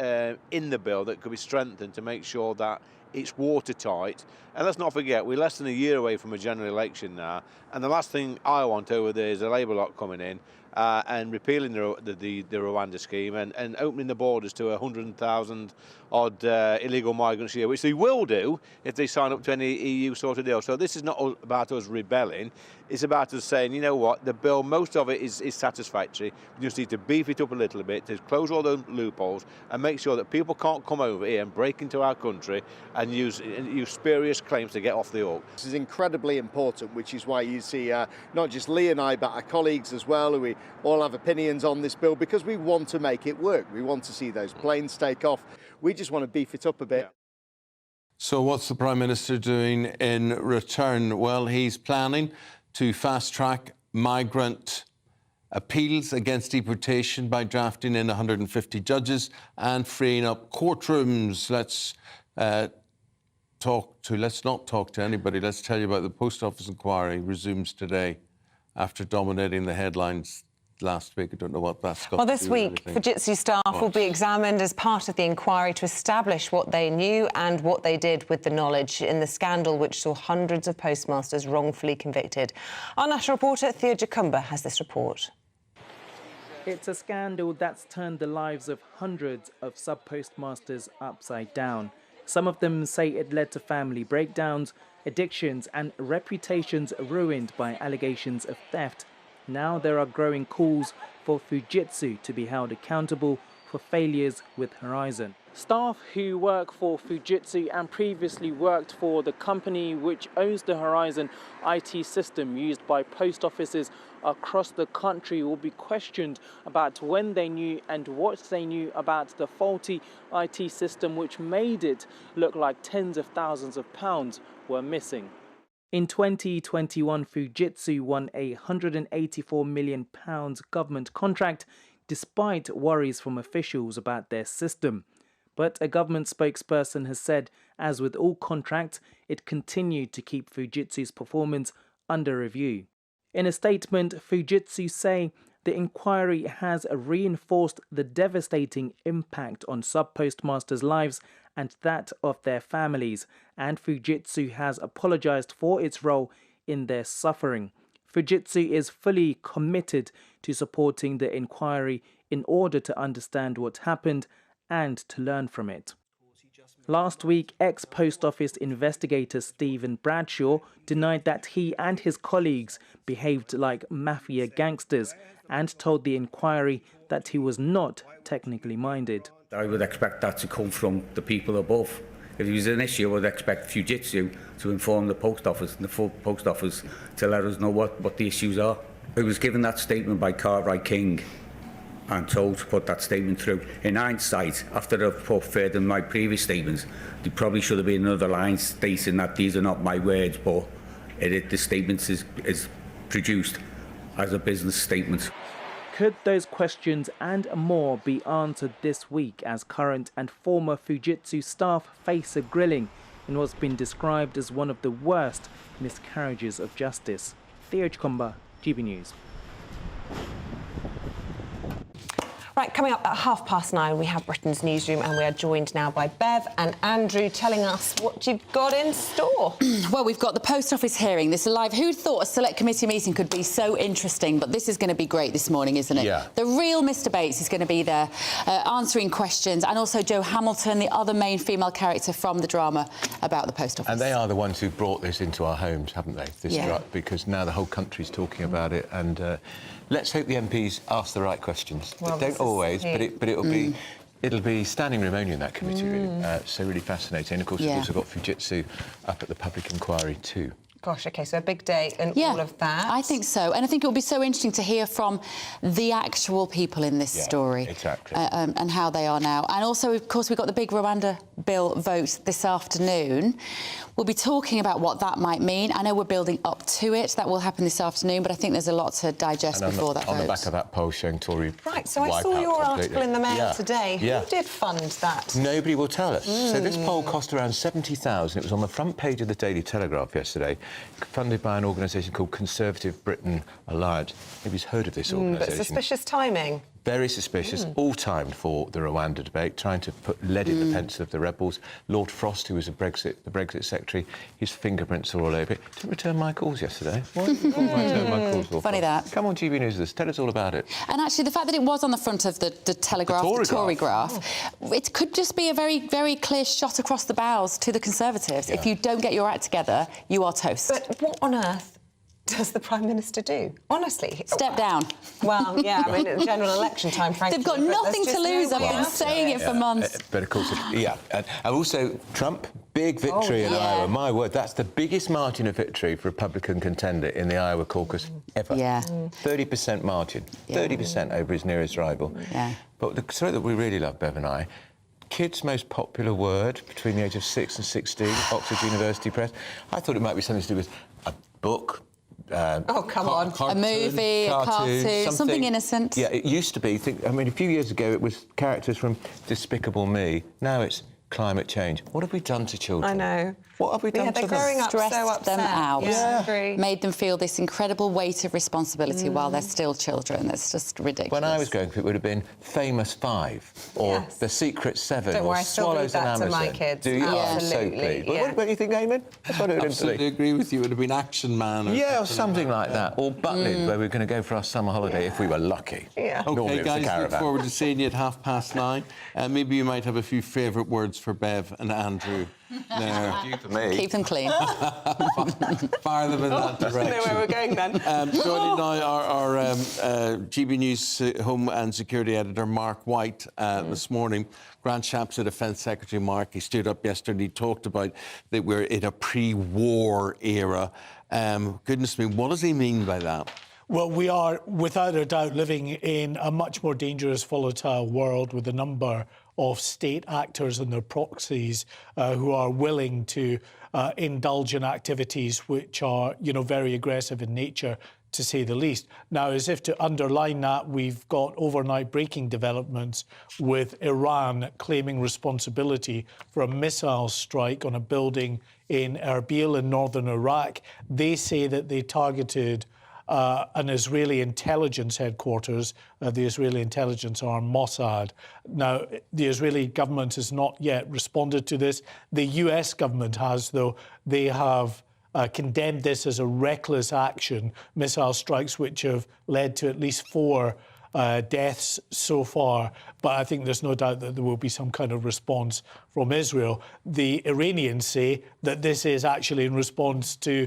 in the bill that could be strengthened to make sure that it's watertight. And let's not forget, we're less than a year away from a general election now. And the last thing I want over there is a Labour lot coming in and repealing the Rwanda scheme and opening the borders to 100,000 odd illegal migrants a year, which they will do if they sign up to any EU sort of deal. So this is not about us rebelling. It's about us saying, you know what, the bill, most of it is satisfactory. We just need to beef it up a little bit to close all those loopholes and make sure that people can't come over here and break into our country and use spurious claims to get off the hook. This is incredibly important, which is why you see not just Lee and I, but our colleagues as well, who we all have opinions on this bill, because we want to make it work. We want to see those planes take off. We just want to beef it up a bit. So what's the Prime Minister doing in return? Well, he's planning to fast-track migrant appeals against deportation by drafting in 150 judges and freeing up courtrooms. Let's not talk to anybody. Let's tell you about the Post Office inquiry resumes today after dominating the headlines last week. I don't know what that's got Well, to this do with week, anything. Fujitsu staff will be examined as part of the inquiry to establish what they knew and what they did with the knowledge in the scandal which saw hundreds of postmasters wrongfully convicted. Our national reporter, Theo Jacumba, has this report. It's a scandal that's turned the lives of hundreds of sub-postmasters upside down. Some of them say it led to family breakdowns, addictions and reputations ruined by allegations of theft. Now there are growing calls for Fujitsu to be held accountable for failures with Horizon. Staff who work for Fujitsu and previously worked for the company which owns the Horizon IT system used by post offices across the country will be questioned about when they knew and what they knew about the faulty IT system which made it look like tens of thousands of pounds were missing. In 2021, Fujitsu won a £184 million government contract despite worries from officials about their system. But a government spokesperson has said, as with all contracts, it continued to keep Fujitsu's performance under review. In a statement, Fujitsu say the inquiry has reinforced the devastating impact on sub-postmasters' lives and that of their families, and Fujitsu has apologized for its role in their suffering. Fujitsu is fully committed to supporting the inquiry in order to understand what happened and to learn from it. Last week, ex-Post Office investigator Stephen Bradshaw denied that he and his colleagues behaved like mafia gangsters and told the inquiry that he was not technically minded. I would expect that to come from the people above. If it was an issue, I would expect Fujitsu to inform the Post Office and the full Post Office to let us know what the issues are. I was given that statement by Cartwright King and told to put that statement through. In hindsight, after I've put further in my previous statements, there probably should have been another line stating that these are not my words, but the statement is produced as a business statement. Could those questions and more be answered this week as current and former Fujitsu staff face a grilling in what's been described as one of the worst miscarriages of justice? Theo Jacumba, GB News. Right, coming up at 9:30, we have Britain's Newsroom, and we are joined now by Bev and Andrew telling us what you've got in store. Well, we've got the Post Office hearing. This is live. Who'd thought a select committee meeting could be so interesting? But this is going to be great this morning, isn't it? Yeah. The real Mr. Bates is going to be there, answering questions, and also Jo Hamilton, the other main female character from the drama about the Post Office. And they are the ones who brought this into our homes, haven't they? This Yeah. because now the whole country's talking about it, and let's hope the MPs ask the right questions. Well, they don't always, but it'll be standing room only in that committee, really. So really fascinating. Of course, we've also got Fujitsu up at the public inquiry too. Gosh, OK, so a big day and all of that. I think so. And I think it will be so interesting to hear from the actual people in this story. Exactly. And how they are now. And also, of course, we've got the big Rwanda bill vote this afternoon. We'll be talking about what that might mean. I know we're building up to it. That will happen this afternoon, but I think there's a lot to digest before that vote. On the back of that poll showing Tory Right, so I saw your article in the Mail today. Who did fund that? Nobody will tell us. So this poll cost around 70,000. It was on the front page of the Daily Telegraph yesterday, funded by an organisation called Conservative Britain Alliance. Nobody's heard of this organisation. But suspicious timing. Very suspicious, all timed for the Rwanda debate, trying to put lead in the pencil of the rebels. Lord Frost, who was the Brexit secretary, his fingerprints are all over it. Didn't return my calls yesterday. Why didn't you return my calls? Funny that. Come on, GB News with us. Tell us all about it. And actually, the fact that it was on the front of the Telegraph, the Tory graph, it could just be a very, very clear shot across the bows to the Conservatives. If you don't get your act together, you are toast. But what on earth does the Prime Minister do? Honestly. Step down. Well, yeah, I mean, at general election time, frankly. They've got nothing to lose. I've been saying it for months. But of course, and also Trump, big victory in Iowa. My word, that's the biggest margin of victory for a Republican contender in the Iowa caucus ever. 30% margin, 30% over his nearest rival. But the story that we really love, Bev and I, kids' most popular word between the age of 6 and 16, Oxford University Press. I thought it might be something to do with a book. Oh, come on. A movie, a cartoon, something innocent. Yeah, it used to be. I mean, a few years ago, it was characters from Despicable Me. Now it's climate change. What have we done to children? I know. What have we done to them? They're growing up Stressed so upset. them out. Yeah. Made them feel this incredible weight of responsibility while they're still children. It's just ridiculous. When I was growing up, it would have been Famous Five or The Secret Seven Don't or worry, I still read Swallows and that to Amazon. my kids. Do you? Absolutely, So pleased. yeah. What do you think, Eamonn? That's what I would Absolutely agree with you. It would have been Action Man. Or something like that. Or Butlin, where we were going to go for our summer holiday if we were lucky. OK, guys, look forward to seeing you at 9:30. Maybe you might have a few favourite words for Bev and Andrew. There. For me. Keep them clean. Fire them in that direction. I know where we're going then. Joining now our GB News Home and Security Editor, Mark White, this morning. Grant Shapps, the Defence Secretary, Mark, he stood up yesterday, he talked about that we're in a pre-war era. Goodness me, what does he mean by that? Well, we are, without a doubt, living in a much more dangerous, volatile world with a number of state actors and their proxies who are willing to indulge in activities which are, very aggressive in nature, to say the least. Now, as if to underline that, we've got overnight breaking developments with Iran claiming responsibility for a missile strike on a building in Erbil in northern Iraq. They say that they targeted an Israeli intelligence headquarters, the Israeli intelligence arm Mossad. Now, the Israeli government has not yet responded to this. The US government has, though. They have condemned this as a reckless action, missile strikes which have led to at least 4 deaths so far. But I think there's no doubt that there will be some kind of response from Israel. The Iranians say that this is actually in response to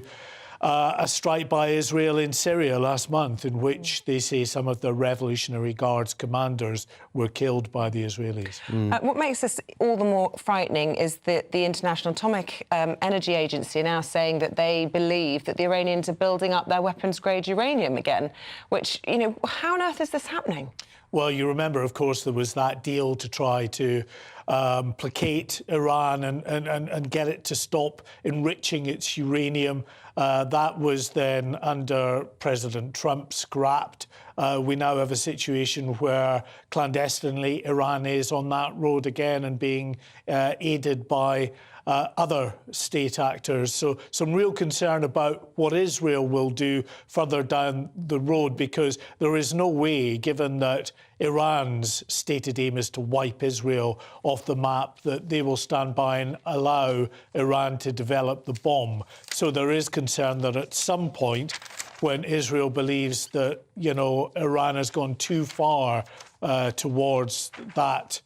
a strike by Israel in Syria last month, in which they say some of the Revolutionary Guards commanders were killed by the Israelis. What makes this all the more frightening is that the International Atomic Energy Agency are now saying that they believe that the Iranians are building up their weapons-grade uranium again, which, how on earth is this happening? Well, you remember, of course, there was that deal to try to placate Iran and get it to stop enriching its uranium. That was then, under President Trump, scrapped. We now have a situation where clandestinely Iran is on that road again and being aided by other state actors. So some real concern about what Israel will do further down the road, because there is no way, given that Iran's stated aim is to wipe Israel off the map, that they will stand by and allow Iran to develop the bomb. So there is concern that at some point, when Israel believes that, Iran has gone too far towards that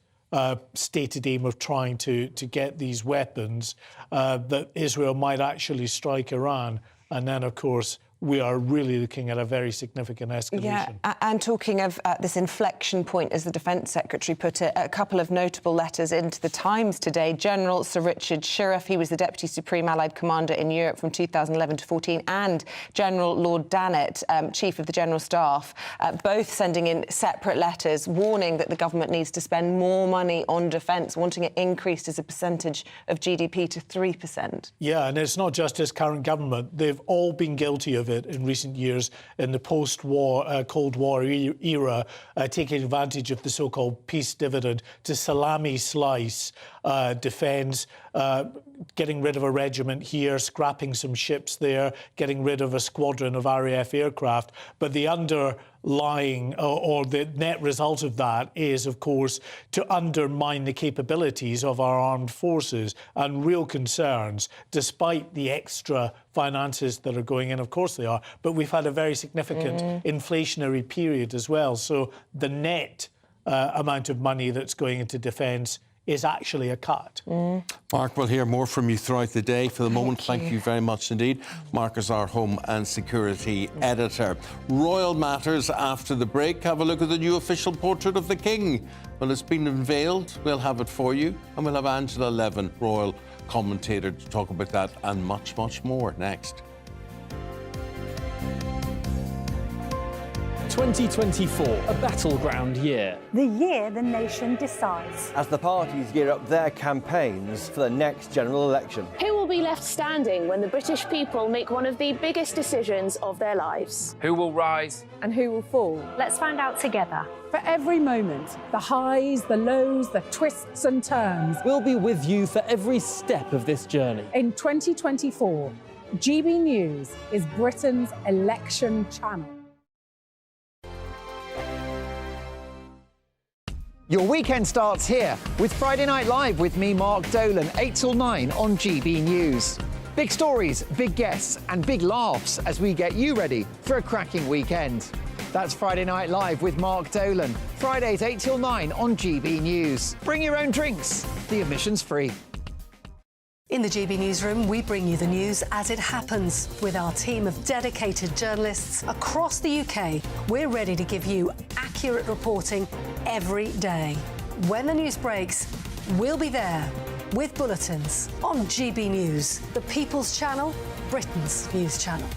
stated aim of trying to get these weapons, that Israel might actually strike Iran. And then, of course, we are really looking at a very significant escalation. Yeah, and talking of this inflection point, as the Defence Secretary put it, a couple of notable letters into the Times today. General Sir Richard Shirreff, he was the Deputy Supreme Allied Commander in Europe from 2011 to 14, and General Lord Dannatt, Chief of the General Staff, both sending in separate letters warning that the government needs to spend more money on defence, wanting it increased as a percentage of GDP to 3%. Yeah, and it's not just his current government. They've all been guilty of it in recent years in the post-war, Cold War era, taking advantage of the so-called peace dividend to salami slice defence, getting rid of a regiment here, scrapping some ships there, getting rid of a squadron of RAF aircraft. But the underlying or the net result of that is, of course, to undermine the capabilities of our armed forces, and real concerns, despite the extra finances that are going in. Of course they are, but we've had a very significant inflationary period as well. So the net amount of money that's going into defence is actually a cut. Mark, we'll hear more from you throughout the day. For the moment, thank you very much indeed. Mark is our Home and Security Editor. Royal Matters after the break. Have a look at the new official portrait of the King. Well, it's been unveiled. We'll have it for you. And we'll have Angela Levin, Royal Commentator, to talk about that and much, much more next. 2024, a battleground year. The year the nation decides. As the parties gear up their campaigns for the next general election. Who will be left standing when the British people make one of the biggest decisions of their lives? Who will rise? And who will fall? Let's find out together. For every moment, the highs, the lows, the twists and turns. We'll be with you for every step of this journey. In 2024, GB News is Britain's election channel. Your weekend starts here with Friday Night Live with me, Mark Dolan, 8 till 9 on GB News. Big stories, big guests and big laughs as we get you ready for a cracking weekend. That's Friday Night Live with Mark Dolan, Fridays 8 till 9 on GB News. Bring your own drinks, the admission's free. In the GB Newsroom, we bring you the news as it happens. With our team of dedicated journalists across the UK, we're ready to give you accurate reporting every day. When the news breaks, we'll be there with bulletins on GB News, the People's Channel, Britain's news channel.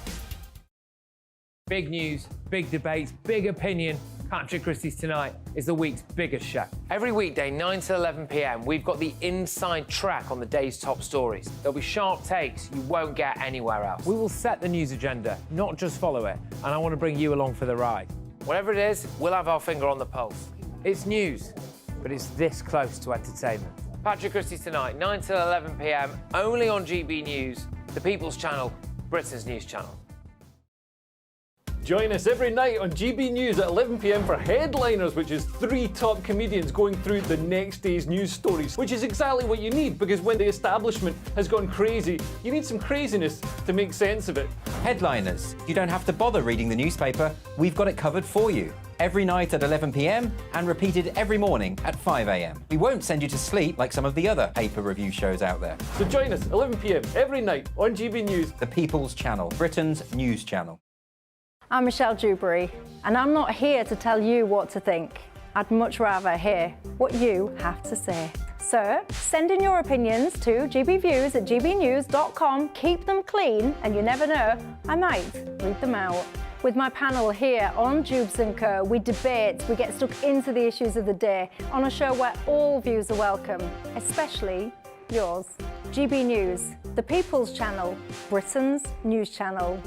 Big news, big debates, big opinion. Patrick Christie's Tonight is the week's biggest show. Every weekday, 9 to 11 p.m, we've got the inside track on the day's top stories. There'll be sharp takes you won't get anywhere else. We will set the news agenda, not just follow it, and I want to bring you along for the ride. Whatever it is, we'll have our finger on the pulse. It's news, but it's this close to entertainment. Patrick Christie's Tonight, 9 to 11 p.m, only on GB News, the People's Channel, Britain's news channel. Join us every night on GB News at 11 p.m. for Headliners, which is 3 top comedians going through the next day's news stories, which is exactly what you need, because when the establishment has gone crazy, you need some craziness to make sense of it. Headliners. You don't have to bother reading the newspaper. We've got it covered for you. Every night at 11 p.m. and repeated every morning at 5 a.m. We won't send you to sleep like some of the other paper review shows out there. So join us 11 p.m. every night on GB News. The People's Channel, Britain's news channel. I'm Michelle Dewberry, and I'm not here to tell you what to think. I'd much rather hear what you have to say. So, send in your opinions to gbviews@gbnews.com. Keep them clean, and you never know, I might read them out. With my panel here on Jubes & Co, we debate, we get stuck into the issues of the day on a show where all views are welcome, especially yours. GB News, the People's Channel, Britain's news channel.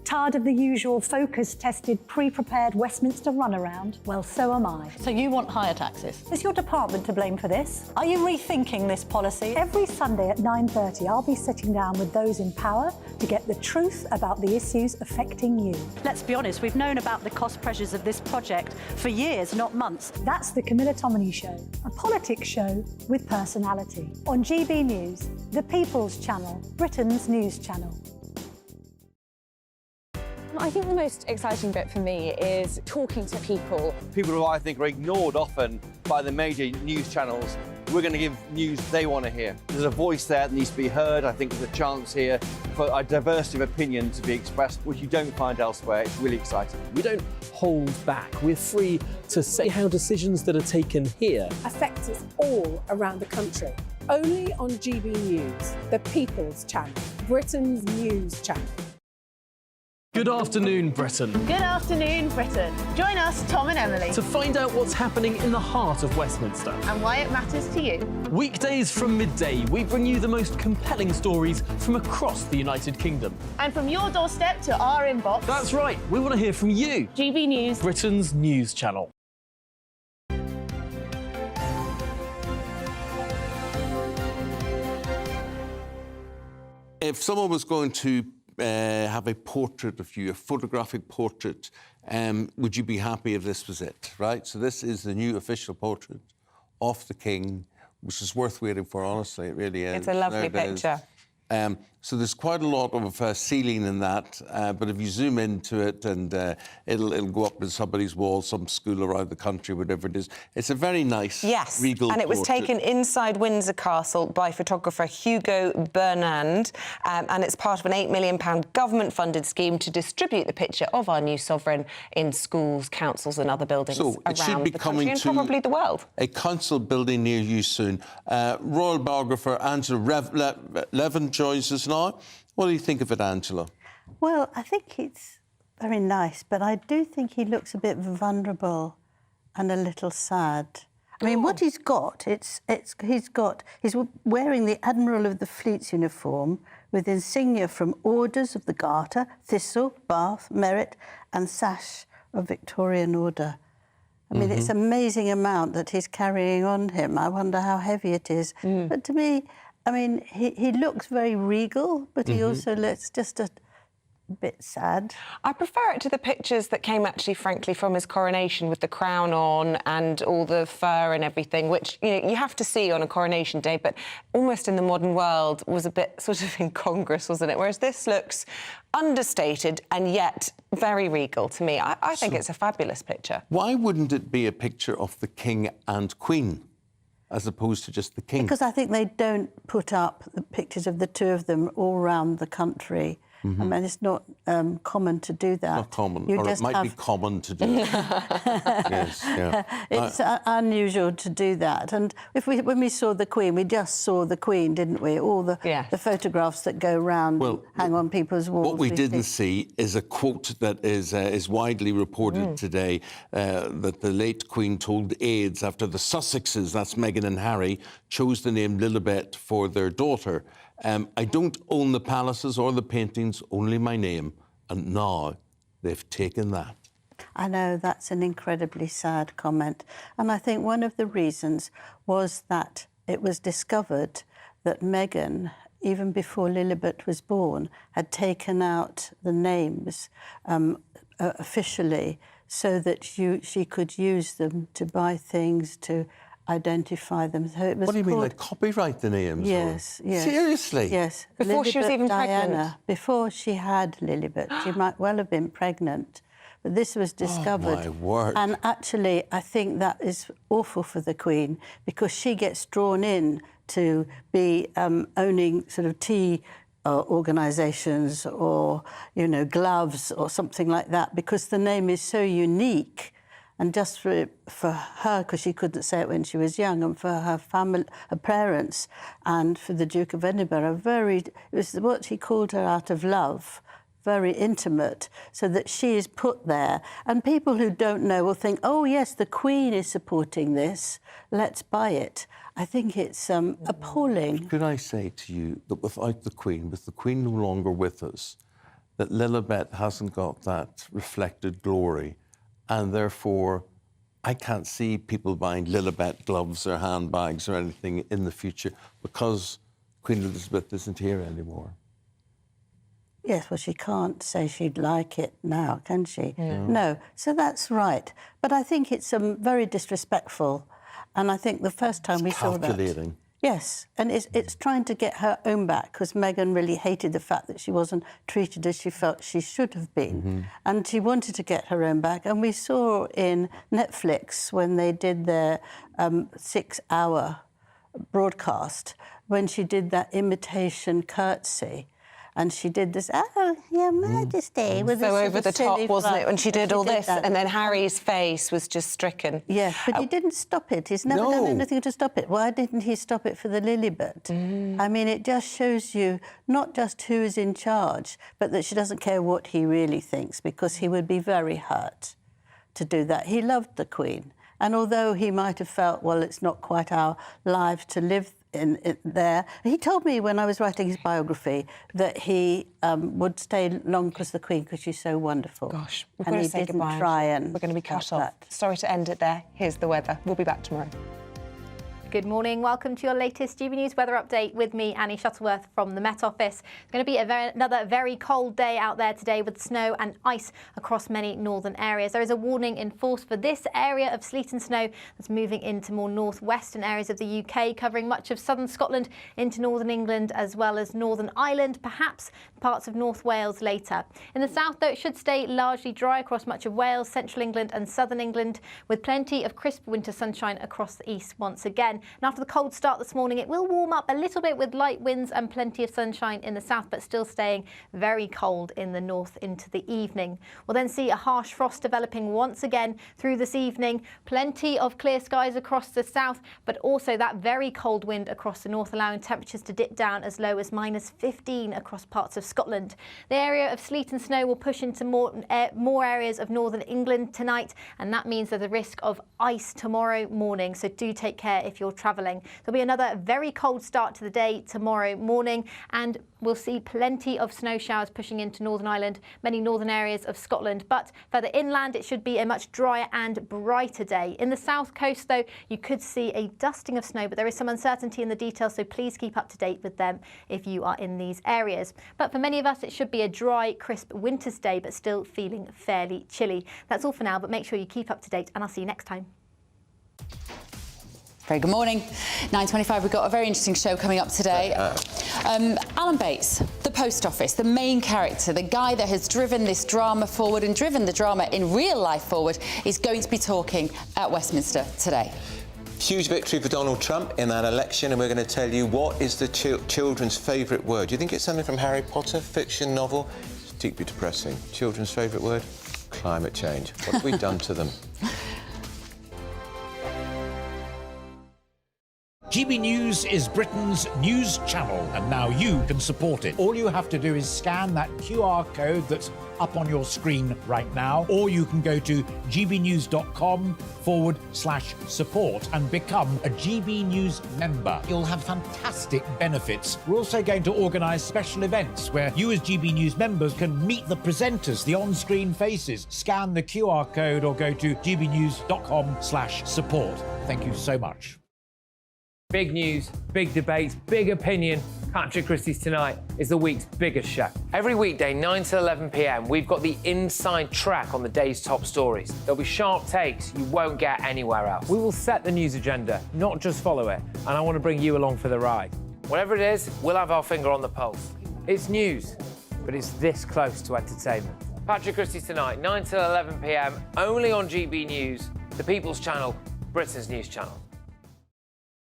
Tired of the usual focus-tested, pre-prepared Westminster runaround? Well, so am I. So you want higher taxes? Is your department to blame for this? Are you rethinking this policy? Every Sunday at 9:30, I'll be sitting down with those in power to get the truth about the issues affecting you. Let's be honest, we've known about the cost pressures of this project for years, not months. That's the Camilla Tominey Show, a politics show with personality. On GB News, the People's Channel, Britain's news channel. I think the most exciting bit for me is talking to people. People who I think are ignored often by the major news channels. We're going to give news they want to hear. There's a voice there that needs to be heard. I think there's a chance here for a diversity of opinion to be expressed, which you don't find elsewhere. It's really exciting. We don't hold back. We're free to say how decisions that are taken here affect us all around the country. Only on GB News, the People's Channel, Britain's news channel. Good afternoon, Britain. Good afternoon, Britain. Join us, Tom and Emily, To find out what's happening in the heart of Westminster. and why it matters to you. Weekdays from midday, we bring you the most compelling stories from across the United Kingdom. And from your doorstep to our inbox. That's right, we want to hear from you. GB News, Britain's news channel. If someone was going to have a portrait of you, a photographic portrait, would you be happy if this was it, right? So this is the new official portrait of the King, which is worth waiting for, honestly, it really is. It's a lovely There it is. picture. So there's quite a lot of ceiling in that, but if you zoom into it and it'll go up in somebody's wall, some school around the country, whatever it is. It's a very nice, regal and it was portrait. taken inside Windsor Castle by photographer Hugo Bernand, and it's part of an £8 million government-funded scheme to distribute the picture of our new sovereign in schools, councils and other buildings So it should around be the coming country and to probably the world. a council building near you soon. Royal biographer Angela Levin joins us now. What do you think of it, Angela? Well, I think it's very nice, but I do think he looks a bit vulnerable and a little sad. I mean, what he's got, he's wearing the Admiral of the Fleet's uniform with insignia from Orders of the Garter, Thistle, Bath, Merit and Sash of Victorian Order. I mean, it's an amazing amount that he's carrying on him. I wonder how heavy it is. But to me, I mean, he looks very regal, but he also looks just a bit sad. I prefer it to the pictures that came actually, frankly, from his coronation with the crown on and all the fur and everything, which, you know, you have to see on a coronation day, but almost in the modern world was a bit sort of incongruous, wasn't it? Whereas this looks understated and yet very regal to me. I think it's a fabulous picture. Why wouldn't it be a picture of the King and Queen, as opposed to just the King? Because I think they don't put up the pictures of the two of them all around the country. I mean, it's not common to do that. Not common, You or just it might be common to do it. Yes, yeah. It's unusual to do that. And when we saw the Queen, we just saw the Queen, didn't we? All the photographs that go round and hang on people's walls. What we didn't see is a quote that is widely reported today, that the late Queen told aides after the Sussexes, that's Meghan and Harry, chose the name Lilibet for their daughter. I don't own the palaces or the paintings, only my name. And now they've taken that. I know, that's an incredibly sad comment. And I think one of the reasons was that it was discovered that Meghan, even before Lilibet was born, had taken out the names officially so that she could use them to buy things, to identify them. So it was What do you mean, like copyright the names? Yes, yes. Seriously? Yes. Before she was even Diana, pregnant? Before she had Lilibet. She might well have been pregnant. But this was discovered. Oh, my word. And actually, I think that is awful for the Queen, because she gets drawn in to be owning sort of tea organisations or, you know, gloves or something like that, because the name is so unique. And just for her, because she couldn't say it when she was young, and for her family, her parents, and for the Duke of Edinburgh, it was what he called her out of love, very intimate, so that she is put there. And people who don't know will think, oh, yes, the Queen is supporting this, let's buy it. I think it's appalling. Could I say to you that without the Queen, with the Queen no longer with us, that Lilibet hasn't got that reflected glory, and therefore I can't see people buying Lilibet gloves or handbags or anything in the future because Queen Elizabeth isn't here anymore. Yes, well, she can't say she'd like it now, can she? Yeah. No, so that's right. But I think it's very disrespectful. And I think the first time we saw that... Calculating. Yes, and it's trying to get her own back, because Meghan really hated the fact that she wasn't treated as she felt she should have been. And she wanted to get her own back. And we saw in Netflix, when they did their 6-hour broadcast, when she did that imitation curtsy, And she did this, "Oh, Your Majesty," with this So sort over of the top, silly wasn't it, fluff. when she did all this? that. And then Harry's face was just stricken. Yeah, but he didn't stop it. He's never done anything to stop it. Why didn't he stop it for the Lilibet? I mean, it just shows you not just who is in charge, but that she doesn't care what he really thinks, because he would be very hurt to do that. He loved the Queen. And although he might have felt, well, it's not quite our lives to live in there, he told me when I was writing his biography that he would stay long because the Queen, because she's so wonderful. Gosh, we've and got to he say didn't goodbye. try and We're going to be cut off. that. Sorry to end it there. Here's the weather. We'll be back tomorrow. Good morning. Welcome to your latest GB News weather update with me, Annie Shuttleworth from the Met Office. It's going to be another very cold day out there today with snow and ice across many northern areas. There is a warning in force for this area of sleet and snow that's moving into more northwestern areas of the UK, covering much of southern Scotland into northern England as well as Northern Ireland, perhaps parts of North Wales later. In the south, though, it should stay largely dry across much of Wales, central England and southern England, with plenty of crisp winter sunshine across the east once again. And after the cold start this morning, it will warm up a little bit with light winds and plenty of sunshine in the south, but still staying very cold in the north into the evening. We'll then see a harsh frost developing once again through this evening. Plenty of clear skies across the south, but also that very cold wind across the north, allowing temperatures to dip down as low as -15 across parts of Scotland. The area of sleet and snow will push into more areas of northern England tonight, and that means there's a risk of ice tomorrow morning, so do take care if you're travelling. There'll be another very cold start to the day tomorrow morning, and we'll see plenty of snow showers pushing into Northern Ireland, many northern areas of Scotland, but further inland it should be a much drier and brighter day. In the south coast, though, you could see a dusting of snow, but there is some uncertainty in the details, so please keep up to date with them if you are in these areas. But for many of us, it should be a dry, crisp winter's day, but still feeling fairly chilly. That's all for now, but make sure you keep up to date, and I'll see you next time. Very good morning. 9:25, we've got a very interesting show coming up today. Alan Bates, the Post Office, the main character, the guy that has driven this drama forward and driven the drama in real life forward, is going to be talking at Westminster today. Huge victory for Donald Trump in that election, and we're going to tell you what is the children's favourite word. Do you think it's something from Harry Potter, fiction, novel? It's deeply depressing. Children's favourite word? Climate change. What have we done to them? GB News is Britain's news channel, and now you can support it. All you have to do is scan that QR code that's up on your screen right now, or you can go to gbnews.com/support and become a GB News member. You'll have fantastic benefits. We're also going to organise special events where you as GB News members can meet the presenters, the on-screen faces. Scan the QR code or go to gbnews.com/support. Thank you so much. Big news, big debates, big opinion. Patrick Christie's Tonight is the week's biggest show. Every weekday, 9 to 11 p.m, we've got the inside track on the day's top stories. There'll be sharp takes you won't get anywhere else. We will set the news agenda, not just follow it, and I want to bring you along for the ride. Whatever it is, we'll have our finger on the pulse. It's news, but it's this close to entertainment. Patrick Christie's Tonight, 9 to 11 p.m, only on GB News, the People's Channel, Britain's news channel.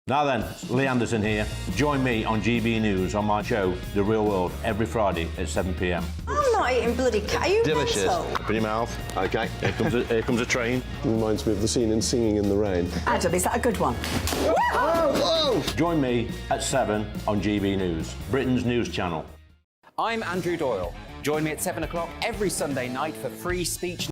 Now then, Lee Anderson here. Join me on GB News on my show, The Real World, every Friday at 7 p.m. I'm not eating bloody cat. Are you Delicious. mental? Open your mouth. OK, here comes a train. Reminds me of the scene in Singing in the Rain. Adam, is that a good one? Whoa! Join me at 7 on GB News, Britain's news channel. I'm Andrew Doyle. Join me at 7 o'clock every Sunday night for Free Speech